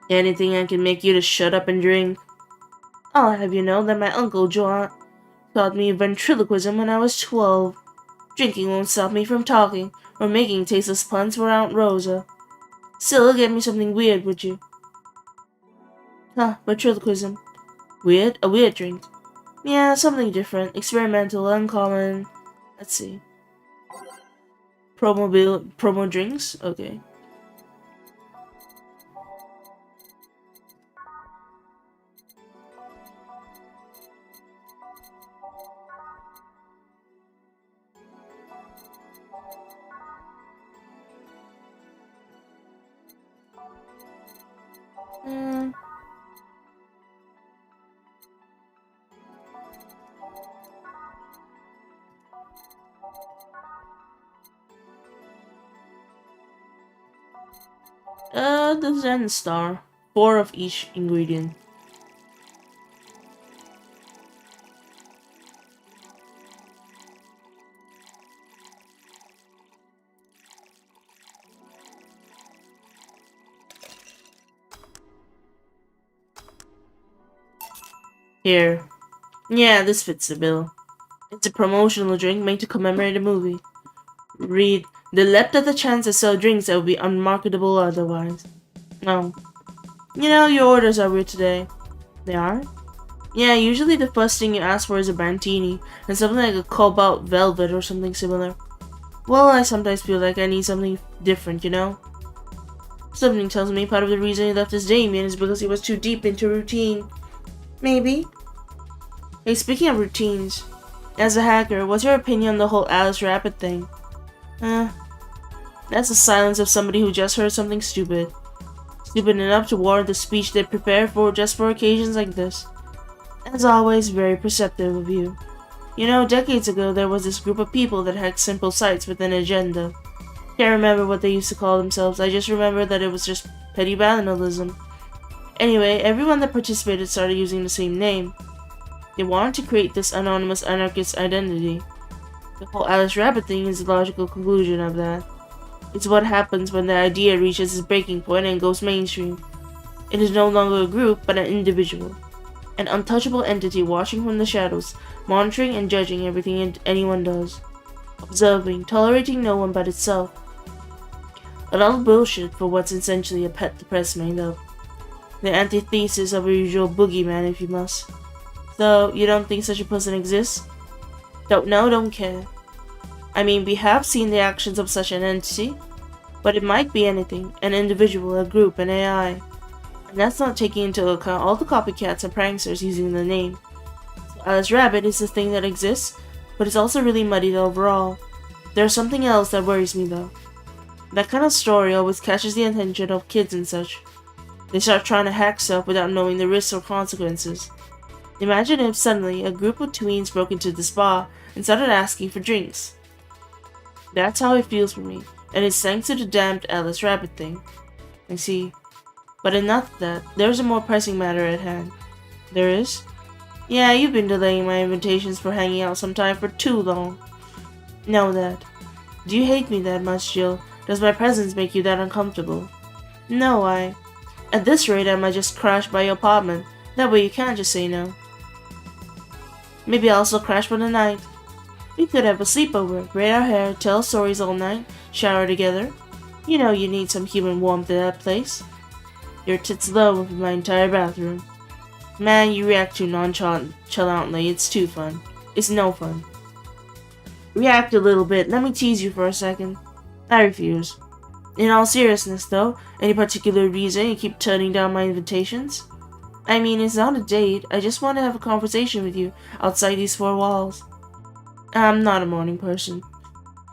Speaker 1: Anything I can make you to shut up and drink? I'll have you know that my uncle John taught me ventriloquism when I was 12. Drinking won't stop me from talking, or making tasteless puns for Aunt Rosa. Still, get me something weird, would you? Huh, ventriloquism. Weird? A weird drink. Yeah, something different, experimental, uncommon. Let's see. Promo drinks? Okay. Hmm. The Zen Star. 4 of each ingredient. Here. Yeah, this fits the bill. It's a promotional drink made to commemorate a movie. Read, the left of the chance to sell drinks that would be unmarketable otherwise. No. You know, your orders are weird today. They are? Yeah, usually the first thing you ask for is a Bantini, and something like a Cobalt Velvet or something similar. Well, I sometimes feel like I need something different, you know? Something tells me part of the reason he left his Damien is because he was too deep into routine. Maybe. Hey, speaking of routines, as a hacker, what's your opinion on the whole Alice Rapid thing? That's the silence of somebody who just heard something stupid. Stupid enough to warrant the speech they prepare for just for occasions like this. As always, very perceptive of you. You know, decades ago there was this group of people that hacked simple sites with an agenda. Can't remember what they used to call themselves, I just remember that it was just petty vandalism. Anyway, everyone that participated started using the same name. They wanted to create this anonymous anarchist identity. The whole Alice Rabbit thing is the logical conclusion of that. It's what happens when the idea reaches its breaking point and goes mainstream. It is no longer a group, but an individual. An untouchable entity watching from the shadows, monitoring and judging everything anyone does. Observing, tolerating no one but itself. A lot of bullshit for what's essentially a pet the press made of. The antithesis of a usual boogeyman, if you must. So, you don't think such a person exists? Don't know, don't care. I mean, we have seen the actions of such an entity, but it might be anything, an individual, a group, an AI. And that's not taking into account all the copycats and pranksters using the name. So Alice Rabbit is the thing that exists, but it's also really muddied overall. There's something else that worries me though. That kind of story always catches the attention of kids and such. They start trying to hack stuff without knowing the risks or consequences. Imagine if suddenly a group of tweens broke into the spa and started asking for drinks. That's how it feels for me, and it's thanks to the damned Alice Rabbit thing. I see. But enough of that, there's a more pressing matter at hand. There is? Yeah, you've been delaying my invitations for hanging out sometime for too long. Know that. Do you hate me that much, Jill? Does my presence make you that uncomfortable? No, At this rate, I might just crash by your apartment. That way you can't just say no. Maybe I'll also crash for the night. We could have a sleepover, braid our hair, tell stories all night, shower together. You know you need some human warmth in that place. Your tits low with my entire bathroom. Man, you react too nonchalantly, it's too fun. It's no fun. react a little bit. Let me tease you for a second. I refuse. In all seriousness, though, any particular reason you keep turning down my invitations? I mean, it's not a date. I just want to have a conversation with you outside these four walls. I'm not a morning person.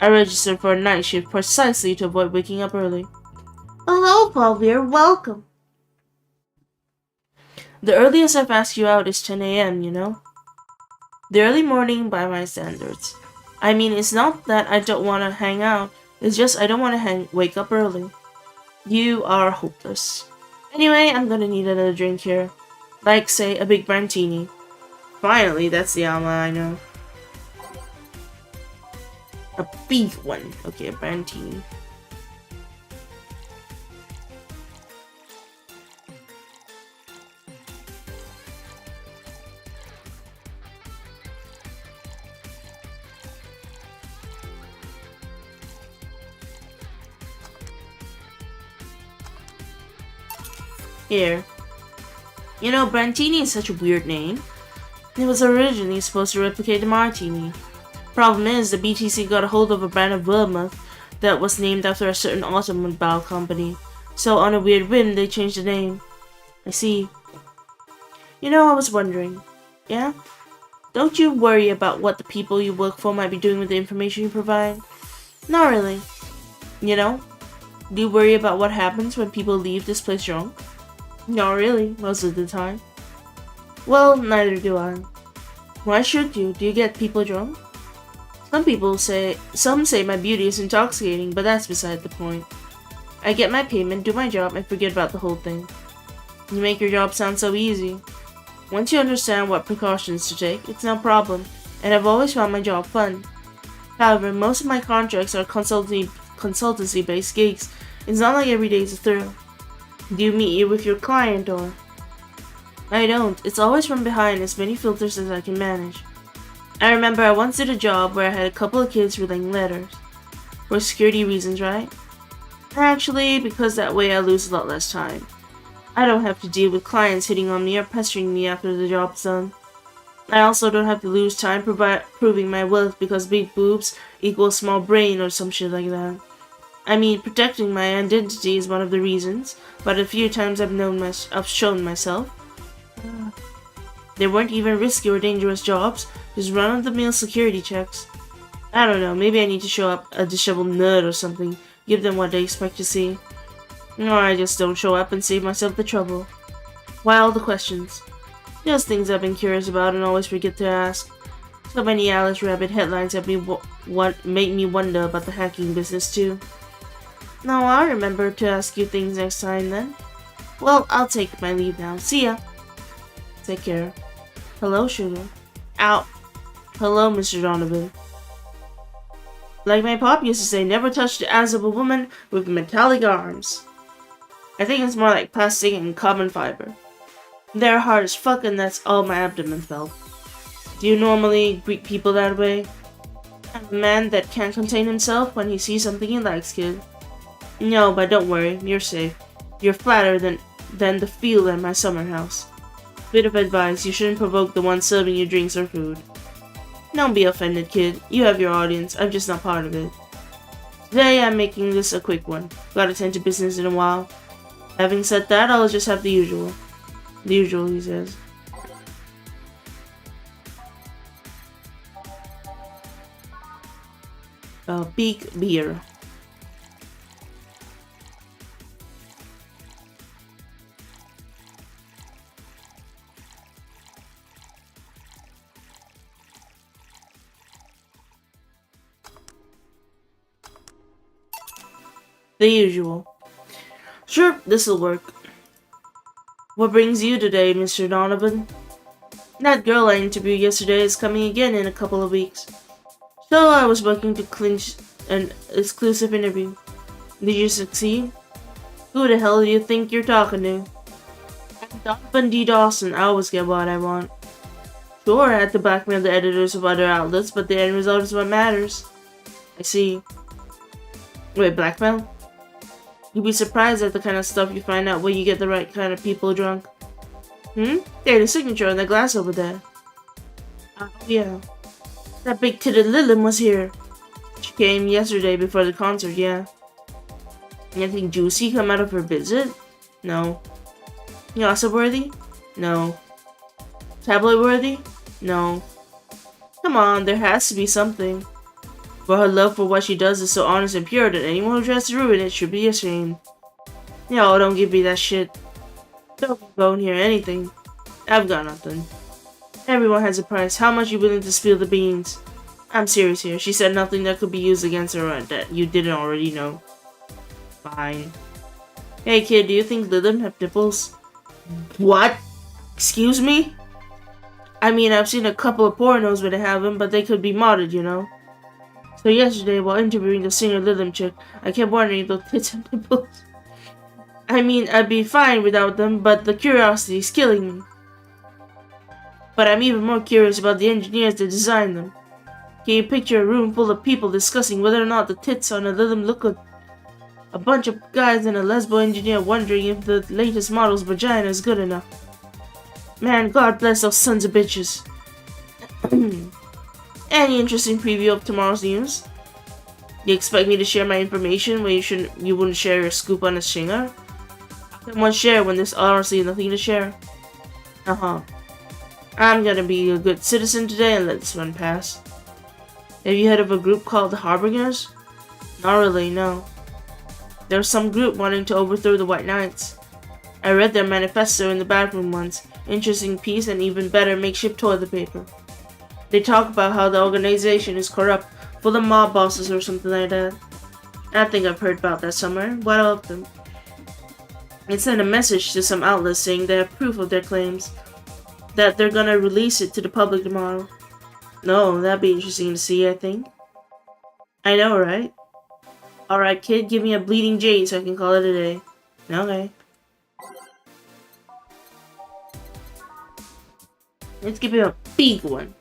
Speaker 1: I registered for a night shift precisely to avoid waking up early. Hello, 𝒂𝒂𝒏𝒅𝒔. Welcome. The earliest I've asked you out is 10 a.m., you know? The early morning by my standards. I mean, it's not that I don't want to hang out. It's just I don't want to wake up early. You are hopeless. Anyway, I'm gonna need another drink here. Like, say, a big martini. Finally, that's the alma I know. A big one. Okay, a martini. Here. You know, Brantini is such a weird name. It was originally supposed to replicate the martini. Problem is, the BTC got a hold of a brand of vermouth that was named after a certain automobile company. So on a weird whim, they changed the name. I see. You know, I was wondering. Yeah? Don't you worry about what the people you work for might be doing with the information you provide? Not really. You know? Do you worry about what happens when people leave this place drunk? Not really, most of the time. Well, neither do I. Why should you? Do you get people drunk? Some say my beauty is intoxicating, but that's beside the point. I get my payment, do my job, and forget about the whole thing. You make your job sound so easy. Once you understand what precautions to take, it's no problem, and I've always found my job fun. However, most of my contracts are consultancy-based gigs. It's not like every day is a thrill. Do you meet you with your client or? I don't. It's always from behind, as many filters as I can manage. I remember I once did a job where I had a couple of kids relaying letters. For security reasons, right? Actually, because that way I lose a lot less time. I don't have to deal with clients hitting on me or pestering me after the job's done. I also don't have to lose time proving my worth because big boobs equals small brain or some shit like that. I mean, protecting my identity is one of the reasons, but a few times I've shown myself. They weren't even risky or dangerous jobs, just run-of-the-mill security checks. I don't know, maybe I need to show up a disheveled nerd or something, give them what they expect to see. Or I just don't show up and save myself the trouble. Why all the questions? Just things I've been curious about and always forget to ask. So many Alice Rabbit headlines have made me wonder about the hacking business too. No, I'll remember to ask you things next time then. Well, I'll take my leave now. See ya. Take care. Hello, sugar. Ow. Hello, Mr. Donovan. Like my pop used to say, never touch the ass of a woman with metallic arms. I think it's more like plastic and carbon fiber. They're hard as fuck and that's all my abdomen felt. Do you normally greet people that way? I'm a man that can't contain himself when he sees something he likes, kid. No, but don't worry, you're safe. You're flatter than the field at my summer house. Bit of advice, you shouldn't provoke the one serving you drinks or food. Don't be offended, kid. You have your audience, I'm just not part of it. Today I'm making this a quick one. Gotta tend to business in a while. Having said that, I'll just have the usual. The usual, he says. Big beer. The usual. Sure, this'll work. What brings you today, Mr. Donovan? That girl I interviewed yesterday is coming again in a couple of weeks. So I was working to clinch an exclusive interview. Did you succeed? Who the hell do you think you're talking to? I'm Donovan D. Dawson. I always get what I want. Sure, I had to blackmail the editors of other outlets, but the end result is what matters. I see. Wait, blackmail? You'd be surprised at the kind of stuff you find out when you get the right kind of people drunk. There's the signature on the glass over there. Oh, yeah. That big-titted Lilith was here. She came yesterday before the concert, yeah. Anything juicy come out of her visit? No. Gossip-worthy? No. Tabloid-worthy? No. Come on, there has to be something. But her love for what she does is so honest and pure that anyone who tries to ruin it should be ashamed. Yo, don't give me that shit. Don't hear anything. I've got nothing. Everyone has a price. How much you willing to spill the beans? I'm serious here. She said nothing that could be used against her or that you didn't already know. Fine. Hey kid, do you think Lilith have nipples? What? Excuse me? I mean, I've seen a couple of pornos where they have them, but they could be modded, you know? So yesterday, while interviewing the singer Lilith chick, I kept wondering if those tits have nipples. I mean, I'd be fine without them, but the curiosity is killing me. But I'm even more curious about the engineers that designed them. Can you picture a room full of people discussing whether or not the tits on a Lilith look good? A bunch of guys and a lesbo engineer wondering if the latest model's vagina is good enough. Man, God bless those sons of bitches. Any interesting preview of tomorrow's news? You expect me to share my information when you wouldn't share your scoop on a singer? How can one share when there's honestly nothing to share? I'm gonna be a good citizen today and let this one pass. Have you heard of a group called the Harbingers? Not really, no. There's some group wanting to overthrow the White Knights. I read their manifesto in the bathroom once. Interesting piece and even better makeshift toilet paper. They talk about how the organization is corrupt, full of mob bosses or something like that. I think I've heard about that somewhere. What of them? It sent a message to some outlets saying they have proof of their claims, that they're gonna release it to the public tomorrow. No, that'd be interesting to see, I think. I know, right? Alright kid, give me a bleeding jade so I can call it a day. Okay. Let's give it a big one.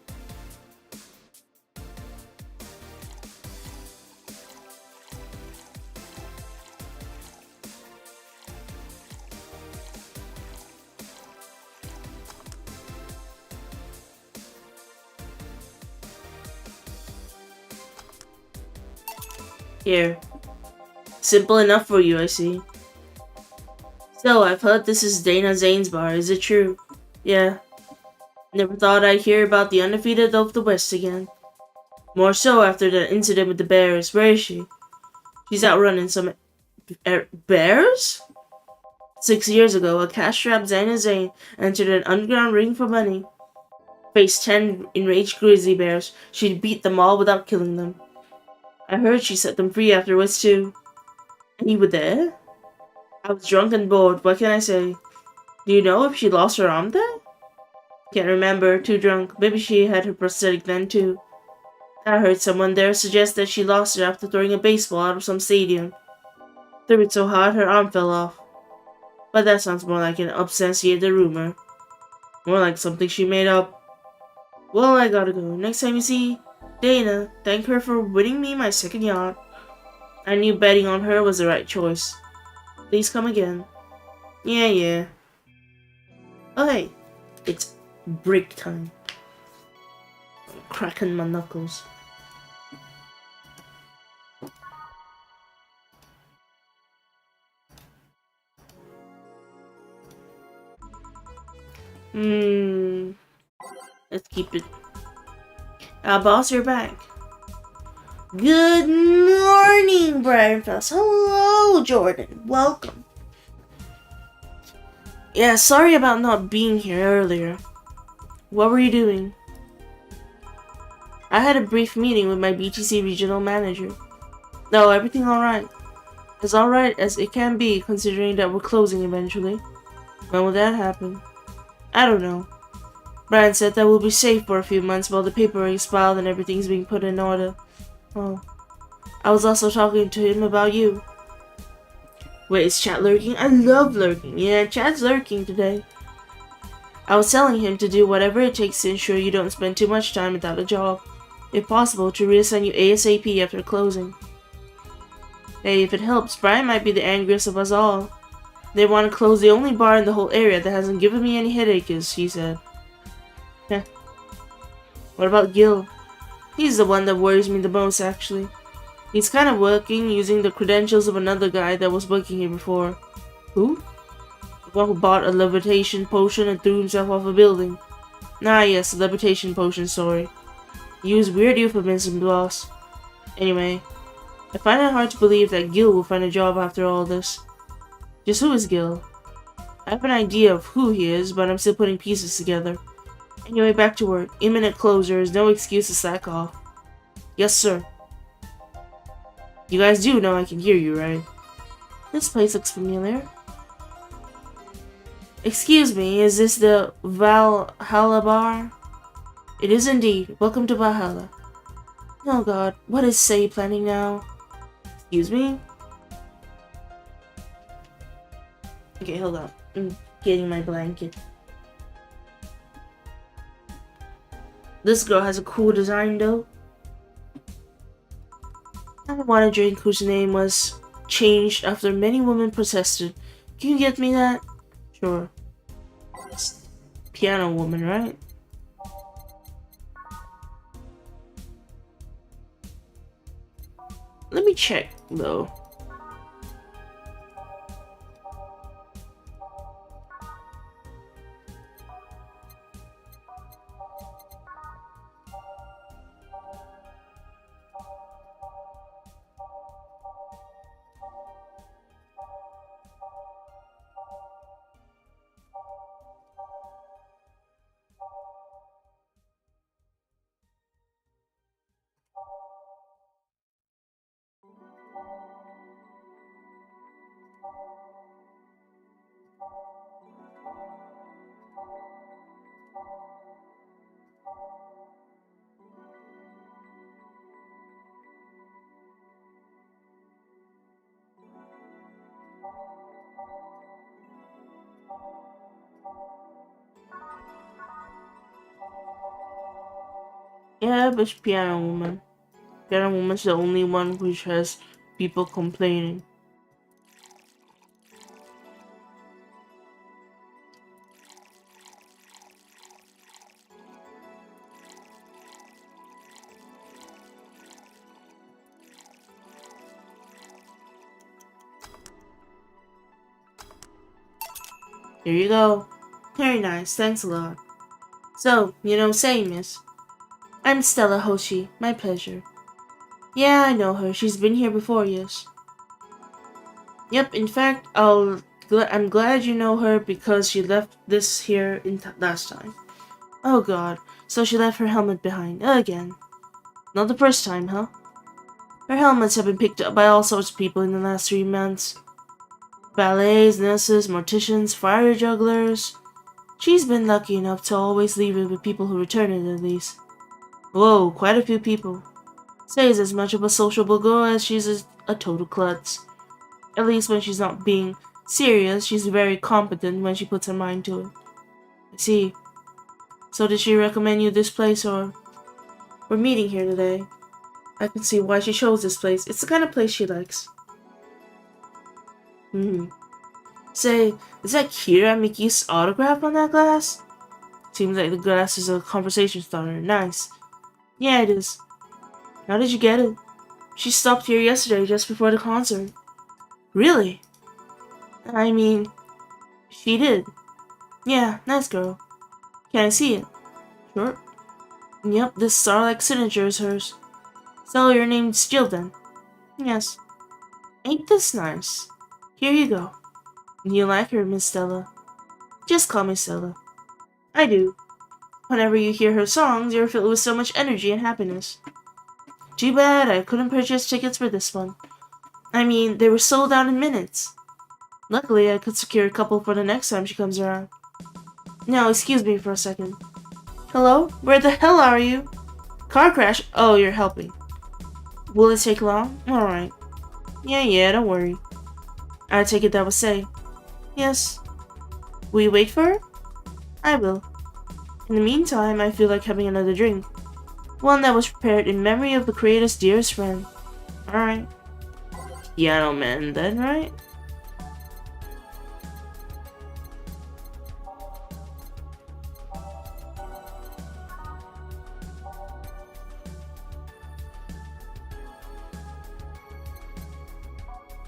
Speaker 1: Here. Simple enough for you, I see. So, I've heard this is Dana Zane's bar. Is it true? Yeah. Never thought I'd hear about the undefeated of the West again. More so after that incident with the bears. Where is she? She's out running some... bears? 6 years ago, a cash-strapped Dana Zane entered an underground ring for money. Faced 10 enraged grizzly bears. She'd beat them all without killing them. I heard she set them free afterwards too. And you were there? I was drunk and bored, what can I say? Do you know if she lost her arm there? Can't remember, too drunk. Maybe she had her prosthetic then too. I heard someone there suggest that she lost it after throwing a baseball out of some stadium. Threw it so hard her arm fell off. But that sounds more like an unsubstantiated rumor. More like something she made up. Well, I gotta go. Next time you see Dana, thank her for winning me my second yacht. I knew betting on her was the right choice. Please come again. Yeah. Oh hey, it's break time. I'm cracking my knuckles. Let's keep it. Boss, you're back. Good morning, Briar. Hello, Jordan. Welcome. Yeah, sorry about not being here earlier. What were you doing? I had a brief meeting with my BTC regional manager. No, everything alright. As alright as it can be, considering that we're closing eventually. When will that happen? I don't know. Brian said that we'll be safe for a few months while the paperwork is filed and everything's being put in order. Oh. I was also talking to him about you. Wait, is Chat lurking? I love lurking. Yeah, Chat's lurking today. I was telling him to do whatever it takes to ensure you don't spend too much time without a job. If possible, to reassign you ASAP after closing. Hey, if it helps, Brian might be the angriest of us all. They want to close the only bar in the whole area that hasn't given me any headaches, he said. Heh. What about Gil? He's the one that worries me the most, actually. He's kind of working using the credentials of another guy that was working here before. Who? The one who bought a levitation potion and threw himself off a building. Ah, yes, a levitation potion, sorry. You use weird euphemisms, boss. Anyway, I find it hard to believe that Gil will find a job after all this. Just who is Gil? I have an idea of who he is, but I'm still putting pieces together. Anyway, back to work. Imminent closure is no excuse to slack off. Yes, sir. You guys do know I can hear you, right? This place looks familiar. Excuse me, is this the Valhalla bar? It is indeed. Welcome to Valhalla. Oh god, what is Say planning now? Excuse me? Okay, hold on. I'm getting my blanket. This girl has a cool design though. I want a drink whose name was changed after many women protested. Can you get me that? Sure. It's Piano Woman, right? Let me check though. Yeah, but Piano Woman. Piano Woman's the only one which has people complaining. Here you go. Very nice, thanks a lot. So, say, miss. I'm Stella Hoshi, my pleasure. Yeah, I know her, she's been here before, yes. Yep, in fact, I'm glad you know her because she left this here last time. Oh god, so she left her helmet behind, again. Not the first time, huh? Her helmets have been picked up by all sorts of people in the last 3 months. Ballets, nurses, morticians, fire jugglers. She's been lucky enough to always leave it with people who return it at least. Whoa, quite a few people. Say's as much of a sociable girl as she's a total klutz. At least when she's not being serious, she's very competent when she puts her mind to it. I see. So did she recommend you this place or... We're meeting here today. I can see why she chose this place. It's the kind of place she likes. Say, is that Kira Miki's autograph on that glass? Seems like the glass is a conversation starter. Nice. Yeah, it is. How did you get it? She stopped here yesterday just before the concert. Really? I mean, she did. Yeah, nice girl. Can I see it? Sure. Yep, this star-like signature is hers. So your name's Jill then? Yes. Ain't this nice? Here you go. You like her, Miss Stella? Just call me Stella. I do. Whenever you hear her songs, you're filled with so much energy and happiness. Too bad I couldn't purchase tickets for this one. I mean, they were sold out in minutes. Luckily, I could secure a couple for the next time she comes around. Now, excuse me for a second. Hello? Where the hell are you? Car crash? Oh, you're helping. Will it take long? Alright. Yeah, don't worry. I take it that was Say. Yes. Will you wait for her? I will. In the meantime, I feel like having another drink. One that was prepared in memory of the creator's dearest friend. Alright. Piano Man then, right?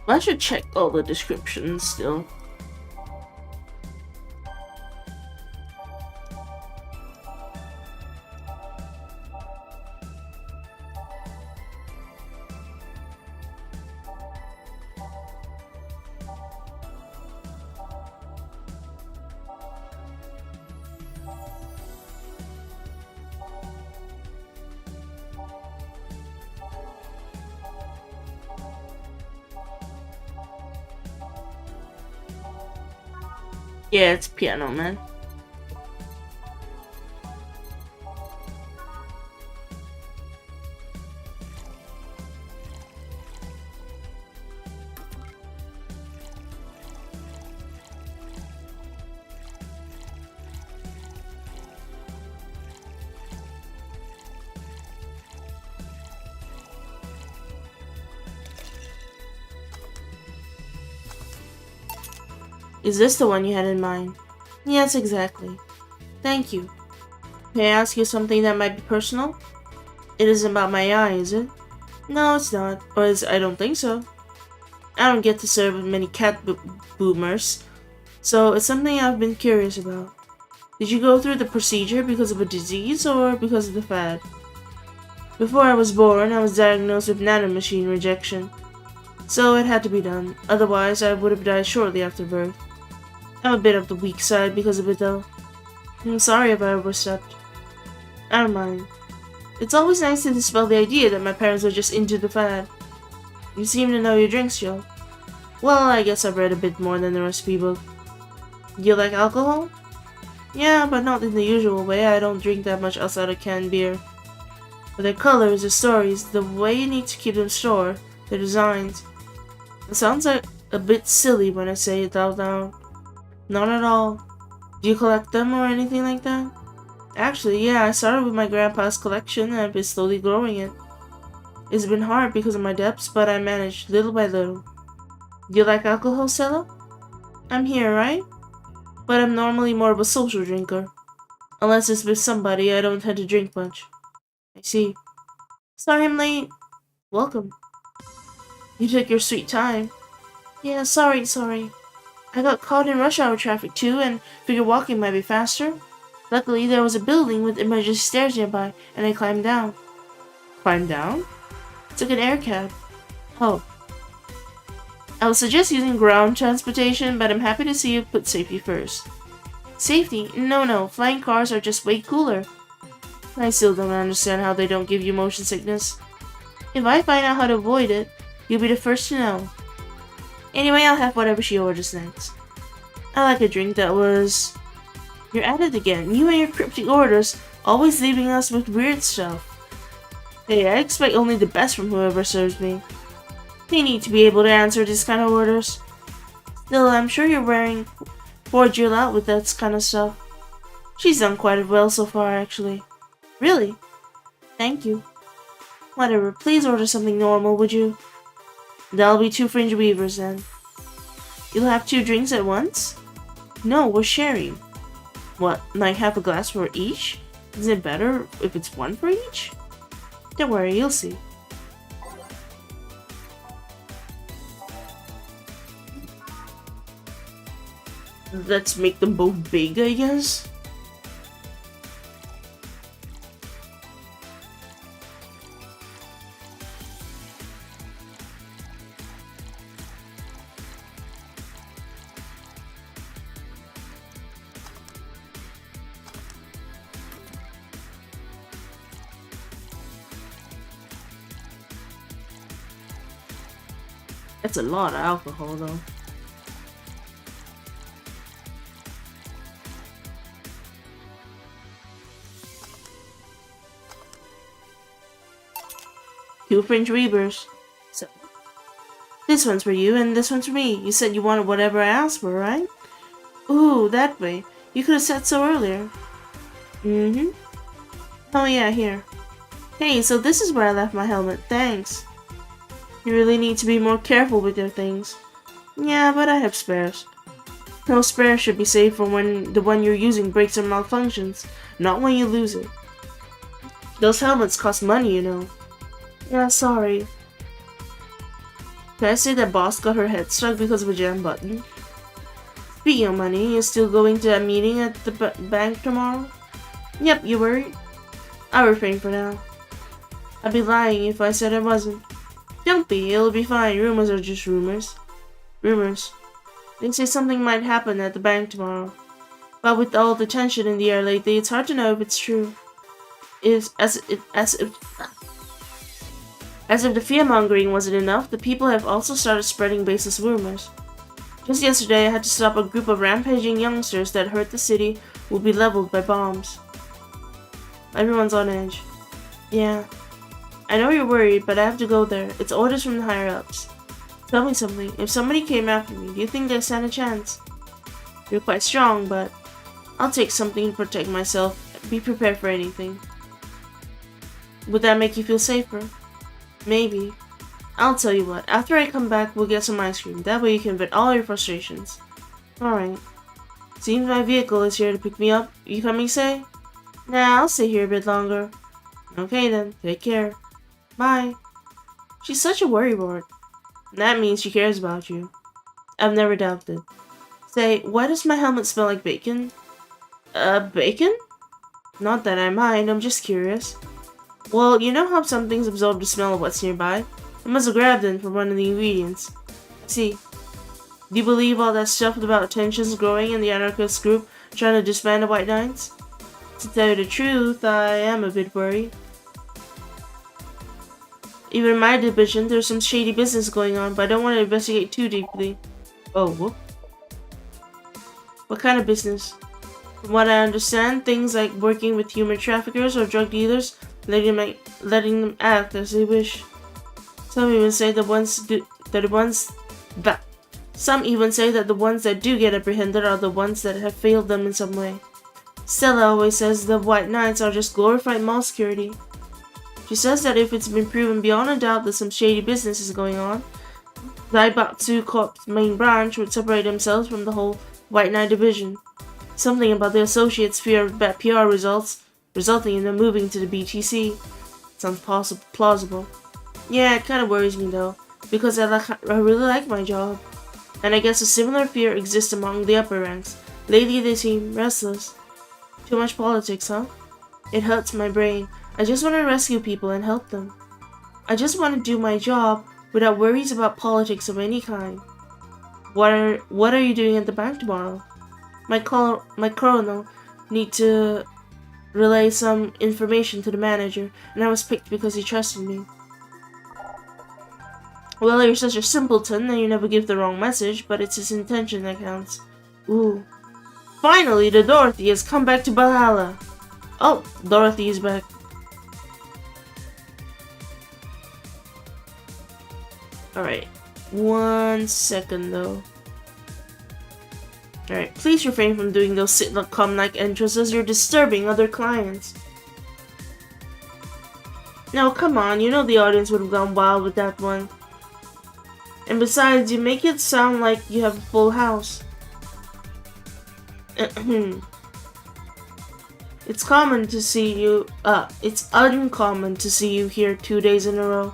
Speaker 1: I should check all the descriptions still. Yeah, it's piano, man. Is this the one you had in mind? Yes, exactly. Thank you. May I ask you something that might be personal? It isn't about my eye, is it? No, it's not. I don't think so. I don't get to serve with many boomers, so it's something I've been curious about. Did you go through the procedure because of a disease or because of the fad? Before I was born, I was diagnosed with nanomachine rejection, so it had to be done. Otherwise, I would have died shortly after birth. I'm a bit of the weak side because of it, though. I'm sorry if I overstepped. I don't mind. It's always nice to dispel the idea that my parents were just into the fad. You seem to know your drinks, Joe. Well, I guess I've read a bit more than the recipe book. You like alcohol? Yeah, but not in the usual way. I don't drink that much outside of canned beer. But their colors, their stories, the way you need to keep them stored, their designs. It sounds like a bit silly when I say it out loud. Not at all. Do you collect them or anything like that? Actually, yeah, I started with my grandpa's collection and I've been slowly growing it. It's been hard because of my debts, but I managed little by little. Do you like alcohol, Stella? I'm here, right? But I'm normally more of a social drinker. Unless it's with somebody, I don't tend to drink much. I see. Sorry I'm late. Welcome. You took your sweet time. Yeah, sorry. I got caught in rush hour traffic too and figured walking might be faster. Luckily, there was a building with emergency stairs nearby, and I climbed down. Climbed down? Took an air cab. Oh. I would suggest using ground transportation, but I'm happy to see you put safety first. Safety? No. Flying cars are just way cooler. I still don't understand how they don't give you motion sickness. If I find out how to avoid it, you'll be the first to know. Anyway, I'll have whatever she orders next. I like a drink that was... You're at it again. You and your cryptic orders, always leaving us with weird stuff. Hey, I expect only the best from whoever serves me. They need to be able to answer these kind of orders. Still, I'm sure you're wearing poor Jill out with that kind of stuff. She's done quite well so far, actually. Really? Thank you. Whatever, please order something normal, would you? That'll be 2 fringe weavers then. You'll have 2 drinks at once? No, we're sharing. What, like half a glass for each? Is it better if it's 1 for each? Don't worry, you'll see. Let's make them both big, I guess? That's a lot of alcohol, though. Two fringe weavers. So, this one's for you and this one's for me. You said you wanted whatever I asked for, right? Ooh, that way. You could have said so earlier. Mm-hmm. Oh yeah, here. Hey, so this is where I left my helmet. Thanks. You really need to be more careful with your things. Yeah, but I have spares. No spare should be saved for when the one you're using breaks or malfunctions, not when you lose it. Those helmets cost money, you know. Yeah, sorry. Can I say that boss got her head stuck because of a jam button? Speaking of money, you still going to that meeting at the bank tomorrow? Yep, you worried? I'll refrain for now. I'd be lying if I said I wasn't. Don't be, it'll be fine. Rumors are just rumors. Rumors. They say something might happen at the bank tomorrow. But with all the tension in the air lately, it's hard to know if it's true. As if the fear-mongering wasn't enough, the people have also started spreading baseless rumors. Just yesterday, I had to stop a group of rampaging youngsters that heard the city will be leveled by bombs. Everyone's on edge. Yeah. I know you're worried, but I have to go there. It's orders from the higher-ups. Tell me something. If somebody came after me, do you think I stand a chance? You're quite strong, but I'll take something to protect myself. Be prepared for anything. Would that make you feel safer? Maybe. I'll tell you what. After I come back, we'll get some ice cream. That way you can vent all your frustrations. Alright. Seems my vehicle is here to pick me up. You coming, say? Nah, I'll stay here a bit longer. Okay then. Take care. Bye. She's such a worrywart. That means she cares about you. I've never doubted. Say, why does my helmet smell like bacon? Bacon? Not that I mind, I'm just curious. Well, you know how some things absorb the smell of what's nearby? I must have grabbed it from one of the ingredients. See. Do you believe all that stuff about tensions growing in the anarchist group trying to disband the White Knights? To tell you the truth, I am a bit worried. Even in my division, there's some shady business going on, but I don't want to investigate too deeply. Oh, whoop. What kind of business? From what I understand, things like working with human traffickers or drug dealers, letting them act as they wish. Some even say that the ones that do get apprehended are the ones that have failed them in some way. Stella always says the White Knights are just glorified mall security. She says that if it's been proven beyond a doubt that some shady business is going on, the 𝑺𝒕𝒂𝒏𝒅𝒔's main branch would separate themselves from the whole White Knight division. Something about the associates' fear of bad PR results, resulting in them moving to the BTC. Sounds plausible. Yeah, it kind of worries me though, because I really like my job. And I guess a similar fear exists among the upper ranks. Lately they seem restless. Too much politics, huh? It hurts my brain. I just want to rescue people and help them. I just want to do my job without worries about politics of any kind. What are you doing at the bank tomorrow? My colonel need to relay some information to the manager, and I was picked because he trusted me. Well, you're such a simpleton that you never give the wrong message, but it's his intention that counts. Ooh. Finally, the Dorothy has come back to Valhalla. Oh, Dorothy is back. Alright, 1 second though. Alright, please refrain from doing those sitcom-like entrances. You're disturbing other clients. No, come on, you know the audience would have gone wild with that one. And besides, you make it sound like you have a full house. It's uncommon to see you here 2 days in a row.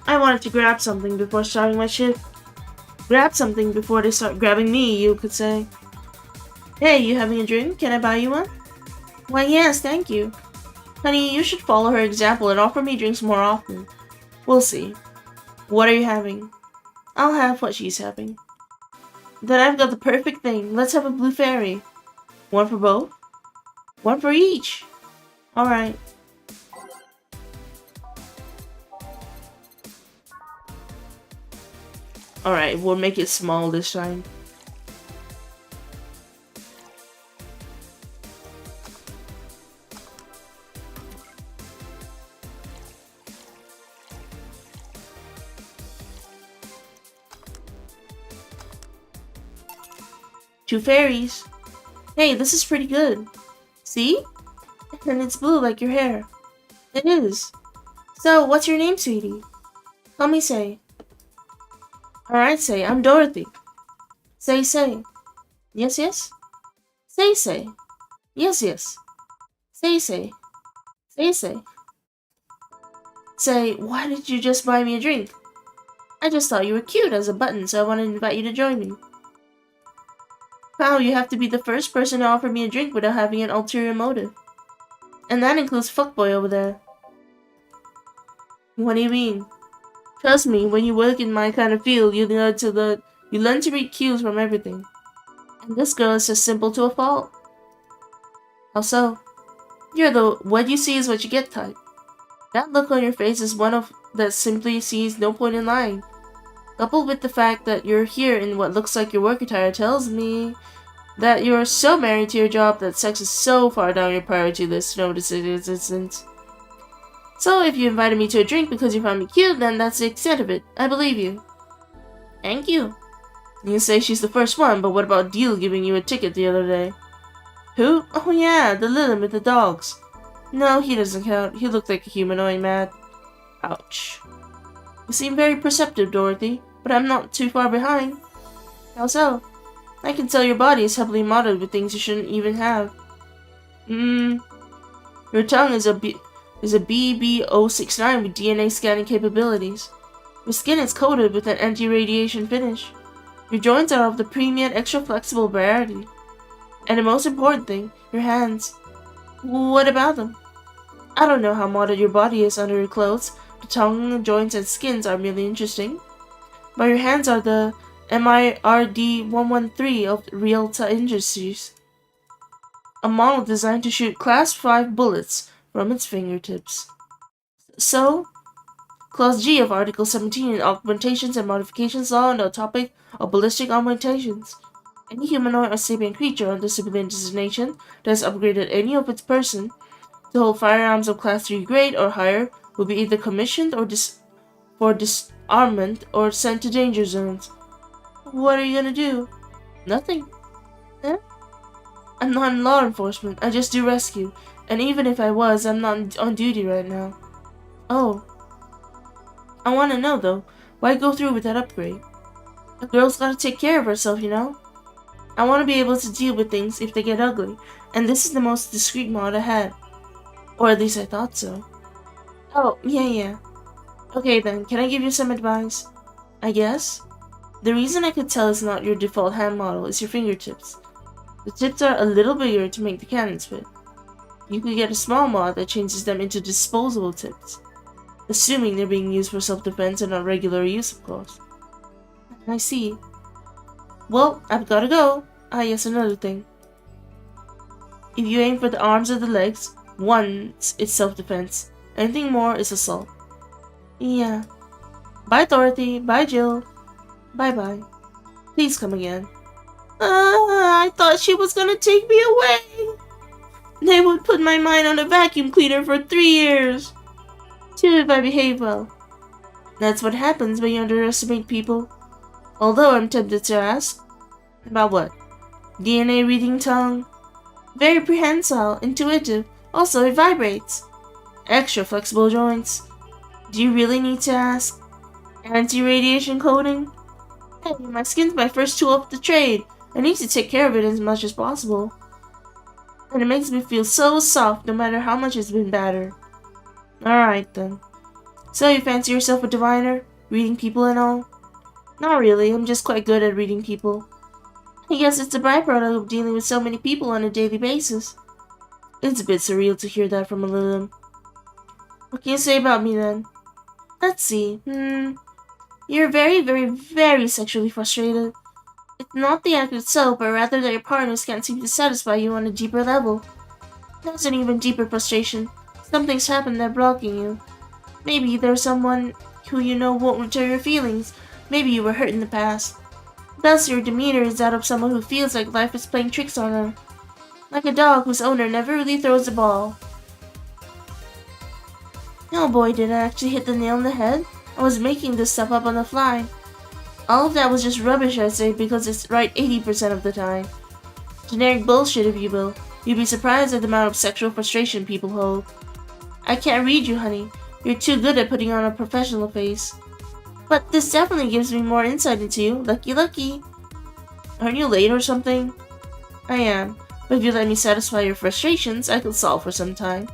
Speaker 1: I wanted to grab something before starting my shift. Grab something before they start grabbing me, you could say. Hey, you having a drink? Can I buy you one? Why, yes, thank you. Honey, you should follow her example and offer me drinks more often. We'll see. What are you having? I'll have what she's having. Then I've got the perfect thing. Let's have a blue fairy. One for both? One for each. Alright. Alright, we'll make it small this time. Two fairies. Hey, this is pretty good. See? And it's blue like your hair. It is. So, what's your name, sweetie? Call me Say. Alright, Say. I'm Dorothy. Say. Yes, yes? Say. Yes, yes. Say. Say. Say, why did you just buy me a drink? I just thought you were cute as a button, so I wanted to invite you to join me. Wow, you have to be the first person to offer me a drink without having an ulterior motive. And that includes fuckboy over there. What do you mean? Trust me, when you work in my kind of field, you learn to read cues from everything. And this girl is just simple to a fault. How so? You're the what you see is what you get type. That look on your face is one of that simply sees no point in lying. Coupled with the fact that you're here in what looks like your work attire tells me that you're so married to your job that sex is so far down your priority list to notice its existence. So if you invited me to a drink because you found me cute, then that's the extent of it. I believe you. Thank you. You say she's the first one, but what about Deal giving you a ticket the other day? Who? Oh yeah, the Lilith with the dogs. No, he doesn't count. He looked like a humanoid mad. Ouch. You seem very perceptive, Dorothy, but I'm not too far behind. How so? I can tell your body is heavily modded with things you shouldn't even have. Your tongue is a 𝑬𝒐𝒂𝒎 with DNA scanning capabilities. Your skin is coated with an anti-radiation finish. Your joints are of the premium extra flexible variety. And the most important thing, your hands. What about them? I don't know how modded your body is under your clothes. The tongue, joints, and skins are merely interesting. But your hands are the MIRD-113 of REDACTED Industries. A model designed to shoot Class 5 bullets from its fingertips. So, Clause G of Article 17 in Augmentations and Modifications Law on the topic of ballistic augmentations. Any humanoid or sapient creature under civilian designation that has upgraded any of its person to hold firearms of Class 3 grade or higher will be either commissioned or for disarmament or sent to danger zones. What are you gonna do? Nothing. Eh? I'm not in law enforcement, I just do rescue. And even if I was, I'm not on duty right now. Oh. I wanna know though, why go through with that upgrade? A girl's gotta take care of herself, you know? I wanna be able to deal with things if they get ugly, and this is the most discreet mod I had. Or at least I thought so. Oh, yeah. Okay then, can I give you some advice? I guess? The reason I could tell it's not your default hand model is your fingertips. The tips are a little bigger to make the cannons fit. You could get a small mod that changes them into disposable tips. Assuming they're being used for self-defense and not regular use, of course. I see. Well, I've gotta go. Ah, yes, another thing. If you aim for the arms or the legs, once it's self-defense. Anything more is assault. Yeah. Bye, Dorothy. Bye, Jill. Bye-bye. Please come again. I thought she was gonna take me away. They would put my mind on a vacuum cleaner for 3 years. Too if I behave well. That's what happens when you underestimate people. Although I'm tempted to ask. About what? DNA reading tongue? Very prehensile, intuitive, also it vibrates. Extra flexible joints. Do you really need to ask? Anti-radiation coating? Hey, my skin's my first tool of the trade. I need to take care of it as much as possible. And it makes me feel so soft no matter how much it's been battered. Alright then. So you fancy yourself a diviner? Reading people and all? Not really, I'm just quite good at reading people. I guess it's a byproduct of dealing with so many people on a daily basis. It's a bit surreal to hear that from a Lilith. What can you say about me then? Let's see, You're very sexually frustrated. It's not the act itself, but rather that your partners can't seem to satisfy you on a deeper level. There's an even deeper frustration. Something's happened that's blocking you. Maybe there's someone who you know won't return your feelings. Maybe you were hurt in the past. Thus, your demeanor is that of someone who feels like life is playing tricks on her. Like a dog whose owner never really throws the ball. Oh boy, did I actually hit the nail on the head? I was making this stuff up on the fly. All of that was just rubbish, I'd say, because it's right 80% of the time. Generic bullshit, if you will. You'd be surprised at the amount of sexual frustration people hold. I can't read you, honey. You're too good at putting on a professional face. But this definitely gives me more insight into you. Lucky. Aren't you late or something? I am. But if you let me satisfy your frustrations, I could solve for some time.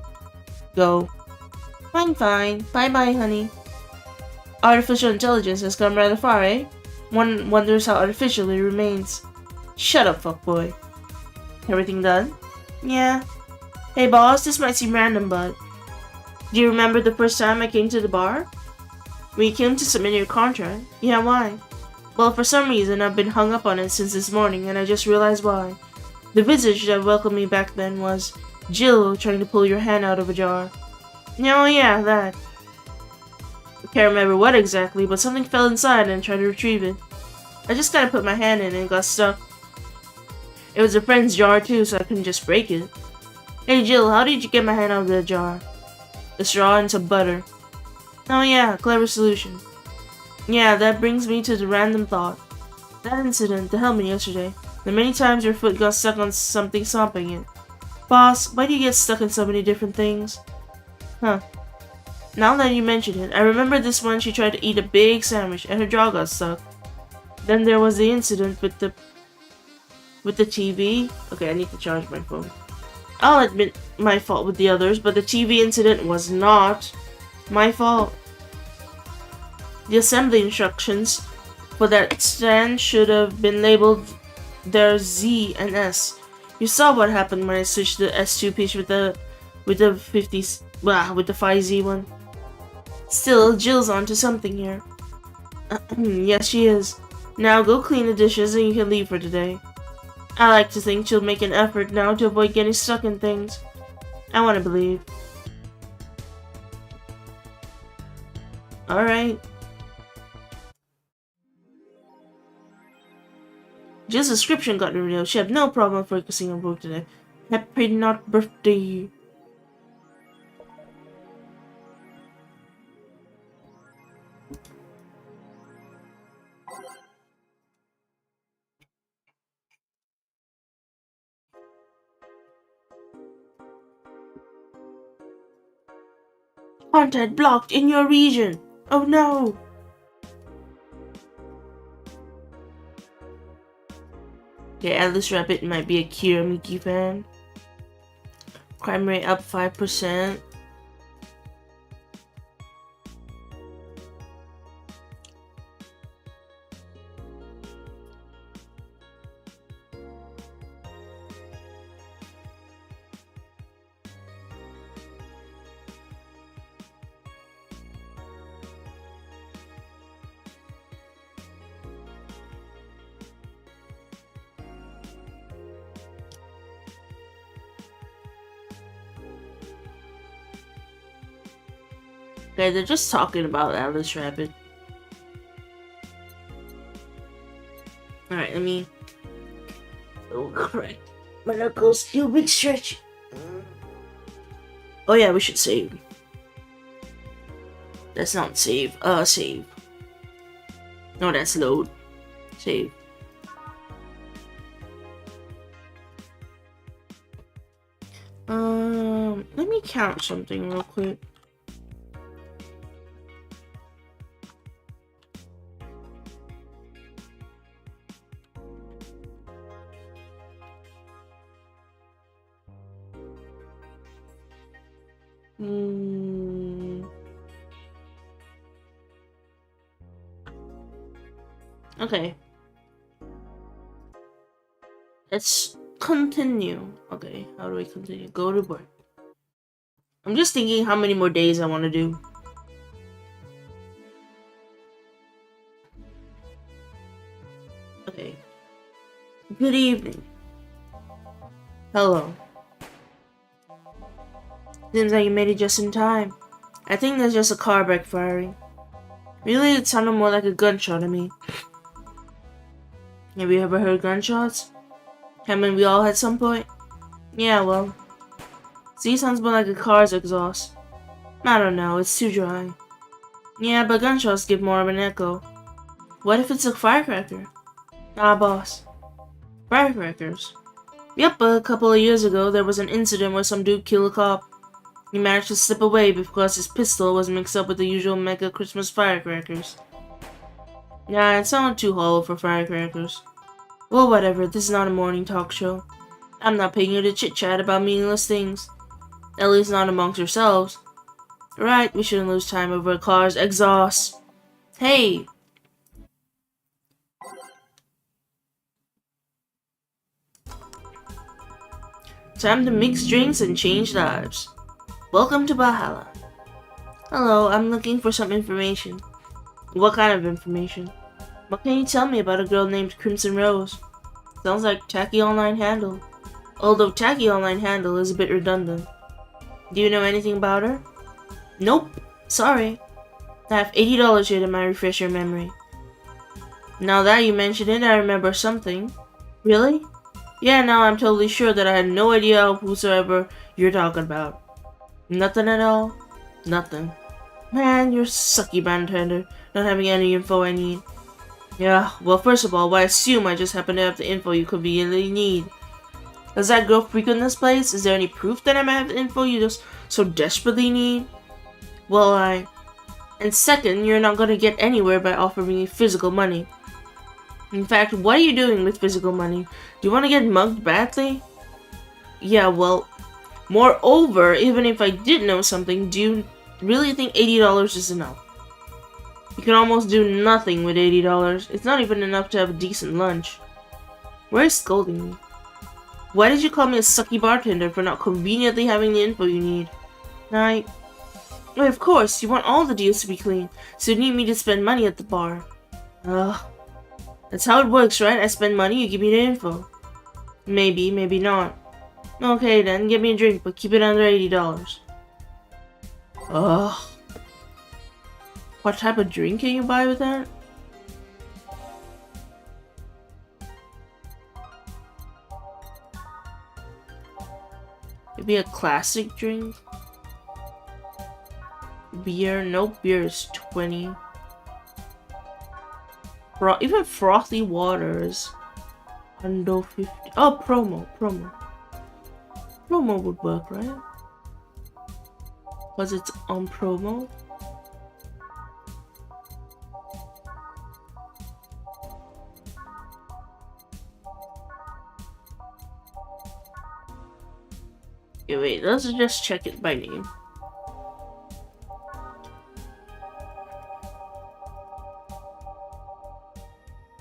Speaker 1: Go. Fine. Bye-bye, honey. Artificial intelligence has come rather far, eh? One wonders how artificial it remains. Shut up, fuckboy. Everything done? Yeah. Hey boss, this might seem random, but... Do you remember the first time I came to the bar? When you came to submit your contract? Yeah, why? Well, for some reason, I've been hung up on it since this morning, and I just realized why. The visage that welcomed me back then was Jill trying to pull your hand out of a jar. Oh yeah, that. I can't remember what exactly, but something fell inside and tried to retrieve it. I just gotta put my hand in and it got stuck. It was a friend's jar too, so I couldn't just break it. Hey Jill, how did you get my hand out of the jar? A straw and some butter. Oh yeah, clever solution. Yeah, that brings me to the random thought. That incident, the helmet yesterday. The many times your foot got stuck on something stomping it. Boss, why do you get stuck in so many different things? Huh. Now that you mention it, I remember this one she tried to eat a big sandwich and her jaw got stuck. Then there was the incident with the TV. Okay, I need to charge my phone. I'll admit my fault with the others, but the TV incident was not my fault. The assembly instructions for that stand should have been labeled their Z and S. You saw what happened when I switched the S2 pitch with the 50s, with the 5Z one. Still, Jill's onto something here. Yes, she is. Now go clean the dishes and you can leave for today. I like to think she'll make an effort now to avoid getting stuck in things. I want to believe. Alright. Jill's description got revealed. She had no problem focusing on work today. Happy not birthday. Content blocked in your region. Oh no. Okay, Alice Rabbit might be a 𝑬𝒐𝒊𝒂𝒎 fan. Crime rate up 5%. Okay, they're just talking about Alice Rabbit. Alright, let me... Oh, correct. My knuckles do a big stretch. Oh yeah, we should save. That's not save. Save. No, that's load. Save. Let me count something real quick. Okay. Let's continue. Okay, how do we continue? Go to work. I'm just thinking how many more days I want to do. Okay. Good evening. Hello. Seems like you made it just in time. I think that's just a car backfiring. Really, it sounded more like a gunshot to me. Have you ever heard gunshots? Haven't we all at some point? Yeah, well. See, sounds more like a car's exhaust. I don't know, it's too dry. Yeah, but gunshots give more of an echo. What if it's a firecracker? Ah, boss. Firecrackers. Yep, a couple of years ago, there was an incident where some dude killed a cop. He managed to slip away because his pistol was mixed up with the usual mega Christmas firecrackers. Nah, it sounded too hollow for firecrackers. Well, whatever, this is not a morning talk show. I'm not paying you to chit-chat about meaningless things. At least not amongst yourselves. Right, we shouldn't lose time over a car's exhaust. Hey! Time to mix drinks and change lives. Welcome to Valhalla. Hello, I'm looking for some information. What kind of information? What can you tell me about a girl named Crimson Rose? Sounds like tacky online handle. Although tacky online handle is a bit redundant. Do you know anything about her? Nope. Sorry. I have $80 here to my refresh your memory. Now that you mention it, I remember something. Really? Yeah, now I'm totally sure that I had no idea of whosoever you're talking about. Nothing at all? Nothing. Man, you're sucky bartender, not having any info I need. Yeah, well, first of all, I assume I just happen to have the info you conveniently need. Does that girl frequent this place? Is there any proof that I might have the info you just so desperately need? Well, And second, you're not gonna get anywhere by offering me physical money. In fact, what are you doing with physical money? Do you want to get mugged badly? Yeah, well, moreover, even if I did know something, do you really think $80 is enough? You can almost do nothing with $80. It's not even enough to have a decent lunch. Why are you scolding me? Why did you call me a sucky bartender for not conveniently having the info you need? Well, of course, you want all the deals to be clean, so you need me to spend money at the bar. Ugh. That's how it works, right? I spend money, you give me the info. Maybe, maybe not. Okay then, get me a drink, but keep it under $80. Ugh. What type of drink can you buy with that? Maybe a classic drink? Beer? Nope, beer is 20. Even frothy waters. Under 50. Oh, promo. Promo would work, right? Because it's on promo. Okay, wait, let's just check it by name.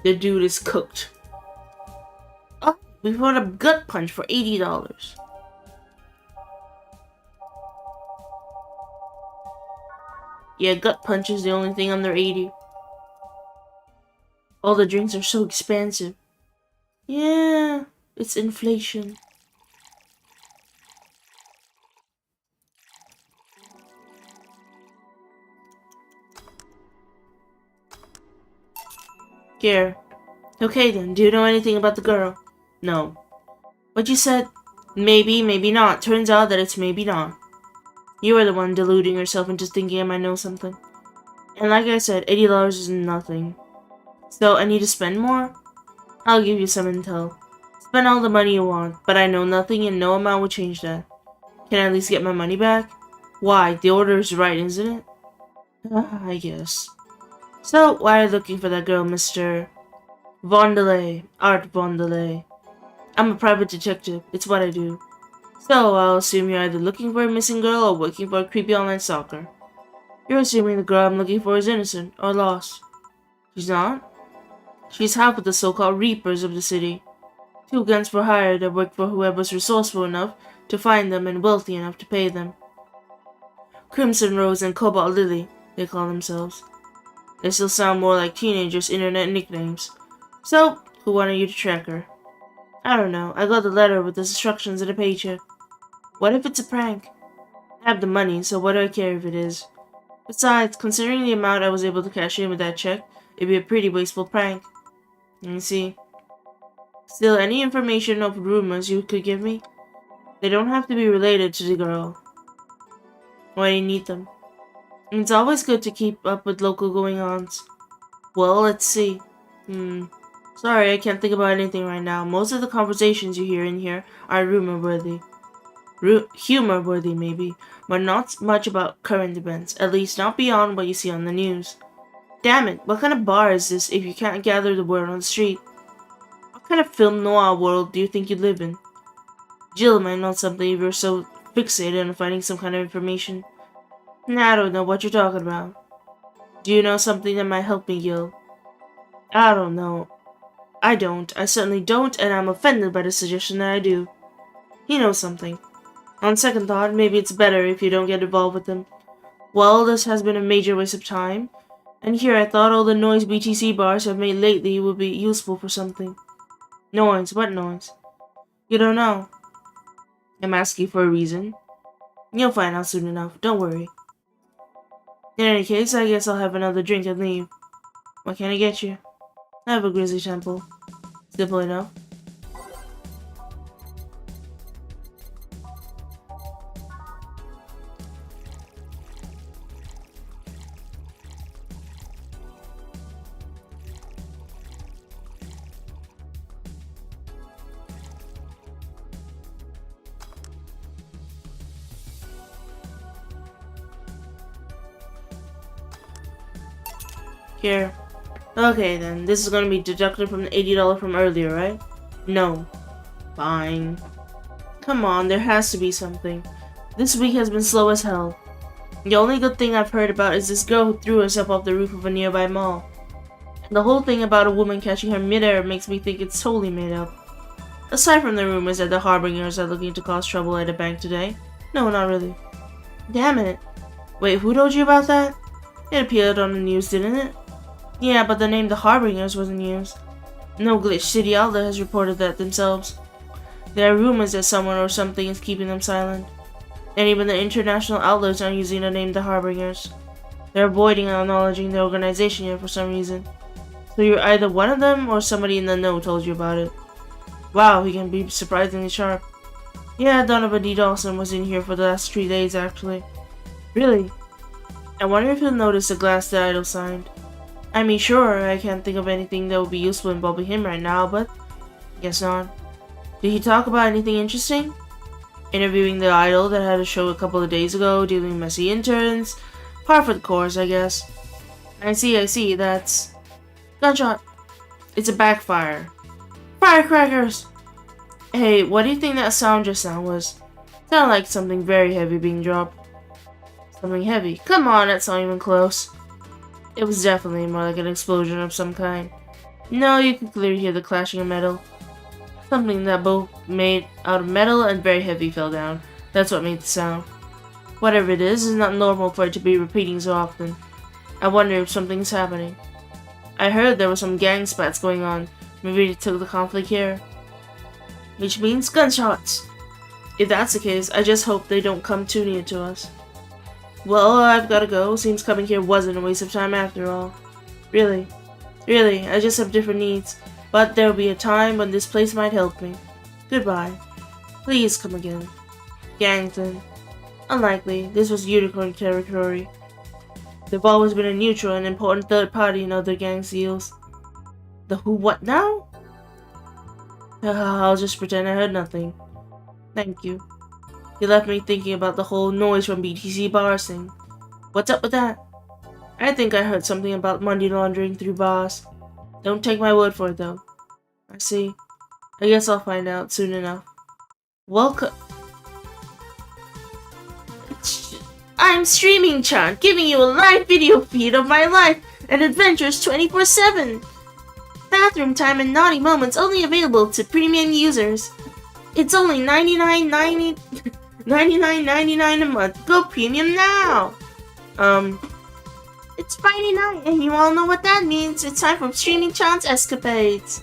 Speaker 1: The dude is cooked. Oh, we bought a gut punch for $80. Yeah, gut punch is the only thing under 80. All the drinks are so expensive. Yeah, it's inflation. Here. Okay then, do you know anything about the girl? No. But you said, maybe, maybe not. Turns out that it's maybe not. You are the one deluding yourself into thinking I might know something. And like I said, $80 is nothing. So I need to spend more? I'll give you some intel. Spend all the money you want, but I know nothing and no amount will change that. Can I at least get my money back? Why? The order is right, isn't it? I guess. So, why are you looking for that girl, Mr. 𝒂𝒎𝒂𝒍�, Art 𝒂𝒂𝒂𝒍�? I'm a private detective. It's what I do. So, I'll assume you're either looking for a missing girl or working for a creepy online stalker. You're assuming the girl I'm looking for is innocent or lost. She's not? She's half of the so-called reapers of the city. 2 guns for hire that work for whoever's resourceful enough to find them and wealthy enough to pay them. Crimson Rose and Cobalt Lily, they call themselves. They still sound more like teenagers' internet nicknames. So, who wanted you to track her? I don't know. I got the letter with the instructions and a paycheck. What if it's a prank? I have the money, so what do I care if it is? Besides, considering the amount I was able to cash in with that check, it'd be a pretty wasteful prank. You see. Still, any information or rumors you could give me? They don't have to be related to the girl. Why do you need them? It's always good to keep up with local goings-ons. Well, let's see. Sorry, I can't think about anything right now. Most of the conversations you hear in here are rumor-worthy. Humor-worthy, maybe, but not much about current events, at least not beyond what you see on the news. Damn it, what kind of bar is this if you can't gather the word on the street? What kind of film noir world do you think you live in? Jill might know something if you're so fixated on finding some kind of information. Nah, I don't know what you're talking about. Do you know something that might help me, Gil? I don't know. I don't. I certainly don't, and I'm offended by the suggestion that I do. He knows something. On second thought, maybe it's better if you don't get involved with him. Well, this has been a major waste of time, and here I thought all the noise BTC bars have made lately would be useful for something. Noise? What noise? You don't know. I'm asking for a reason. You'll find out soon enough, don't worry. In any case, I guess I'll have another drink and leave. What can I get you? I have a grizzly temple. Simple enough. Here. Okay then, this is gonna be deducted from the $80 from earlier, right? No. Fine. Come on, there has to be something. This week has been slow as hell. The only good thing I've heard about is this girl who threw herself off the roof of a nearby mall. The whole thing about a woman catching her midair makes me think it's totally made up. Aside from the rumors that the Harbingers are looking to cause trouble at a bank today, no, not really. Damn it. Wait, who told you about that? It appeared on the news, didn't it? Yeah, but the name The Harbingers wasn't used. No Glitch City outlet has reported that themselves. There are rumors that someone or something is keeping them silent. And even the international outlets aren't using the name The Harbingers. They're avoiding acknowledging the organization here for some reason. So you're either one of them or somebody in the know told you about it. Wow, he can be surprisingly sharp. Yeah, Donovan D. Dawson was in here for the last 3 days actually. Really? I wonder if he'll notice the glass that Idol signed. I mean, sure, I can't think of anything that would be useful involving him right now, but guess not. Did he talk about anything interesting? Interviewing the idol that had a show a couple of days ago, dealing with messy interns. Par for the course, I guess. I see, that's... Gunshot! It's a backfire. Firecrackers! Hey, what do you think that sound just now was? Sounded like something very heavy being dropped. Something heavy? Come on, that's not even close. It was definitely more like an explosion of some kind. No, you can clearly hear the clashing of metal. Something that both made out of metal and very heavy fell down. That's what made the sound. Whatever it is not normal for it to be repeating so often. I wonder if something's happening. I heard there were some gang spats going on. Maybe they took the conflict here. Which means gunshots. If that's the case, I just hope they don't come too near to us. Well, I've gotta go. Seems coming here wasn't a waste of time after all. Really, I just have different needs. But there'll be a time when this place might help me. Goodbye. Please come again. Gangton. Unlikely. This was unicorn territory. They've always been a neutral and important third party in other gang deals. The who what now? I'll just pretend I heard nothing. Thank you. You left me thinking about the whole noise from BTC bars thing. What's up with that? I think I heard something about money laundering through bars. Don't take my word for it though. I see. I guess I'll find out soon enough. Welcome. I'm Streaming Chan, giving you a live video feed of my life and adventures 24/7. Bathroom time and naughty moments only available to premium users. It's only $99.99 a month. Go premium now! It's Friday night, and you all know what that means. It's time for Streaming Chan's Escapades.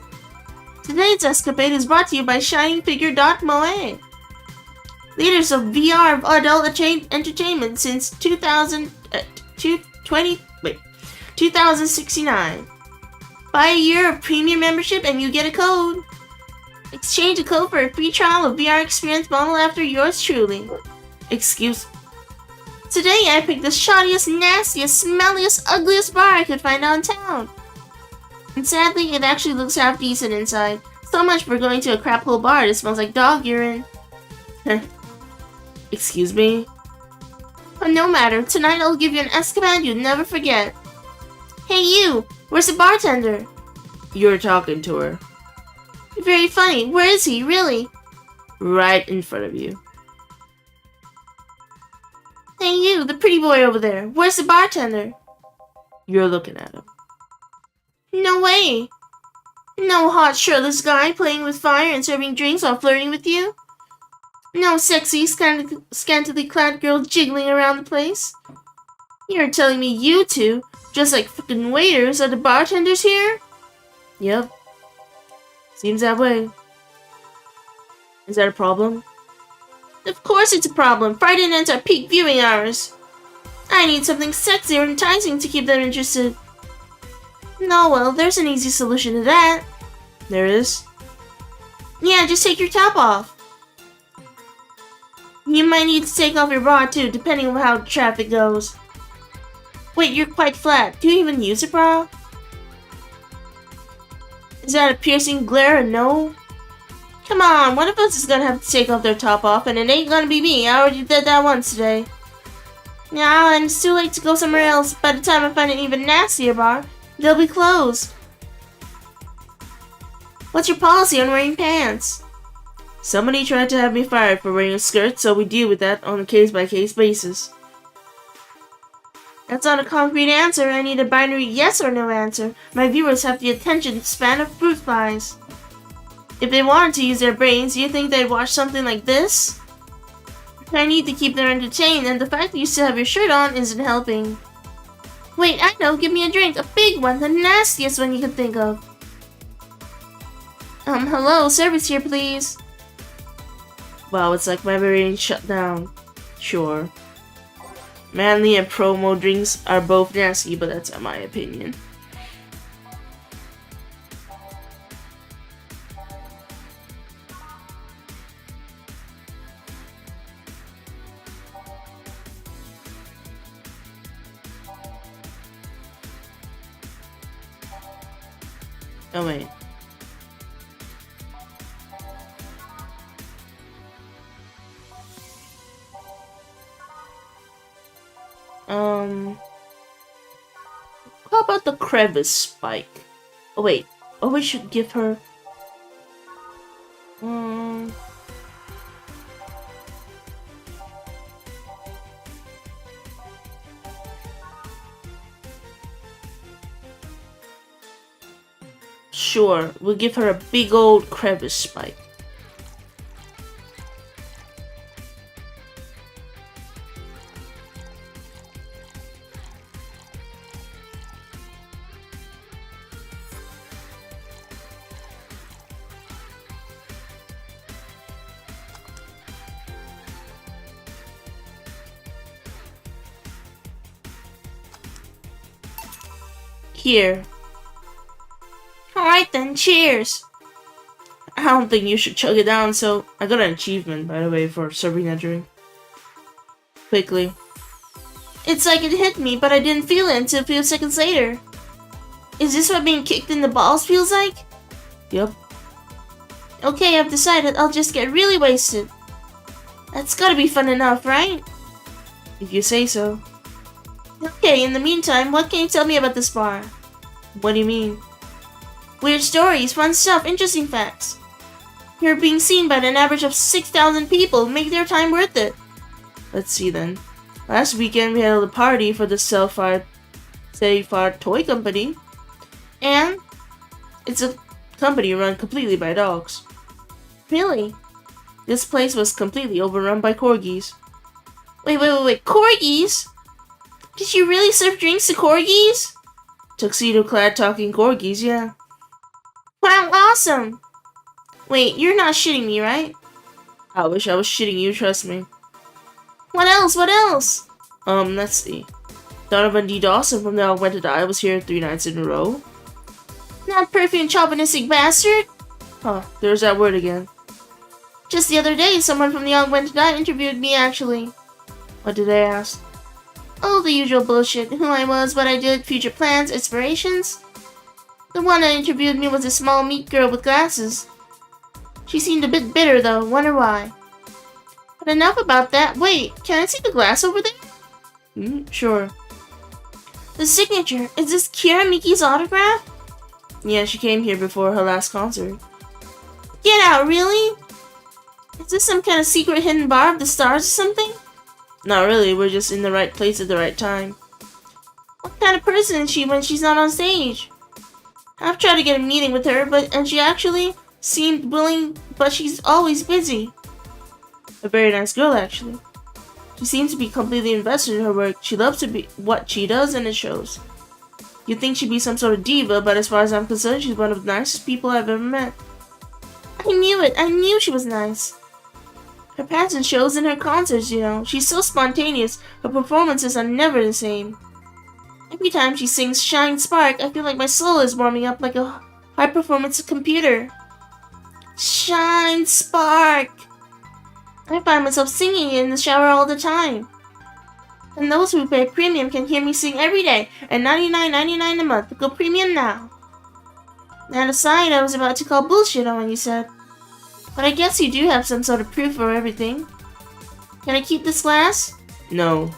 Speaker 1: Today's escapade is brought to you by ShiningFigure.moe, leaders of VR adult entertainment since 2069. Buy a year of premium membership and you get a code. Exchange a code for a free trial of VR experience modeled after yours truly. Today I picked the shoddiest, nastiest, smelliest, ugliest bar I could find downtown. And sadly, it actually looks half decent inside. So much for going to a crap hole bar that smells like dog urine. Excuse me? But no matter, tonight I'll give you an escapade you'll never forget. Hey you! Where's the bartender? You're talking to her. Very funny. Where is he, really? Right in front of you. Hey you, the pretty boy over there. Where's the bartender? You're looking at him. No way! No hot shirtless guy playing with fire and serving drinks while flirting with you? No sexy, scantily clad girl jiggling around the place? You're telling me you two, just like frickin' waiters, are the bartenders here? Yep. Seems that way. Is that a problem? Of course it's a problem. Friday nights are peak viewing hours. I need something sexy or enticing to keep them interested. No, well, there's an easy solution to that. There is? Yeah, just take your top off. You might need to take off your bra too, depending on how traffic goes. Wait, you're quite flat. Do you even use a bra? Is that a piercing glare or no? Come on, one of us is gonna have to take off their top off, and it ain't gonna be me. I already did that once today. Now, and it's too late to go somewhere else. By the time I find an even nastier bar, they'll be closed. What's your policy on wearing pants? Somebody tried to have me fired for wearing a skirt, so we deal with that on a case-by-case basis. That's not a concrete answer. I need a binary yes or no answer. My viewers have the attention span of fruit flies. If they wanted to use their brains, do you think they'd watch something like this? I need to keep them entertained, and the fact that you still have your shirt on isn't helping. Wait, I know, give me a drink. A big one, the nastiest one you can think of. Hello, service here, please. Wow, it's like my brain shut down. Sure. Manly and promo drinks are both nasty, but that's my opinion. Oh wait. How about the crevice spike? Oh wait. Oh, we should give her. Sure, we'll give her a big old crevice spike. Here. Alright then, cheers! I don't think you should chug it down, so I got an achievement, by the way, for serving that drink. Quickly. It's like it hit me, but I didn't feel it until a few seconds later. Is this what being kicked in the balls feels like? Yep. Okay, I've decided I'll just get really wasted. That's gotta be fun enough, right? If you say so. Okay, in the meantime, what can you tell me about this bar? What do you mean? Weird stories, fun stuff, interesting facts. You're being seen by an average of 6,000 people. Make their time worth it. Let's see then. Last weekend we had a party for the 𝑺𝒐𝒄𝒊𝒕𔔄 toy company. And it's a company run completely by dogs. Really? This place was completely overrun by corgis. Wait, corgis? Did you really serve drinks to corgis? Tuxedo-clad talking corgis, yeah. Wow, awesome! Wait, you're not shitting me, right? I wish I was shitting you, trust me. What else? What else? Let's see. Donovan D. Dawson from the 𝑺𝒕𝒂𝒏𝒅𝒔 was here 3 nights in a row. That perfume chauvinistic bastard? Huh, there's that word again. Just the other day, someone from the 𝑺𝒕𝒂𝒏𝒅𝒔 interviewed me, actually. What did they ask? Oh, the usual bullshit. Who I was, what I did, future plans, inspirations. The one that interviewed me was a small meat girl with glasses. She seemed a bit bitter though, wonder why. But enough about that. Wait, can I see the glass over there? Sure. The signature, is this Kira Miki's autograph? Yeah, she came here before her last concert. Get out, really? Is this some kind of secret hidden bar of the stars or something? Not really, we're just in the right place at the right time. What kind of person is she when she's not on stage? I've tried to get a meeting with her, and she actually seemed willing, but she's always busy. A very nice girl, actually. She seems to be completely invested in her work. She loves to be what she does, and it shows. You'd think she'd be some sort of diva, but as far as I'm concerned, she's one of the nicest people I've ever met. I knew it. I knew she was nice. Her passion shows in her concerts, you know. She's so spontaneous. Her performances are never the same. Every time she sings Shine Spark, I feel like my soul is warming up like a high-performance computer. Shine Spark! I find myself singing it in the shower all the time. And those who pay premium can hear me sing every day at $99.99 a month. Go premium now. That aside, I was about to call bullshit on what you said. But I guess you do have some sort of proof for everything. Can I keep this glass? No.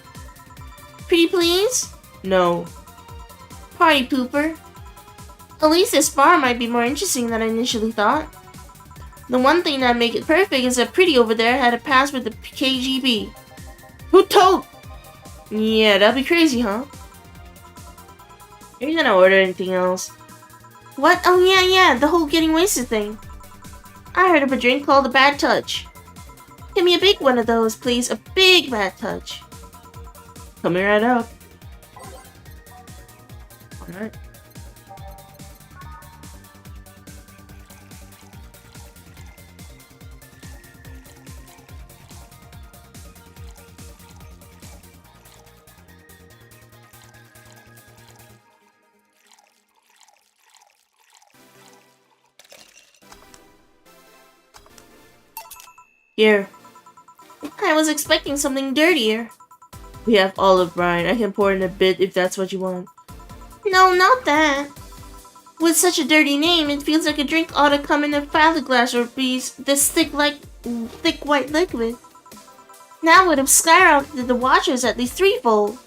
Speaker 1: Pretty please? No. Party pooper. At least this bar might be more interesting than I initially thought. The one thing that make it perfect is that Pretty over there had a pass with the KGB. Who told? Yeah, that'd be crazy, huh? Are you gonna order anything else? What? Oh yeah, the whole getting wasted thing. I heard of a drink called a Bad Touch. Give me a big one of those, please. A big Bad Touch. Coming right up. Alright. Here. I was expecting something dirtier. We have olive brine. I can pour in a bit if that's what you want. No, not that. With such a dirty name, it feels like a drink ought to come in a plastic glass or be this thick white liquid. That would have skyrocketed the watchers at least threefold.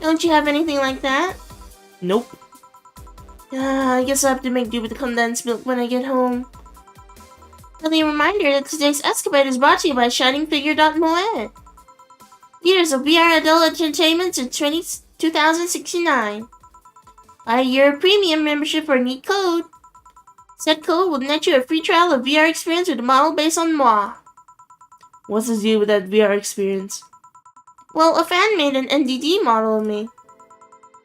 Speaker 1: Don't you have anything like that? Nope. I guess I'll have to make do with the condensed milk when I get home. Friendly reminder that today's escapade is brought to you by ShiningFigure.moe. Years of VR adult entertainment since 2069. Buy a year of premium membership for a neat code. Said code will net you a free trial of VR experience with a model based on moi. What's the deal with that VR experience? Well, a fan made an NDD model of me.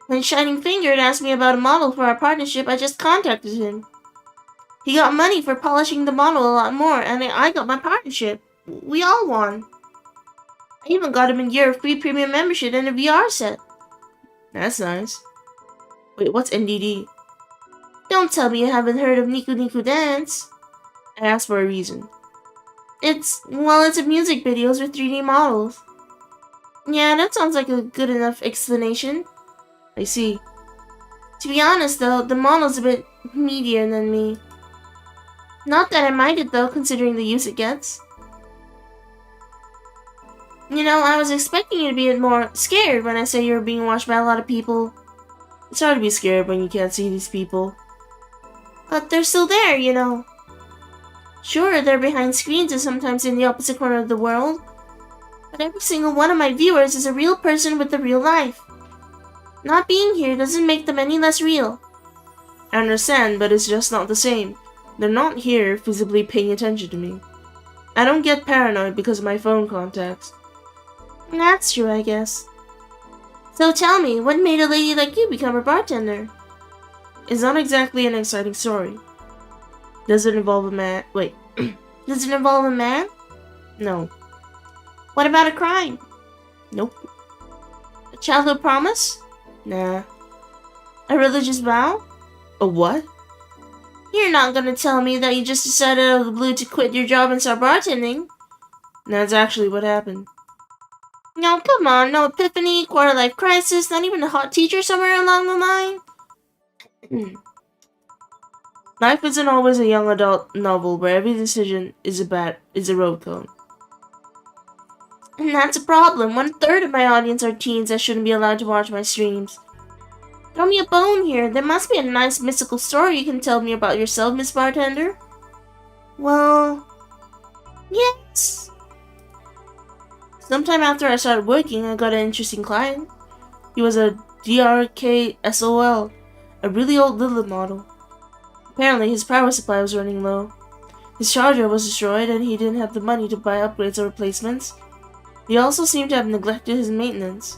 Speaker 1: When Shining Finger asked me about a model for our partnership, I just contacted him. He got money for polishing the model a lot more, and I got my partnership. We all won. I even got him a year of free premium membership and a VR set. That's nice. Wait, what's NDD? Don't tell me you haven't heard of Niku Niku Dance. I asked for a reason. It's a music videos with 3D models. Yeah, that sounds like a good enough explanation. I see. To be honest though, the model's a bit meatier than me. Not that I mind it though, considering the use it gets. You know, I was expecting you to be more scared when I say you were being watched by a lot of people. It's hard to be scared when you can't see these people. But they're still there, you know. Sure, they're behind screens and sometimes in the opposite corner of the world. But every single one of my viewers is a real person with a real life. Not being here doesn't make them any less real. I understand, but it's just not the same. They're not here visibly paying attention to me. I don't get paranoid because of my phone contacts. That's true, I guess. So tell me, what made a lady like you become a bartender? It's not exactly an exciting story. Does it involve a man? Wait. Does it involve a man? No. What about a crime? Nope. A childhood promise? Nah. A religious vow? A what? You're not gonna tell me that you just decided out of the blue to quit your job and start bartending. That's actually what happened. No, come on, no epiphany, quarter-life crisis, not even a hot teacher somewhere along the line? Life isn't always a young adult novel where every decision is a road cone. And that's a problem. 1/3 of my audience are teens that shouldn't be allowed to watch my streams. Throw me a bone here. There must be a nice mystical story you can tell me about yourself, Miss Bartender. Well, yes. Sometime after I started working, I got an interesting client. He was a 𝒂𝒎𝒄𝒊𝒂𝒍𝒔, a really old Lilith model. Apparently, his power supply was running low. His charger was destroyed and he didn't have the money to buy upgrades or replacements. He also seemed to have neglected his maintenance.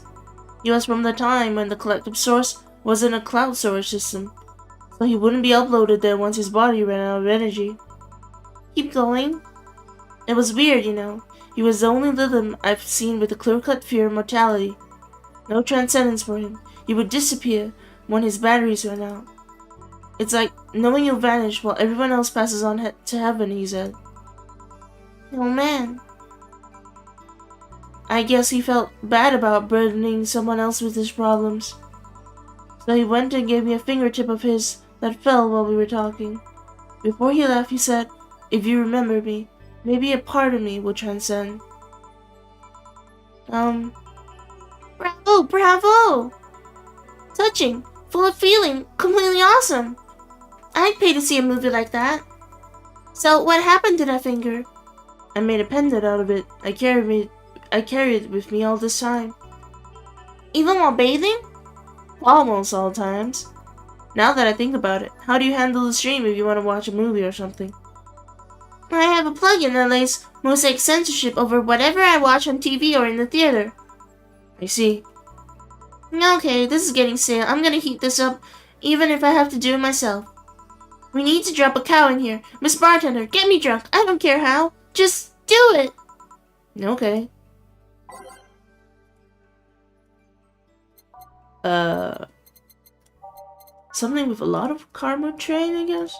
Speaker 1: He was from the time when the collective source wasn't a cloud storage system, so he wouldn't be uploaded there once his body ran out of energy. Keep going. It was weird, you know. He was the only Lilith I've seen with a clear-cut fear of mortality. No transcendence for him. He would disappear when his batteries ran out. It's like knowing you'll vanish while everyone else passes on to heaven, he said. Oh man. I guess he felt bad about burdening someone else with his problems. So he went and gave me a fingertip of his that fell while we were talking. Before he left, he said, "If you remember me, maybe a part of me will transcend." Bravo, bravo! Touching, full of feeling, completely awesome. I'd pay to see a movie like that. So, what happened to that finger? I made a pendant out of it. I carried it with me all this time. Even while bathing? Almost all times. Now that I think about it, how do you handle the stream if you want to watch a movie or something? I have a plugin that lays mosaic censorship over whatever I watch on TV or in the theater. I see. Okay, this is getting stale. I'm gonna heat this up, even if I have to do it myself. We need to drop a cow in here. Miss Bartender, get me drunk. I don't care how. Just do it. Okay. Something with a lot of karma train, I guess?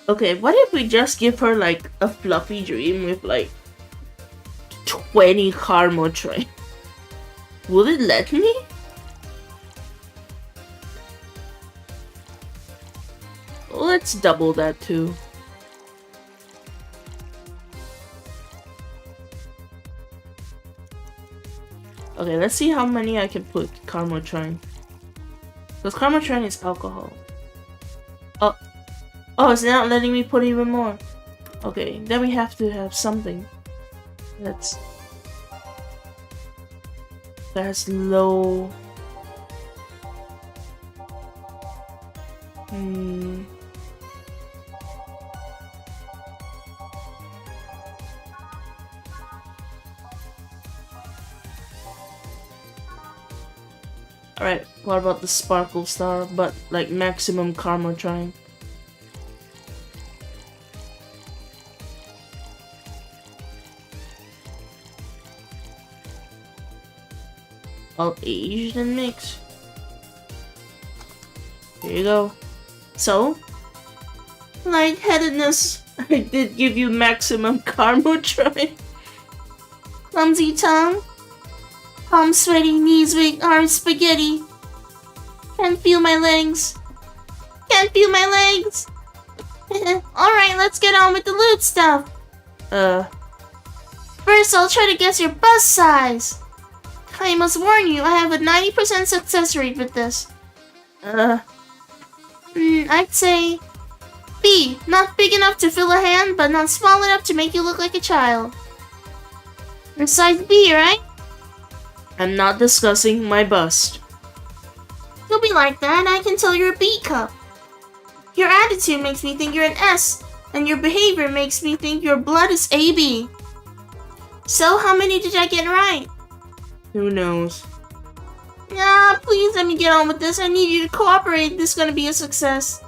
Speaker 1: Okay, what if we just give her like a fluffy dream with like 20 karma train? Will it let me? Let's double that too. Okay, let's see how many I can put karma train. Because karma train is alcohol. Oh, it's not letting me put even more. Okay, then we have to have something that's low. Alright, what about the sparkle star, but like maximum karma trying? All Asian mix. Here you go. So, lightheadedness. I did give you maximum karma try. Clumsy tongue. Palms sweaty, knees weak, arms spaghetti. Can't feel my legs. Can't feel my legs. Alright, let's get on with the loot stuff. First, I'll try to guess your bust size. I must warn you, I have a 90% success rate with this. I'd say B. Not big enough to fill a hand, but not small enough to make you look like a child. You're size B, right? I'm not discussing my bust. You'll be like that, I can tell you're a B cup. Your attitude makes me think you're an S, and your behavior makes me think your blood is AB. So, how many did I get right? Who knows? Please let me get on with this. I need you to cooperate. This is gonna be a success.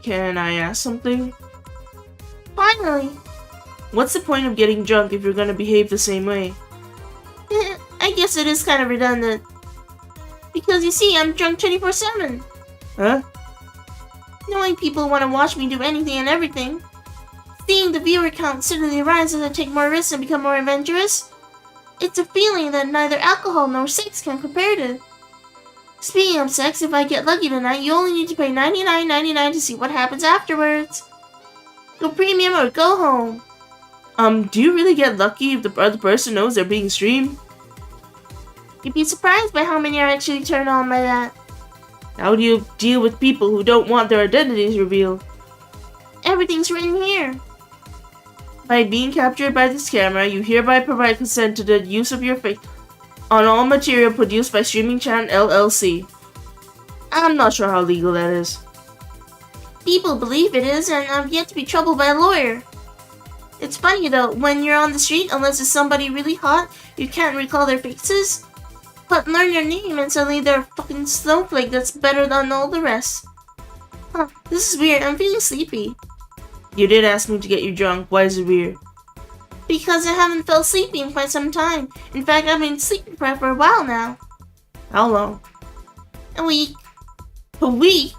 Speaker 1: Can I ask something? Finally. What's the point of getting drunk if you're gonna behave the same way? I guess it is kind of redundant. Because you see, I'm drunk 24/7. Huh? Knowing people want to watch me do anything and everything. Seeing the viewer count suddenly rise as I take more risks and become more adventurous. It's a feeling that neither alcohol nor sex can compare to. Speaking of sex, if I get lucky tonight, you only need to pay $99.99 to see what happens afterwards. Go premium or go home. Do you really get lucky if the other person knows they're being streamed? You'd be surprised by how many are actually turned on by that. How do you deal with people who don't want their identities revealed? Everything's written here. By being captured by this camera, you hereby provide consent to the use of your face on all material produced by Streaming Channel LLC. I'm not sure how legal that is. People believe it is, and I've yet to be troubled by a lawyer. It's funny though, when you're on the street, unless it's somebody really hot, you can't recall their faces. But learn their name and suddenly they're a fucking snowflake that's better than all the rest. Huh, this is weird, I'm feeling sleepy. You did ask me to get you drunk, why is it weird? Because I haven't felt sleepy in quite some time. In fact, I've been sleep deprived for a while now. How long? A week. A week?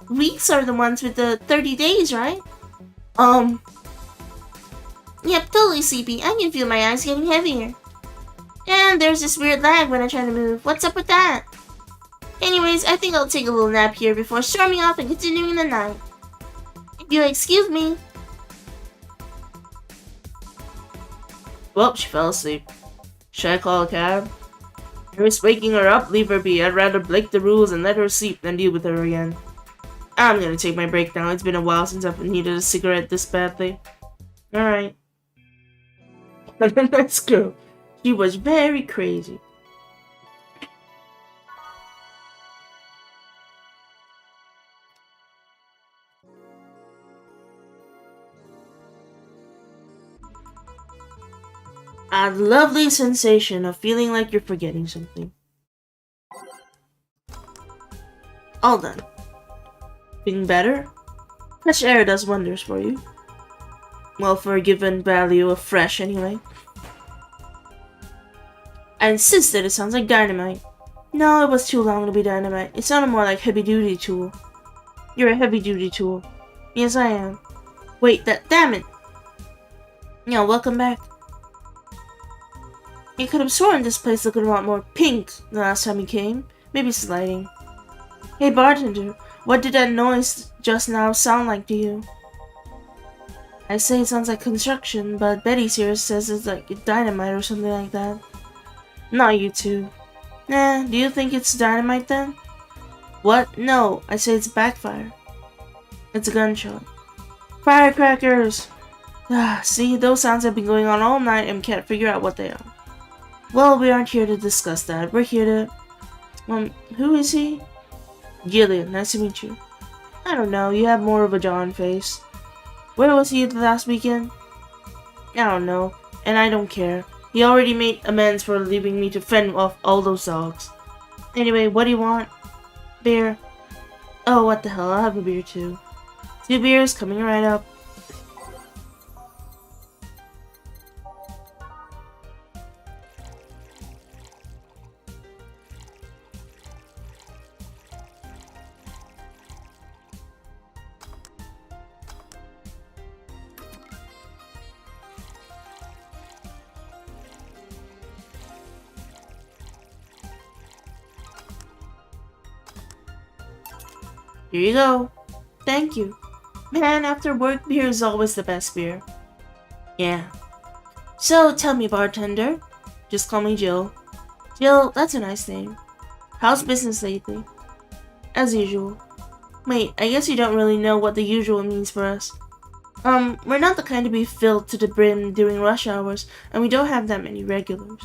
Speaker 1: Weeks are the ones with the 30 days, right? Yep, totally sleepy. I can feel my eyes getting heavier. And there's this weird lag when I try to move. What's up with that? Anyways, I think I'll take a little nap here before storming off and continuing the night. If you'll excuse me. Well, she fell asleep. Should I call a cab? If you're waking her up, leave her be. I'd rather break the rules and let her sleep than deal with her again. I'm gonna take my break now. It's been a while since I've needed a cigarette this badly. Alright. Let's go. She was very crazy. A lovely sensation of feeling like you're forgetting something. All done. Feeling better? Fresh air does wonders for you. Well, for a given value of fresh anyway. I insist that it sounds like dynamite. No, it was too long to be dynamite. It sounded more like heavy-duty tool. You're a heavy-duty tool. Yes, I am. Wait, damn it! Yeah, welcome back. You could have sworn this place looked a lot more pink the last time you came. Maybe it's lighting. Hey bartender, what did that noise just now sound like to you? I say it sounds like construction, but Betty's here says it's like dynamite or something like that. Not you two. Nah, do you think it's dynamite then? What? No, I say it's backfire. It's a gunshot. Firecrackers! Ah, see, those sounds have been going on all night and can't figure out what they are. Well, we aren't here to discuss that. We're here to... who is he? Gillian, nice to meet you. I don't know, you have more of a John face. Where was he the last weekend? I don't know, and I don't care. He already made amends for leaving me to fend off all those dogs. Anyway, what do you want? Beer. Oh, what the hell, I'll have a beer too. 2 beers coming right up. Here you go. Thank you. Man, after work, beer is always the best beer. Yeah. So, tell me, bartender. Just call me Jill. Jill, that's a nice name. How's business lately? As usual. Wait, I guess you don't really know what the usual means for us. We're not the kind to be filled to the brim during rush hours, and we don't have that many regulars.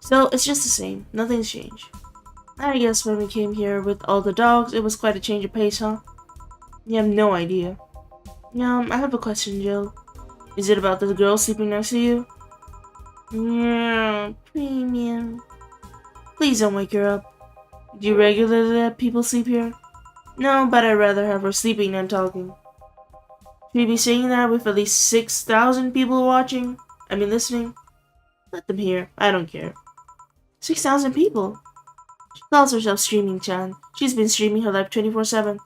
Speaker 1: So, it's just the same. Nothing's changed. I guess when we came here with all the dogs, it was quite a change of pace, huh? You have no idea. I have a question, Jill. Is it about the girl sleeping next to you? Yeah, premium. Please don't wake her up. Do you regularly let people sleep here? No, but I'd rather have her sleeping than talking. Should we be saying that with at least 6,000 people watching? Listening? Let them hear. I don't care. 6,000 people? She calls herself Streaming Chan. She's been streaming her life 24/7.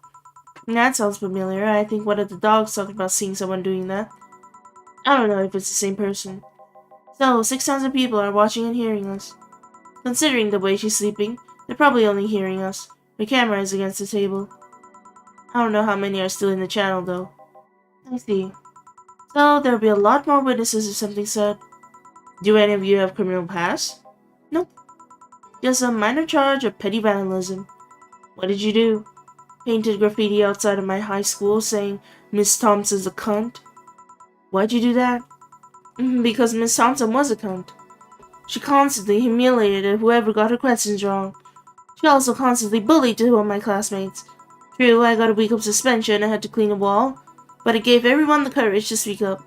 Speaker 1: That sounds familiar. I think one of the dogs talked about seeing someone doing that. I don't know if it's the same person. So, 6,000 people are watching and hearing us. Considering the way she's sleeping, they're probably only hearing us. The camera is against the table. I don't know how many are still in the channel though. I see. Well, there'll be a lot more witnesses if something said. Do any of you have criminal past? Nope. Just a minor charge of petty vandalism. What did you do? Painted graffiti outside of my high school saying Miss Thompson's a cunt. Why'd you do that? Because Miss Thompson was a cunt. She constantly humiliated whoever got her questions wrong. She also constantly bullied two of my classmates. True, I got a week of suspension and had to clean a wall, but it gave everyone the courage to speak up.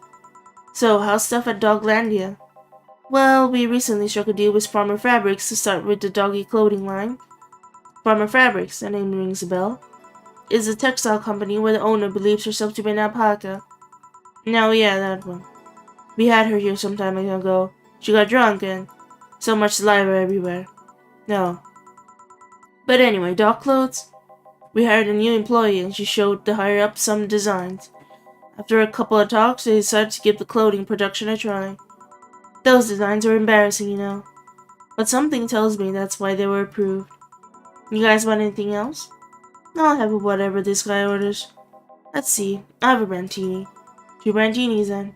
Speaker 1: So, how's stuff at Doglandia? Well, we recently struck a deal with Farmer Fabrics to start with the doggy clothing line. Farmer Fabrics, that name rings a bell, is a textile company where the owner believes herself to be an alpaca. No, yeah, that one. We had her here some time ago. She got drunk and so much saliva everywhere. No. But anyway, dog clothes? We hired a new employee and she showed the higher-ups some designs. After a couple of talks, they decided to give the clothing production a try. Those designs were embarrassing, you know. But something tells me that's why they were approved. You guys want anything else? I'll have whatever this guy orders. Let's see. I have a Brantini. 2 Brantinis then.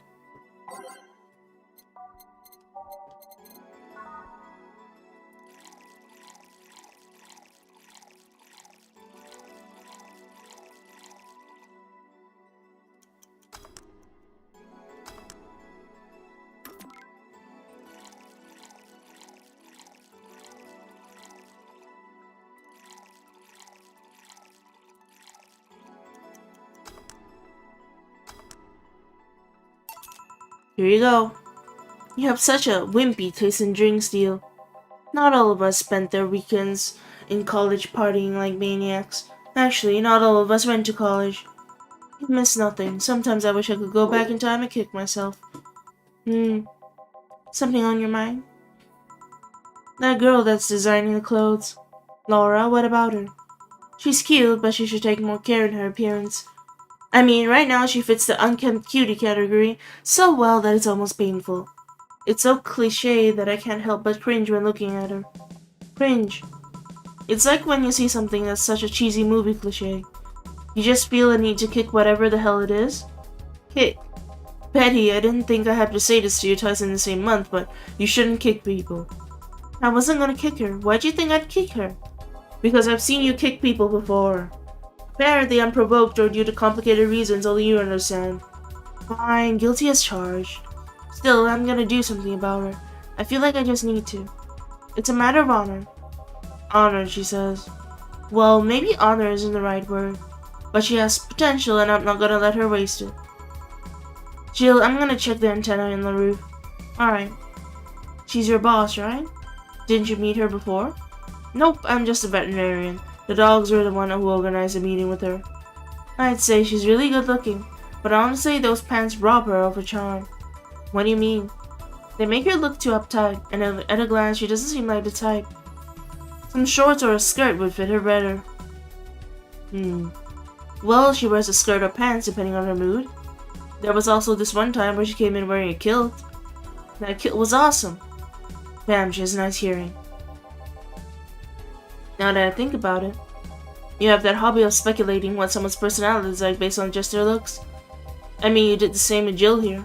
Speaker 1: Here you go. You have such a wimpy taste in drinks, deal. Not all of us spent their weekends in college partying like maniacs. Actually, not all of us went to college. I miss nothing. Sometimes I wish I could go back in time and kick myself. Something on your mind? That girl that's designing the clothes. Laura, what about her? She's cute, but she should take more care in her appearance. I mean, right now she fits the unkempt cutie category so well that it's almost painful. It's so cliché that I can't help but cringe when looking at her. Cringe. It's like when you see something that's such a cheesy movie cliché. You just feel a need to kick whatever the hell it is. Kick. Betty, I didn't think I had to say this to you twice in the same month, but you shouldn't kick people. I wasn't gonna kick her. Why'd you think I'd kick her? Because I've seen you kick people before. Apparently unprovoked or due to complicated reasons only you understand. Fine, guilty as charged. Still, I'm gonna do something about her. I feel like I just need to. It's a matter of honor. Honor, she says. Well, maybe honor isn't the right word. But she has potential and I'm not gonna let her waste it. Jill, I'm gonna check the antenna in the roof. Alright. She's your boss, right? Didn't you meet her before? Nope, I'm just a veterinarian. The dogs were the one who organized a meeting with her. I'd say she's really good looking, but honestly those pants rob her of her charm. What do you mean? They make her look too uptight, and at a glance she doesn't seem like the type. Some shorts or a skirt would fit her better. Well, she wears a skirt or pants depending on her mood. There was also this one time where she came in wearing a kilt. That kilt was awesome. Damn, she has nice hearing. Now that I think about it, you have that hobby of speculating what someone's personality is like based on just their looks. I mean, you did the same with Jill here.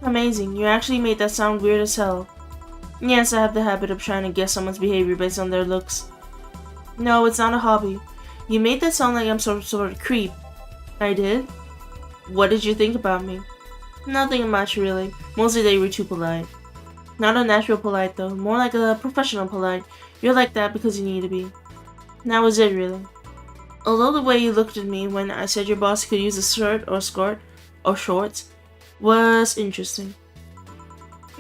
Speaker 1: Amazing, you actually made that sound weird as hell. Yes, I have the habit of trying to guess someone's behavior based on their looks. No, it's not a hobby. You made that sound like I'm some sort of creep. I did? What did you think about me? Nothing much, really. Mostly that you were too polite. Not a natural polite, though. More like a professional polite. You're like that because you need to be. That was it, really. Although the way you looked at me when I said your boss could use a shirt or skirt or shorts was interesting.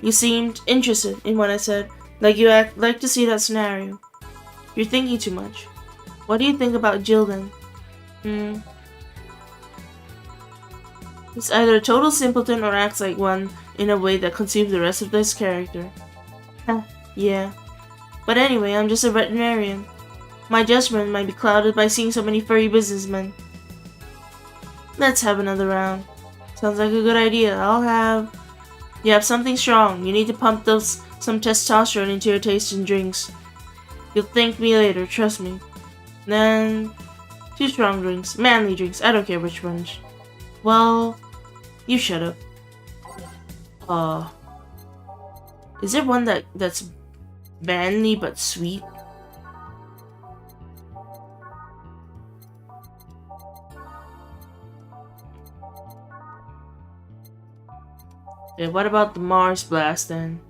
Speaker 1: You seemed interested in what I said, like you like to see that scenario. You're thinking too much. What do you think about Jill then? It's either a total simpleton or acts like one in a way that conceives the rest of this character. Yeah. But anyway, I'm just a veterinarian. My judgment might be clouded by seeing so many furry businessmen. Let's have another round. Sounds like a good idea. You have something strong. You need to pump some testosterone into your taste in drinks. You'll thank me later, trust me. Then, 2 strong drinks. Manly drinks. I don't care which ones. Well, you shut up. Uh, is there one that's manly but sweet? Okay, what about the Mars Blast then?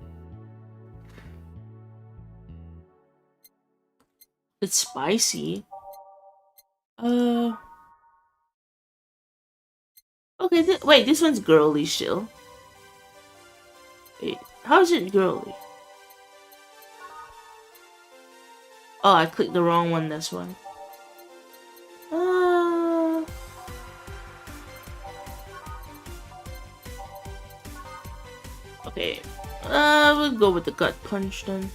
Speaker 1: It's spicy. Okay, wait, this one's girly still. Wait, how is it girly? Oh, I clicked the wrong one, that's why. Okay. We'll go with the gut punch then.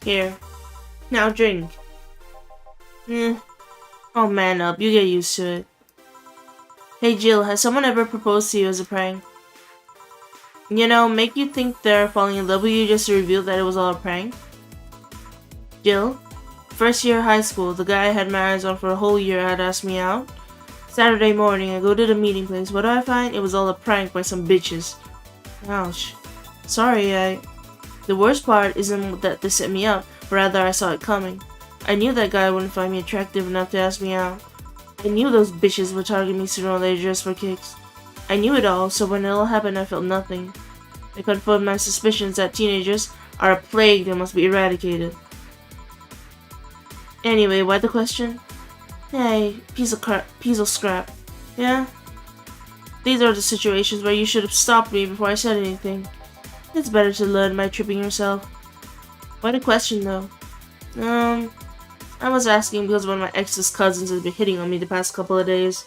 Speaker 1: Here. Now drink. Oh man up, you get used to it. Hey Jill, has someone ever proposed to you as a prank? You know, make you think they're falling in love with you just to reveal that it was all a prank? Jill? First year of high school, the guy I had my eyes on for a whole year had asked me out. Saturday morning, I go to the meeting place. What do I find? It was all a prank by some bitches. Ouch. Sorry, The worst part isn't that they set me up, rather I saw it coming. I knew that guy wouldn't find me attractive enough to ask me out. I knew those bitches would target me sooner or later just for kicks. I knew it all, so when it all happened I felt nothing. I confirmed my suspicions that teenagers are a plague that must be eradicated. Anyway, why the question? Hey, piece of scrap. Yeah? These are the situations where you should have stopped me before I said anything. It's better to learn by tripping yourself. Why the question though? I was asking because one of my ex's cousins has been hitting on me the past couple of days.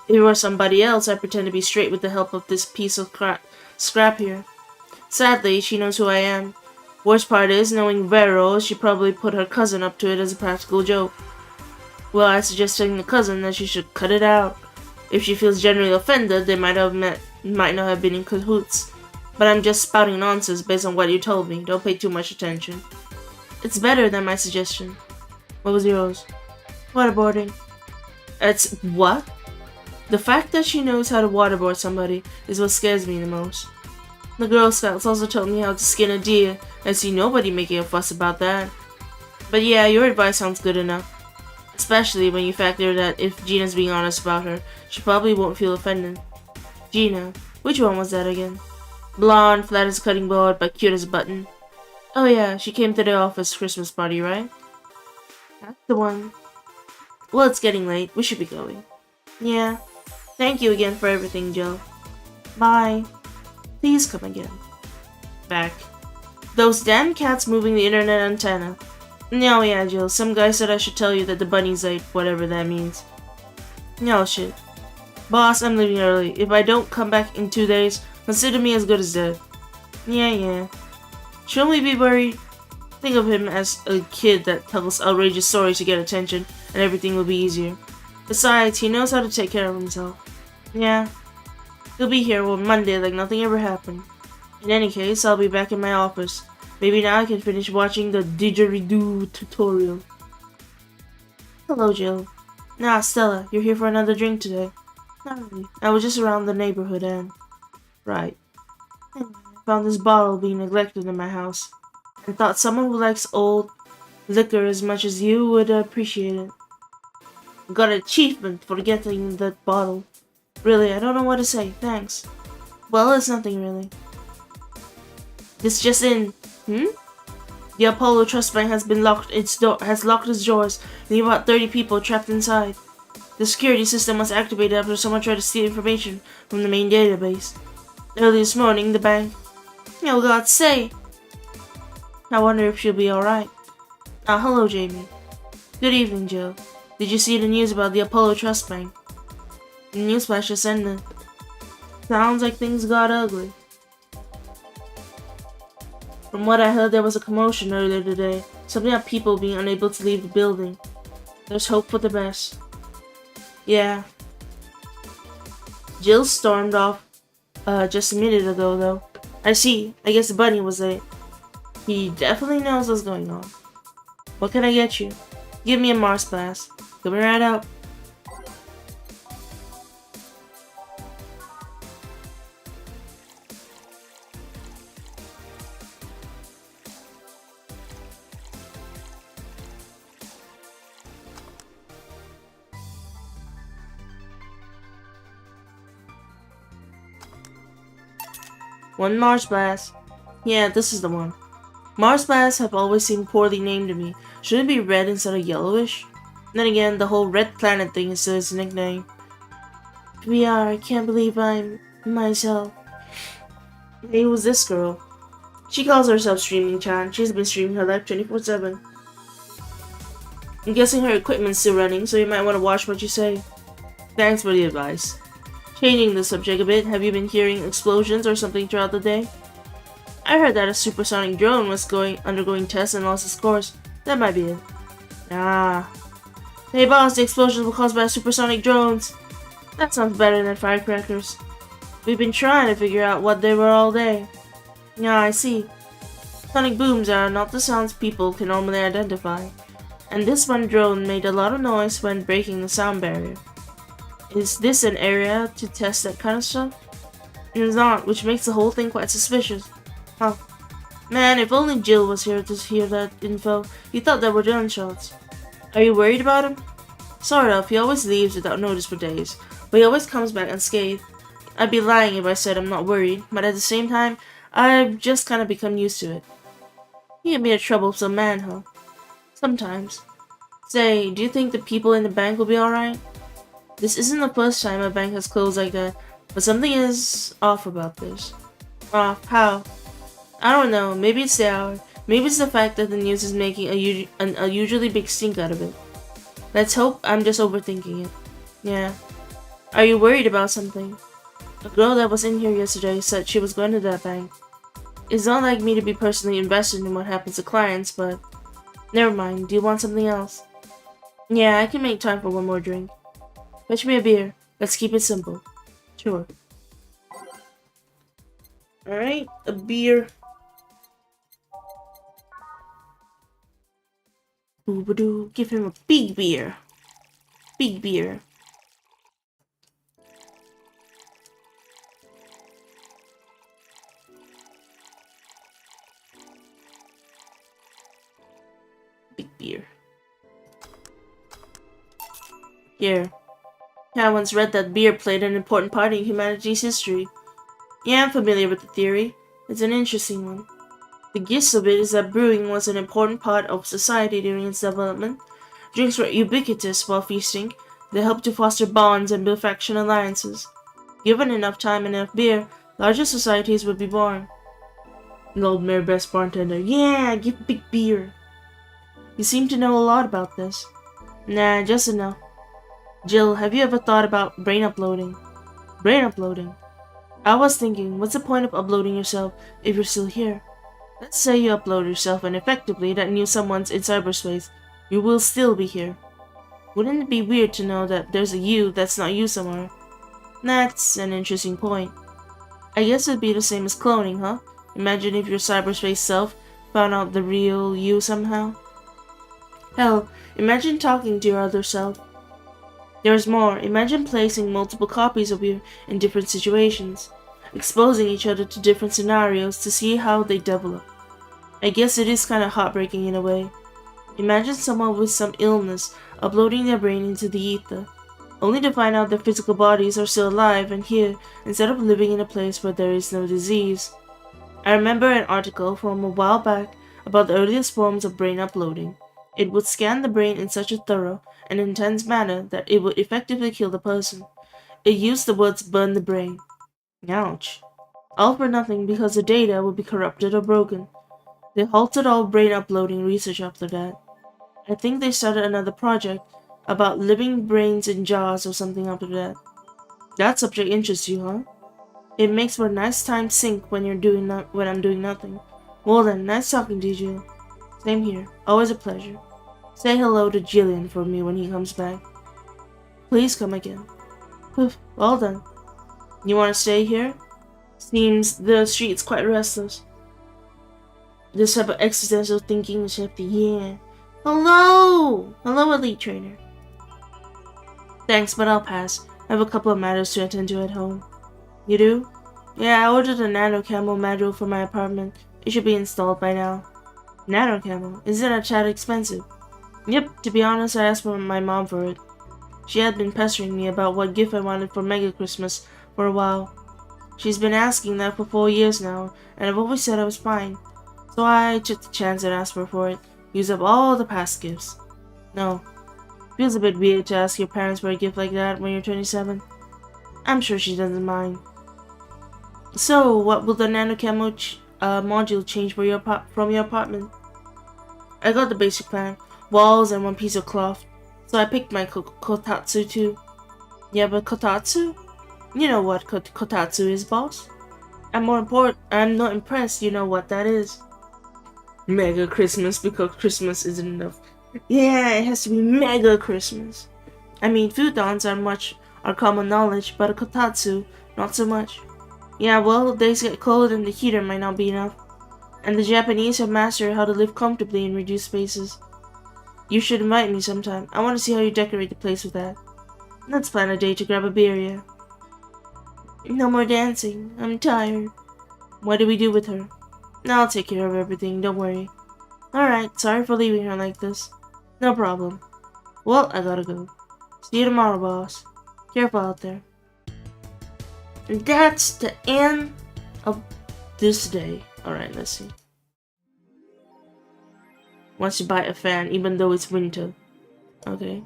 Speaker 1: If it were somebody else, I'd pretend to be straight with the help of this piece of scrap here. Sadly, she knows who I am. Worst part is, knowing Vero, she probably put her cousin up to it as a practical joke. Well, I suggest telling the cousin that she should cut it out. If she feels genuinely offended, they might not have been in cahoots. But I'm just spouting nonsense based on what you told me. Don't pay too much attention. It's better than my suggestion. What was yours? Waterboarding. It's what? The fact that she knows how to waterboard somebody is what scares me the most. The Girl Scouts also told me how to skin a deer. I see nobody making a fuss about that. But yeah, your advice sounds good enough. Especially when you factor that if Gina's being honest about her, she probably won't feel offended. Gina, which one was that again? Blonde, flat as a cutting board, but cute as a button. Oh yeah, she came to the office Christmas party, right? That's the one. Well, it's getting late. We should be going. Yeah. Thank you again for everything, Jill. Bye. Please come again. Back. Those damn cats moving the internet antenna. No, yeah, Jill. Some guy said I should tell you that the bunny's late, whatever that means. No shit. Boss, I'm leaving early. If I don't come back in 2 days, consider me as good as dead. Yeah. Shouldn't we be worried? Think of him as a kid that tells outrageous stories to get attention, and everything will be easier. Besides, he knows how to take care of himself. Yeah. He'll be here on Monday like nothing ever happened. In any case, I'll be back in my office. Maybe now I can finish watching the didgeridoo tutorial. Hello, Jill. Nah, Stella, you're here for another drink today. Not really. I was just around the neighborhood and... Right. Anyway, I found this bottle being neglected in my house. And thought someone who likes old liquor as much as you would appreciate it. Got an achievement for getting that bottle. Really, I don't know what to say. Thanks. Well, it's nothing really. This just in. The Apollo Trust Bank has locked its doors, leaving about 30 people trapped inside. The security system was activated after someone tried to steal information from the main database. Early this morning, the bank... Oh, God's sake! I wonder if she'll be alright. Hello, Jamie. Good evening, Jill. Did you see the news about the Apollo Trust Bank? The newsflash just ended. Sounds like things got ugly. From what I heard, there was a commotion earlier today. Something about people being unable to leave the building. There's hope for the best. Yeah. Jill stormed off just a minute ago, though. I see. I guess the bunny was late. He definitely knows what's going on. What can I get you? Give me a 𝑪𝒓𝒆💂💏. Coming right up. One 𝑪𝒓𝒆💂💏. Yeah, this is the one. 𝑪𝒓𝒆💂💏 have always seemed poorly named to me. Shouldn't it be red instead of yellowish? Then again, the whole red planet thing is still his nickname. VR, I can't believe I'm myself. Hey, who's this girl? She calls herself Streaming Chan. She's been streaming her life 24/7. I'm guessing her equipment's still running, so you might want to watch what you say. Thanks for the advice. Changing the subject a bit, have you been hearing explosions or something throughout the day? I heard that a supersonic drone was undergoing tests and lost its course. That might be it. Ah. Hey boss, the explosions were caused by supersonic drones. That sounds better than firecrackers. We've been trying to figure out what they were all day. Yeah, I see. Sonic booms are not the sounds people can normally identify. And this one drone made a lot of noise when breaking the sound barrier. Is this an area to test that kind of stuff? It is not, which makes the whole thing quite suspicious. Huh. Man, if only Jill was here to hear that info. He thought they were gunshots. Are you worried about him? Sort of. He always leaves without notice for days, but he always comes back unscathed. I'd be lying if I said I'm not worried, but at the same time, I've just kind of become used to it. He can be a troublesome man, huh? Sometimes. Say, do you think the people in the bank will be alright? This isn't the first time a bank has closed like that, but something is off about this. Off? How? I don't know. Maybe it's the hour. Maybe it's the fact that the news is making an unusually big stink out of it. Let's hope I'm just overthinking it. Yeah. Are you worried about something? A girl that was in here yesterday said she was going to that bank. It's not like me to be personally invested in what happens to clients, but... Never mind. Do you want something else? Yeah, I can make time for one more drink. Fetch me a beer. Let's keep it simple. Sure. Alright, a beer. Boo-ba-doo, give him a big beer. Big beer. Big beer. Here. I once read that beer played an important part in humanity's history. Yeah, I'm familiar with the theory. It's an interesting one. The gist of it is that brewing was an important part of society during its development. Drinks were ubiquitous while feasting. They helped to foster bonds and build faction alliances. Given enough time and enough beer, larger societies would be born. Lord Mayor, best bartender. Yeah, give big beer. You seem to know a lot about this. Nah, just enough. Jill, have you ever thought about brain uploading? Brain uploading? I was thinking, what's the point of uploading yourself if you're still here? Let's say you upload yourself and effectively that knew someone's in cyberspace. You will still be here. Wouldn't it be weird to know that there's a you that's not you somewhere? That's an interesting point. I guess it'd be the same as cloning, huh? Imagine if your cyberspace self found out the real you somehow. Hell, imagine talking to your other self. There's more. Imagine placing multiple copies of you in different situations, exposing each other to different scenarios to see how they develop. I guess it is kind of heartbreaking in a way. Imagine someone with some illness uploading their brain into the ether, only to find out their physical bodies are still alive and here instead of living in a place where there is no disease. I remember an article from a while back about the earliest forms of brain uploading. It would scan the brain in such a thorough and intense manner that it would effectively kill the person. It used the words burn the brain. Ouch. All for nothing because the data would be corrupted or broken. They halted all brain uploading research after that. I think they started another project about living brains in jars or something after that. That subject interests you, huh? It makes for a nice time sink when I'm doing nothing. Well then, nice talking to you, Jill. Same here. Always a pleasure. Say hello to Jillian for me when he comes back. Please come again. Poof, well done. You want to stay here? Seems the street's quite restless. This type of existential thinking is hefty, yeah. Hello! Hello, Elite Trainer. Thanks, but I'll pass. I have a couple of matters to attend to at home. You do? Yeah, I ordered a nano camo module for my apartment. It should be installed by now. Nano camo? Isn't a tad expensive? Yep, to be honest, I asked my mom for it. She had been pestering me about what gift I wanted for Mega Christmas for a while. She's been asking that for 4 years now, and I've always said I was fine. So I took the chance and asked her for it. Used up all the past gifts. No. Feels a bit weird to ask your parents for a gift like that when you're 27. I'm sure she doesn't mind. So, what will the nano camo module change for from your apartment? I got the basic plan. Walls and one piece of cloth. So I picked my kotatsu too. Yeah, but kotatsu? You know what kotatsu is, boss. I'm not impressed you know what that is. Mega Christmas because Christmas isn't enough. Yeah, it has to be Mega Christmas. I mean, futons are common knowledge, but a kotatsu, not so much. Yeah, well, days get cold and the heater might not be enough. And the Japanese have mastered how to live comfortably in reduced spaces. You should invite me sometime. I want to see how you decorate the place with that. Let's plan a day to grab a beer, yeah. No more dancing. I'm tired. What do we do with her? I'll take care of everything, don't worry. Alright, sorry for leaving her like this. No problem. Well, I gotta go. See you tomorrow, boss. Careful out there. And that's the end of this day. Alright, let's see. Wants to buy a fan even though it's winter. Okay.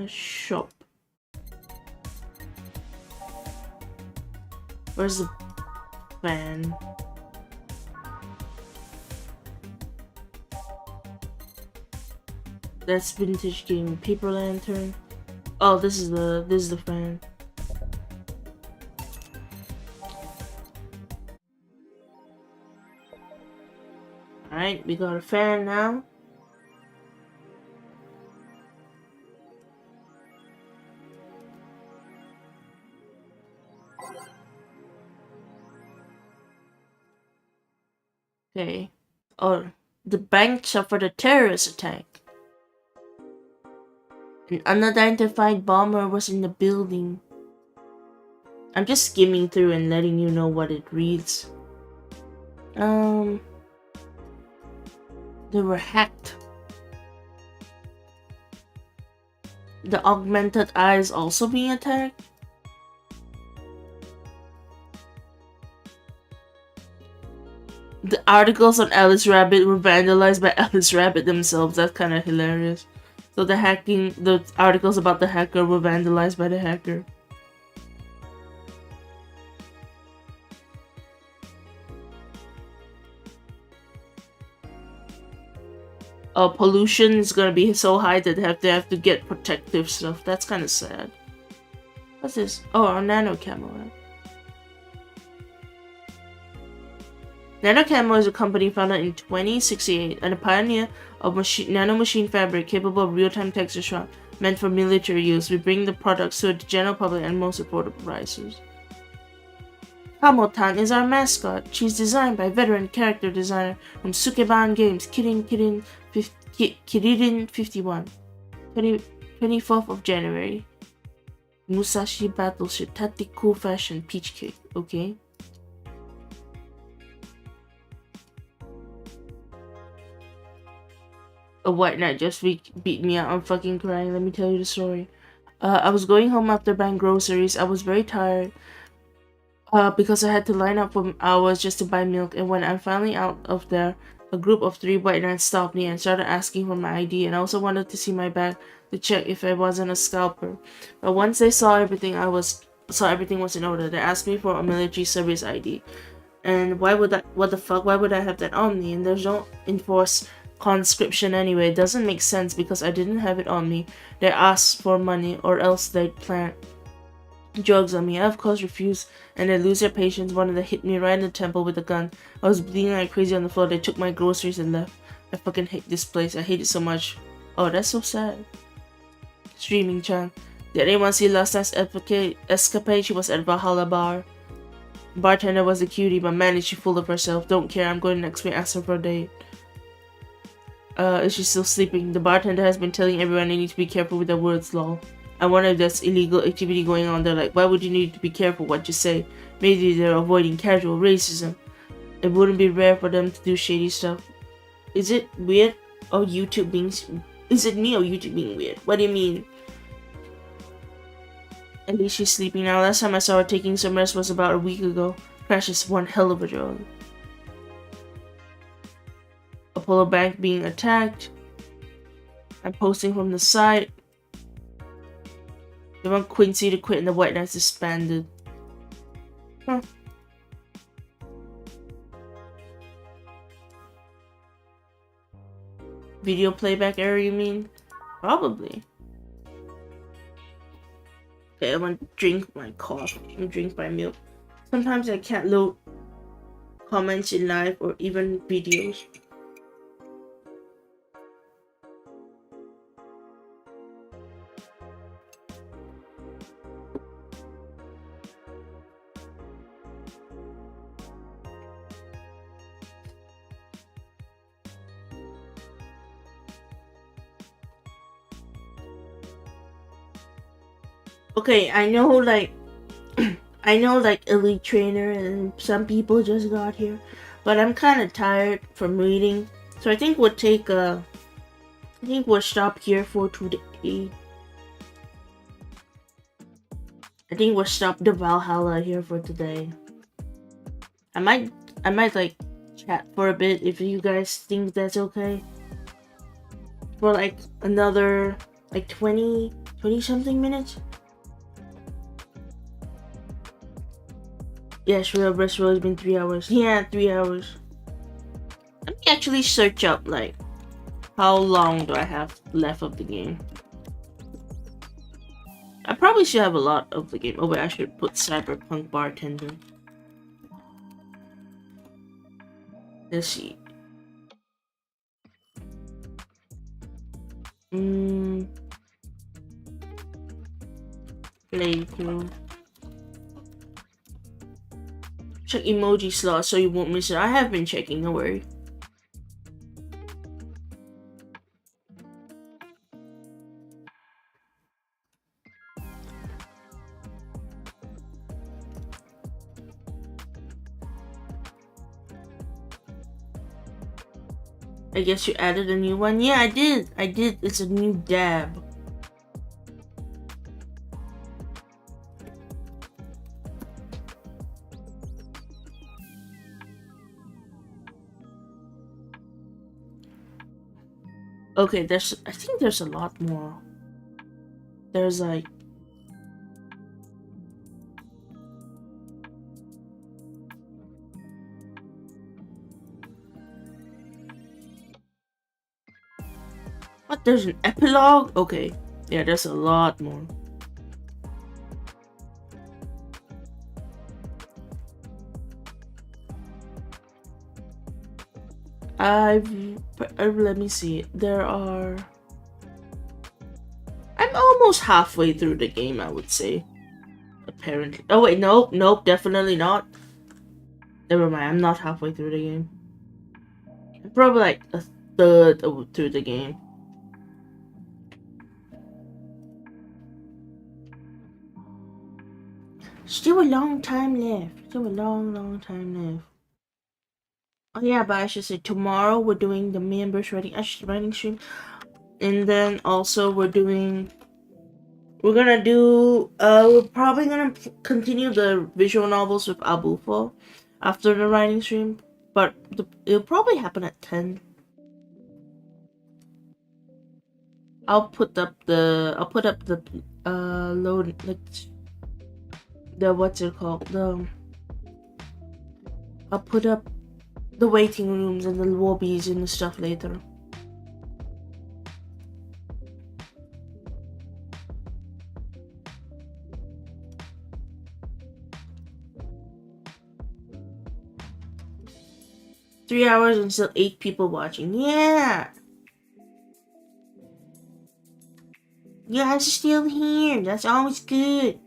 Speaker 1: Shop. Where's the fan? That's vintage game. Paper lantern. Oh, this is the fan. Alright, we got a fan now. Okay. Oh, the bank suffered a terrorist attack. An unidentified bomber was in the building. I'm just skimming through and letting you know what it reads. They were hacked. The augmented eyes also being attacked? The articles on Alice Rabbit were vandalized by Alice Rabbit themselves. That's kind of hilarious. So the articles about the hacker were vandalized by the hacker. Pollution is gonna be so high that they have to get protective stuff. That's kind of sad. What's this? Oh, a nano camera. Nano Camo is a company founded in 2068 and a pioneer of nano machine fabric capable of real-time texture swap meant for military use. We bring the products to the general public at most affordable prices. Camo-tan is our mascot. She's designed by veteran character designer from Sukeban Games, Kirin 51, 24th of January. Musashi Battleship, Tactic Cool Fashion, Peach Cake, okay. A white knight just beat me out. I'm fucking crying. Let me tell you the story. I was going home after buying groceries. I was very tired because I had to line up for hours just to buy milk. And when I'm finally out of there, a group of 3 white knights stopped me and started asking for my ID. And I also wanted to see my bag to check if I wasn't a scalper. But once they saw everything was in order, they asked me for a military service ID. And what the fuck? Why would I have that on me? And there's no enforced conscription anyway. It doesn't make sense because I didn't have it on me. They asked for money or else they'd plan drugs on me. I of course refused, and they lose their patience. One of them hit me right in the temple with a gun. I was bleeding like crazy on the floor. They took my groceries and left. I fucking hate this place. I hate it so much. Oh, that's so sad. Streaming Chan. Did anyone see last night's escapade? She was at Valhalla Bar. Bartender was a cutie, but man, is she full of herself. Don't care. I'm going next week. Ask her for a date. Is she still sleeping? The bartender has been telling everyone they need to be careful with the words law. I wonder if there's illegal activity going on there. Like, why would you need to be careful what you say? Maybe they're avoiding casual racism. It wouldn't be rare for them to do shady stuff. Is it weird? Oh, YouTube being... Is it me or YouTube being weird? What do you mean? At least she's sleeping now. Last time I saw her taking some rest was about a week ago. Crash is one hell of a drug. Apollo Bank being attacked. I'm posting from the site. They want Quincy to quit and the White Knights disbanded. Huh. Video playback error, you mean? Probably. Okay, I'm gonna drink my coffee and drink my milk. Sometimes I can't load comments in live or even videos. Okay, I know like Elite Trainer and some people just got here, but I'm kind of tired from reading, so I think we'll stop here for today. I think we'll stop the Valhalla here for today. I might like chat for a bit if you guys think that's okay. For like another like 20 something minutes. Yeah, sure, Bristol has been 3 hours. Yeah, 3 hours. Let me actually search up, like, how long do I have left of the game? I probably should have a lot of the game. Oh, wait, I should put Cyberpunk Bartending. Let's see. Playthrough. Check emoji slot so you won't miss it. I have been checking, don't worry. I guess you added a new one? Yeah, I did. It's a new dab. Okay, I think there's a lot more. There's like... What, there's an epilogue? Okay, yeah, there's a lot more. Let me see. I'm almost halfway through the game, I would say. Apparently. Oh wait, nope, definitely not. Never mind, I'm not halfway through the game. I'm probably like a third through the game. Still a long time left. Still a long time left. Oh yeah, but I should say tomorrow we're doing the members writing stream, and then also we're probably gonna continue the visual novels with Abufo after the writing stream, but it'll probably happen at 10. I'll put up the load, like the what's it called, I'll put up the waiting rooms and the lobbies and the stuff later. 3 hours and still 8 people watching. Yeah! You guys are still here. That's always good.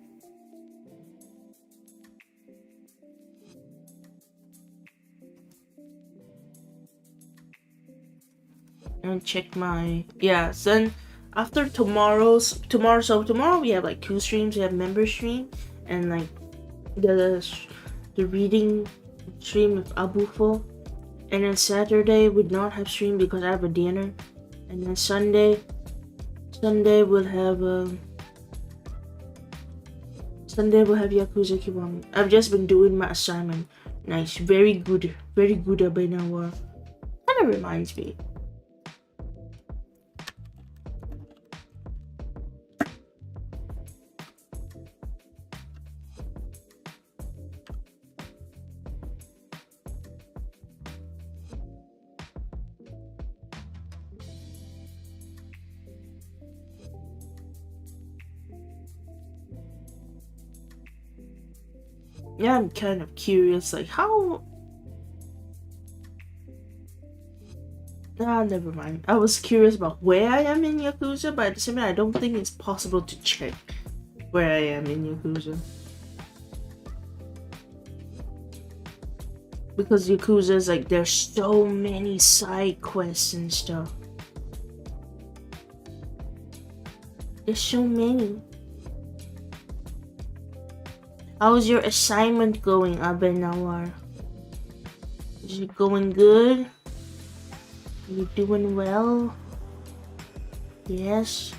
Speaker 1: And check my then after tomorrow we have like 2 streams. We have member stream and like the reading stream with Abufo. And then Saturday would not have stream because I have a dinner. And then Sunday we'll have Yakuza Kiwami. I've just been doing my assignment. Nice, very good by now. Kind of reminds me. Yeah, I'm kind of curious, like how. Never mind. I was curious about where I am in Yakuza, but at the same time, I don't think it's possible to check where I am in Yakuza. Because Yakuza is like, there's so many side quests and stuff. There's so many. How's your assignment going, Abenawar? Is it going good? You doing well? Yes.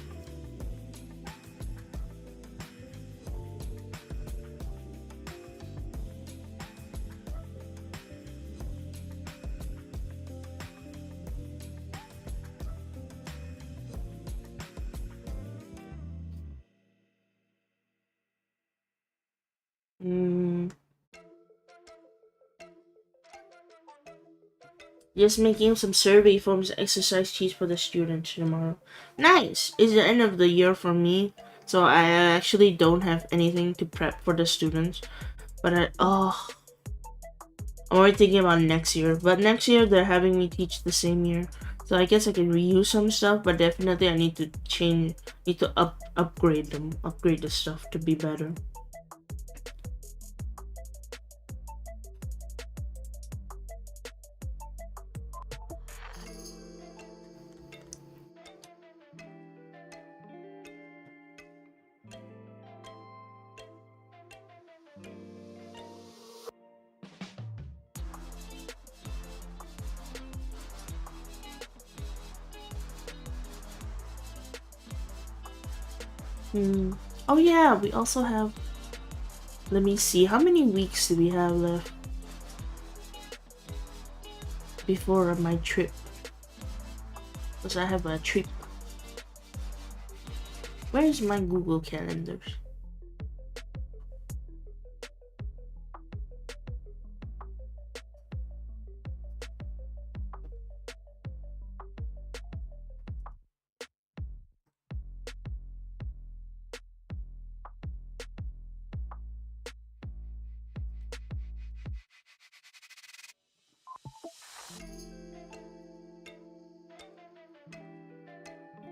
Speaker 1: Just making some survey forms, exercise sheets for the students tomorrow. Nice! It's the end of the year for me, so I actually don't have anything to prep for the students. But I'm already thinking about next year. But next year they're having me teach the same year, so I guess I can reuse some stuff. But definitely I need to upgrade the stuff to be better. Oh yeah, we also have. Let me see, how many weeks do we have left before my trip? Because I have a trip. Where's my Google calendars?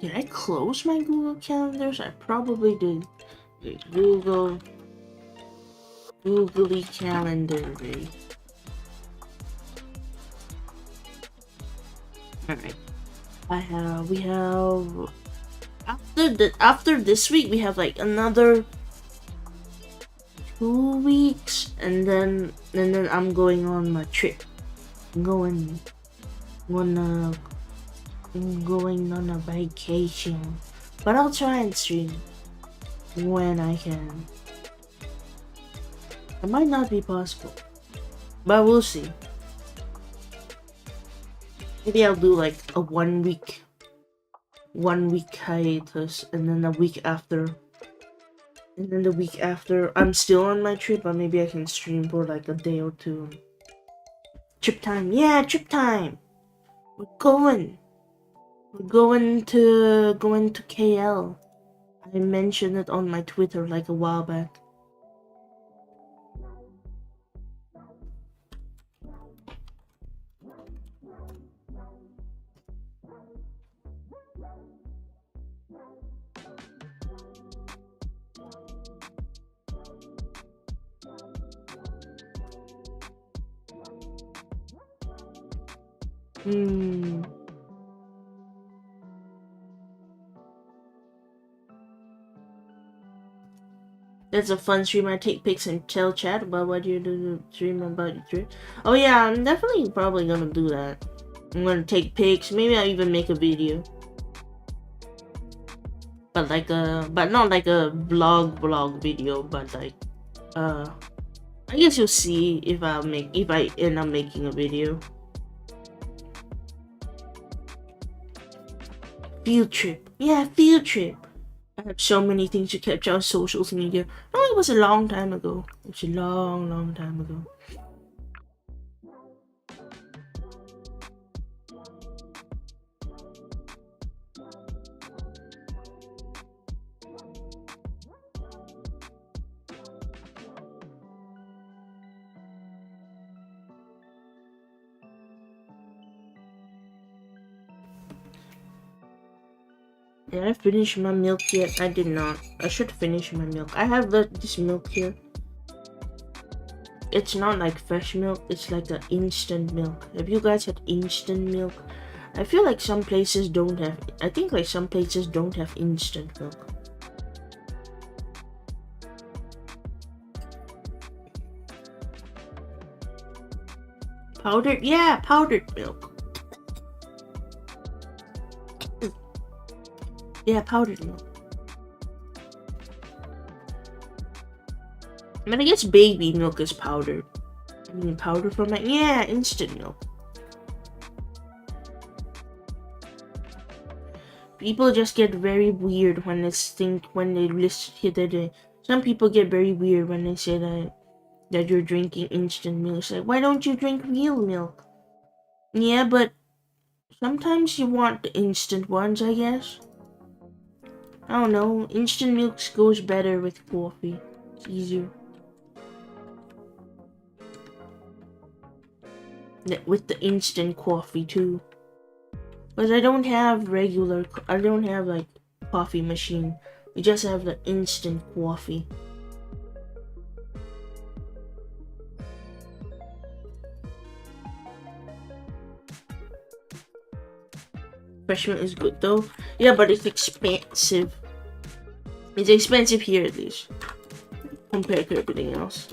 Speaker 1: Did I close my Google calendars? I probably did. Okay, Googly calendar. Alright. We have after this week we have like another 2 weeks and then I'm going on my trip. I'm going on a vacation, but I'll try and stream when I can. It might not be possible, but we'll see. Maybe I'll do like a 1 week hiatus, and then the week after I'm still on my trip, but maybe I can stream for like a day or 2. Trip time, yeah, trip time. We're going to KL. I mentioned it on my Twitter like a while back. Hmm. That's a fun stream. I take pics and tell chat about what you do to stream about your trip. Oh yeah, I'm definitely probably gonna do that. I'm gonna take pics. Maybe I'll even make a video. But but not like a vlog video, but like, I guess you'll see if I end up making a video. Field trip. Yeah, field trip. I have so many things to capture on social media. No, it was a long time ago. It was a long time ago. Did I finish my milk yet? I did not. I should finish my milk. I have this milk here. It's not like fresh milk. It's like the instant milk. Have you guys had instant milk? I feel like some places don't have. I think like some places don't have instant milk. Powdered? Yeah, powdered milk. Yeah, powdered milk. I mean, I guess baby milk is powdered. I mean, powder from it. Yeah, instant milk. People just get very weird when they listen to the. Some people get very weird when they say that you're drinking instant milk. It's like, why don't you drink real milk? Yeah, but sometimes you want the instant ones, I guess. I don't know. Instant milk goes better with coffee. It's easier. With the instant coffee too. Because I don't have like coffee machine. We just have the instant coffee. Fresh milk is good though. Yeah, but it's expensive. It's expensive here at least. Compared to everything else.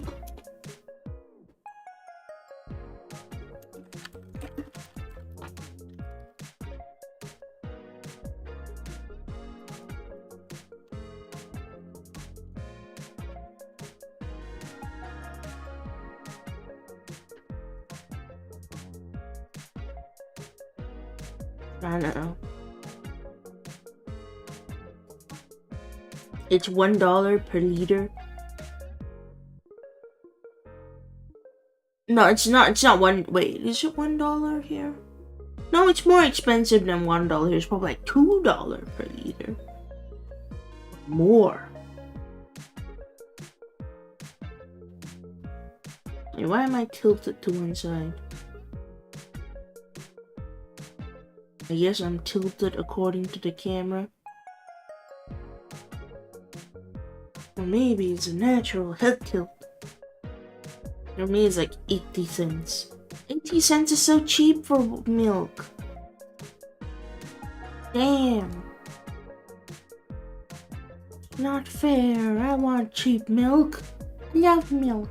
Speaker 1: I don't know. It's $1 per liter. No, it's not. It's not one. Wait, is it $1 here? No, it's more expensive than $1 here. It's probably like $2 per liter. More. Hey, why am I tilted to one side? I guess I'm tilted according to the camera. Or maybe it's a natural head tilt. For me, it's like 80 cents. 80 cents is so cheap for milk. Damn. Not fair. I want cheap milk. Love milk.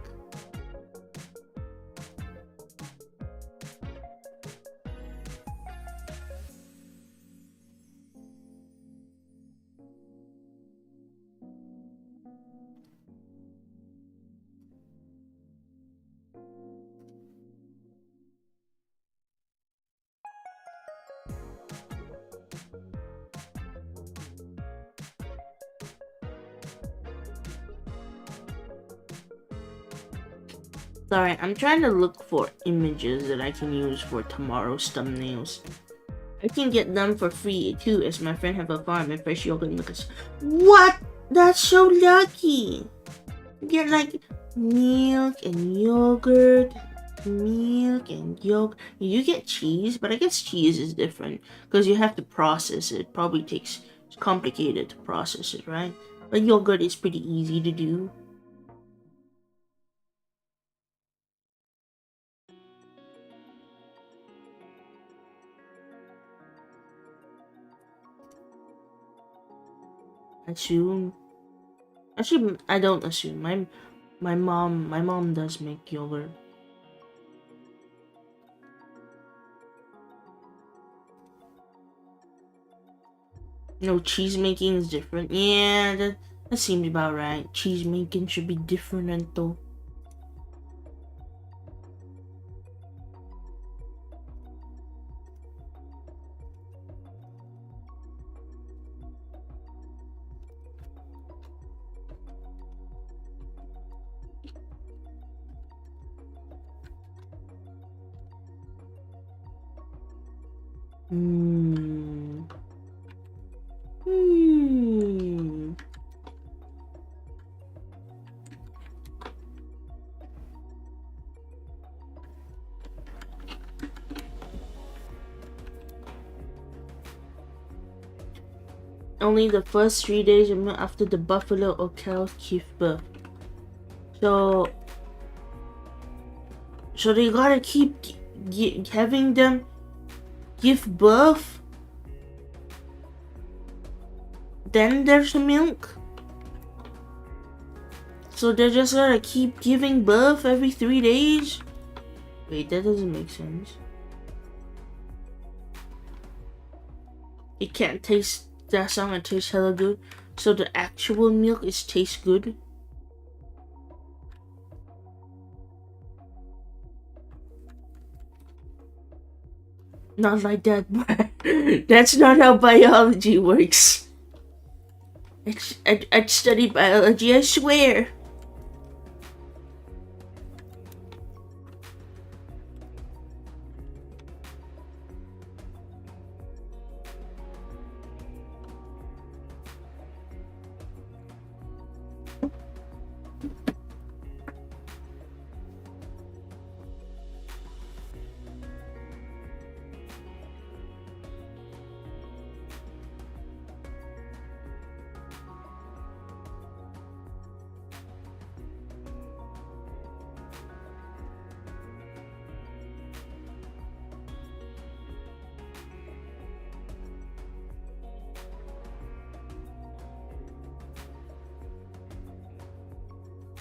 Speaker 1: Sorry, I'm trying to look for images that I can use for tomorrow's thumbnails. I can get them for free too, as my friend have a farm and fresh yogurt and milk. What? That's so lucky. You get like milk and yogurt, milk and yogurt. You get cheese, but I guess cheese is different because you have to process it. Probably it's complicated to process it, right? But yogurt is pretty easy to do. Assume. Actually, I don't assume. My mom does make yogurt. No, cheese making is different. Yeah, that seems about right. Cheese making should be different though. Hmm. Hmm. Only the first 3 days after the buffalo or cow give birth. So they gotta keep having them give birth. Then there's the milk. So they're just gonna keep giving birth every 3 days? Wait, that doesn't make sense. It can't taste that song and taste hella good. So the actual milk tastes good. Not like that, but that's not how biology works. I studied biology, I swear.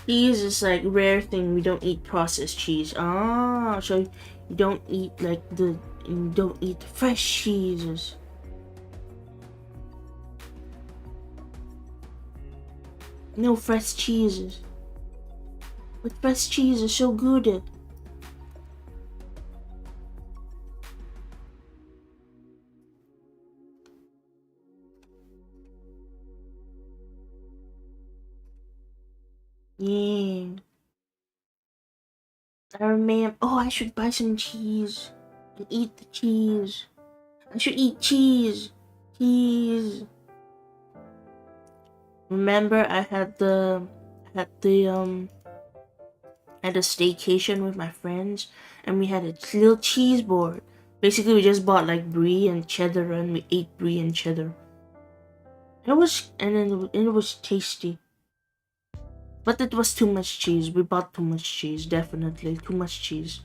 Speaker 1: Cheese is like rare thing. We don't eat processed cheese. Ah, so you don't eat you don't eat fresh cheeses. No fresh cheeses. But fresh cheese is so good. Yeah. I remember. Oh, I should buy some cheese and eat the cheese. I should eat cheese. Cheese. Remember, I had a staycation with my friends, and we had a little cheese board. Basically, we just bought like brie and cheddar, and we ate brie and cheddar. It was tasty. But it was too much cheese. We bought too much cheese, definitely. Too much cheese.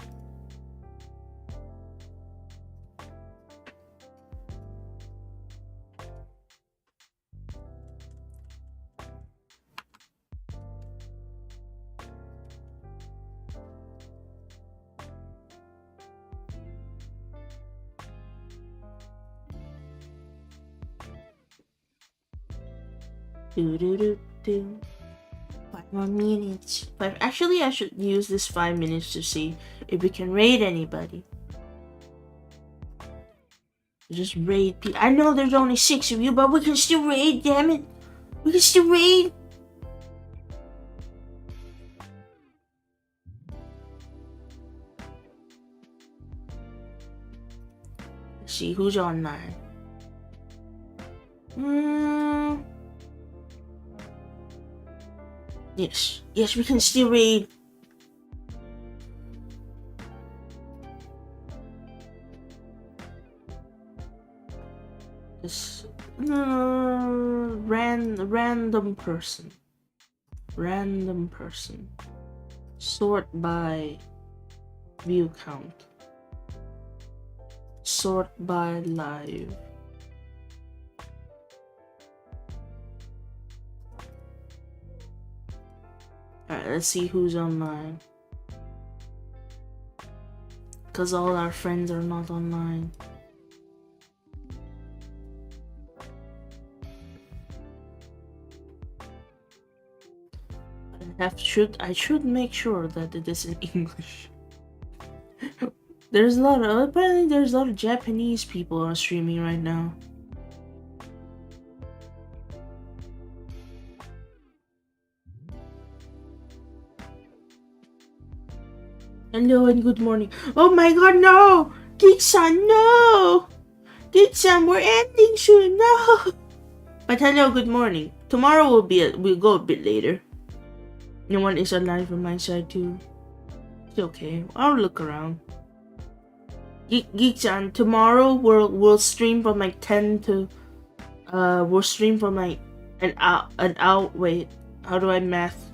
Speaker 1: Do. 5 more minutes. Actually, I should use this 5 minutes to see if we can raid anybody. Just raid people. I know there's only 6 of you, but we can still raid, damn it. We can still raid. Let's see who's online. Yes, we can still raid. This random person. Random person. Sort by view count. Sort by live. let's see who's online. Because all our friends are not online. I should make sure that it is in English. Apparently there's a lot of Japanese people on streaming right now. Hello and good morning. Oh my god, no! Geek-san, no! Geek-san, we're ending soon, no! But hello, good morning. Tomorrow we'll go a bit later. No one is online from my side too. It's okay. I'll look around. Geek-san, tomorrow we'll stream from like 10 to we'll stream from like an hour. Wait, how do I math?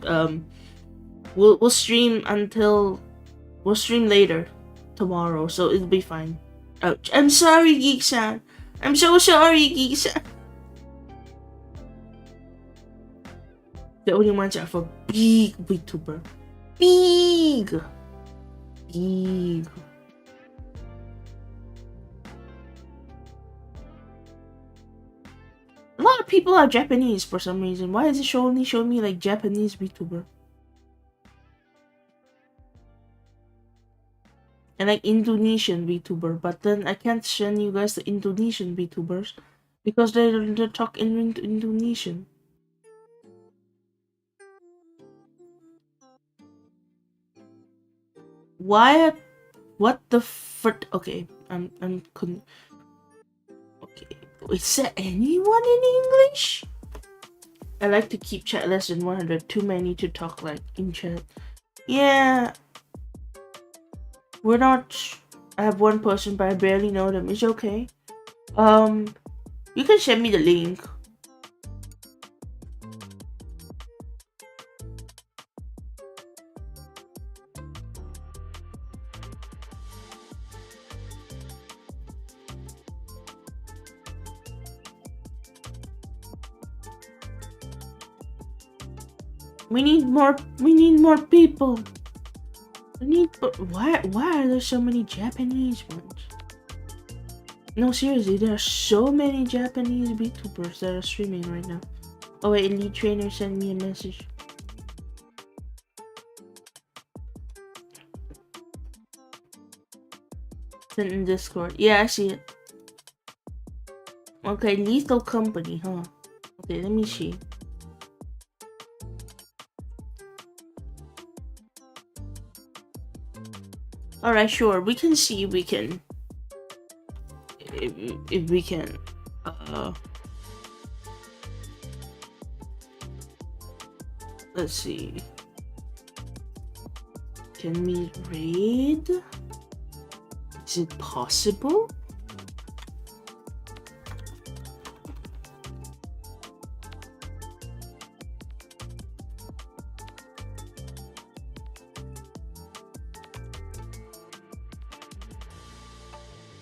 Speaker 1: We'll stream until we'll stream later tomorrow, so it'll be fine. Ouch. I'm sorry, Geek-san. I'm so sorry, Geek-san. The only ones are for big VTuber. Big. A lot of people are Japanese for some reason. Why is it only showing me like Japanese VTuber? And like Indonesian VTuber, but then I can't send you guys the Indonesian VTubers because they talk in Indonesian. Why? What the frick? Okay, I'm okay. Is there anyone in English? I like to keep chat less than 100. Too many to talk like in chat. Yeah. We're not. I have one person, but I barely know them. It's okay. You can send me the link. We need more people. Why are there so many Japanese ones? No, seriously, there are so many Japanese VTubers that are streaming right now. Oh wait, Elite Trainer sent me a message. Sent in Discord. Yeah, I see it. Okay, Lethal Company, huh? Okay, let me see. Alright, sure. We can see if we can. If we can. Let's see. Can we raid? Is it possible?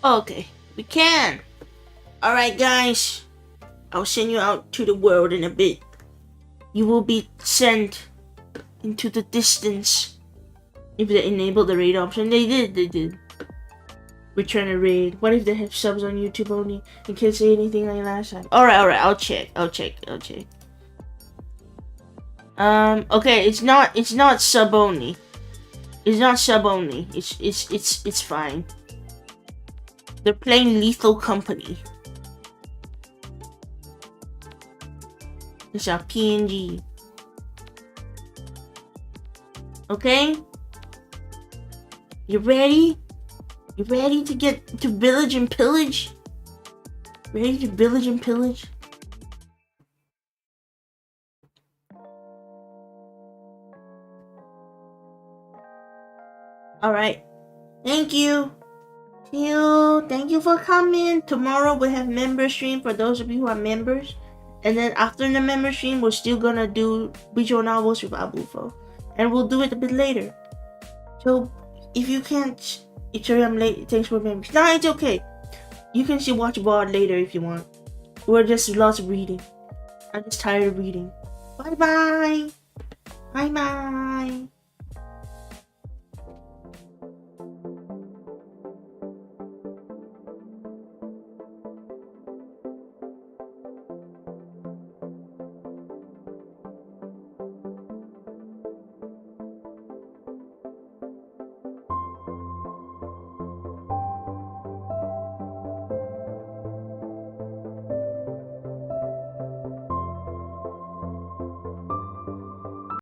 Speaker 1: Okay, we can. Alright guys, I'll send you out to the world in a bit. You will be sent into the distance. If they enable the raid option, they did. We're trying to raid. What if they have subs on YouTube only? In case say anything like last time. Alright, I'll check. Okay, it's not sub only. It's not sub only. It's fine. They're playing Lethal Company. This is our PNG. Okay? You ready? You ready to get to village and pillage? Ready to village and pillage? Alright. Thank you. Thank you for coming. Tomorrow we have member stream for those of you who are members. And then after the member stream, we're still gonna do visual novels with Abufo. And we'll do it a bit later. So if you can't, sorry I'm late, thanks for members. Nah, it's okay. You can still watch VOD later if you want. We're just lots of reading. I'm just tired of reading. Bye bye. Bye bye.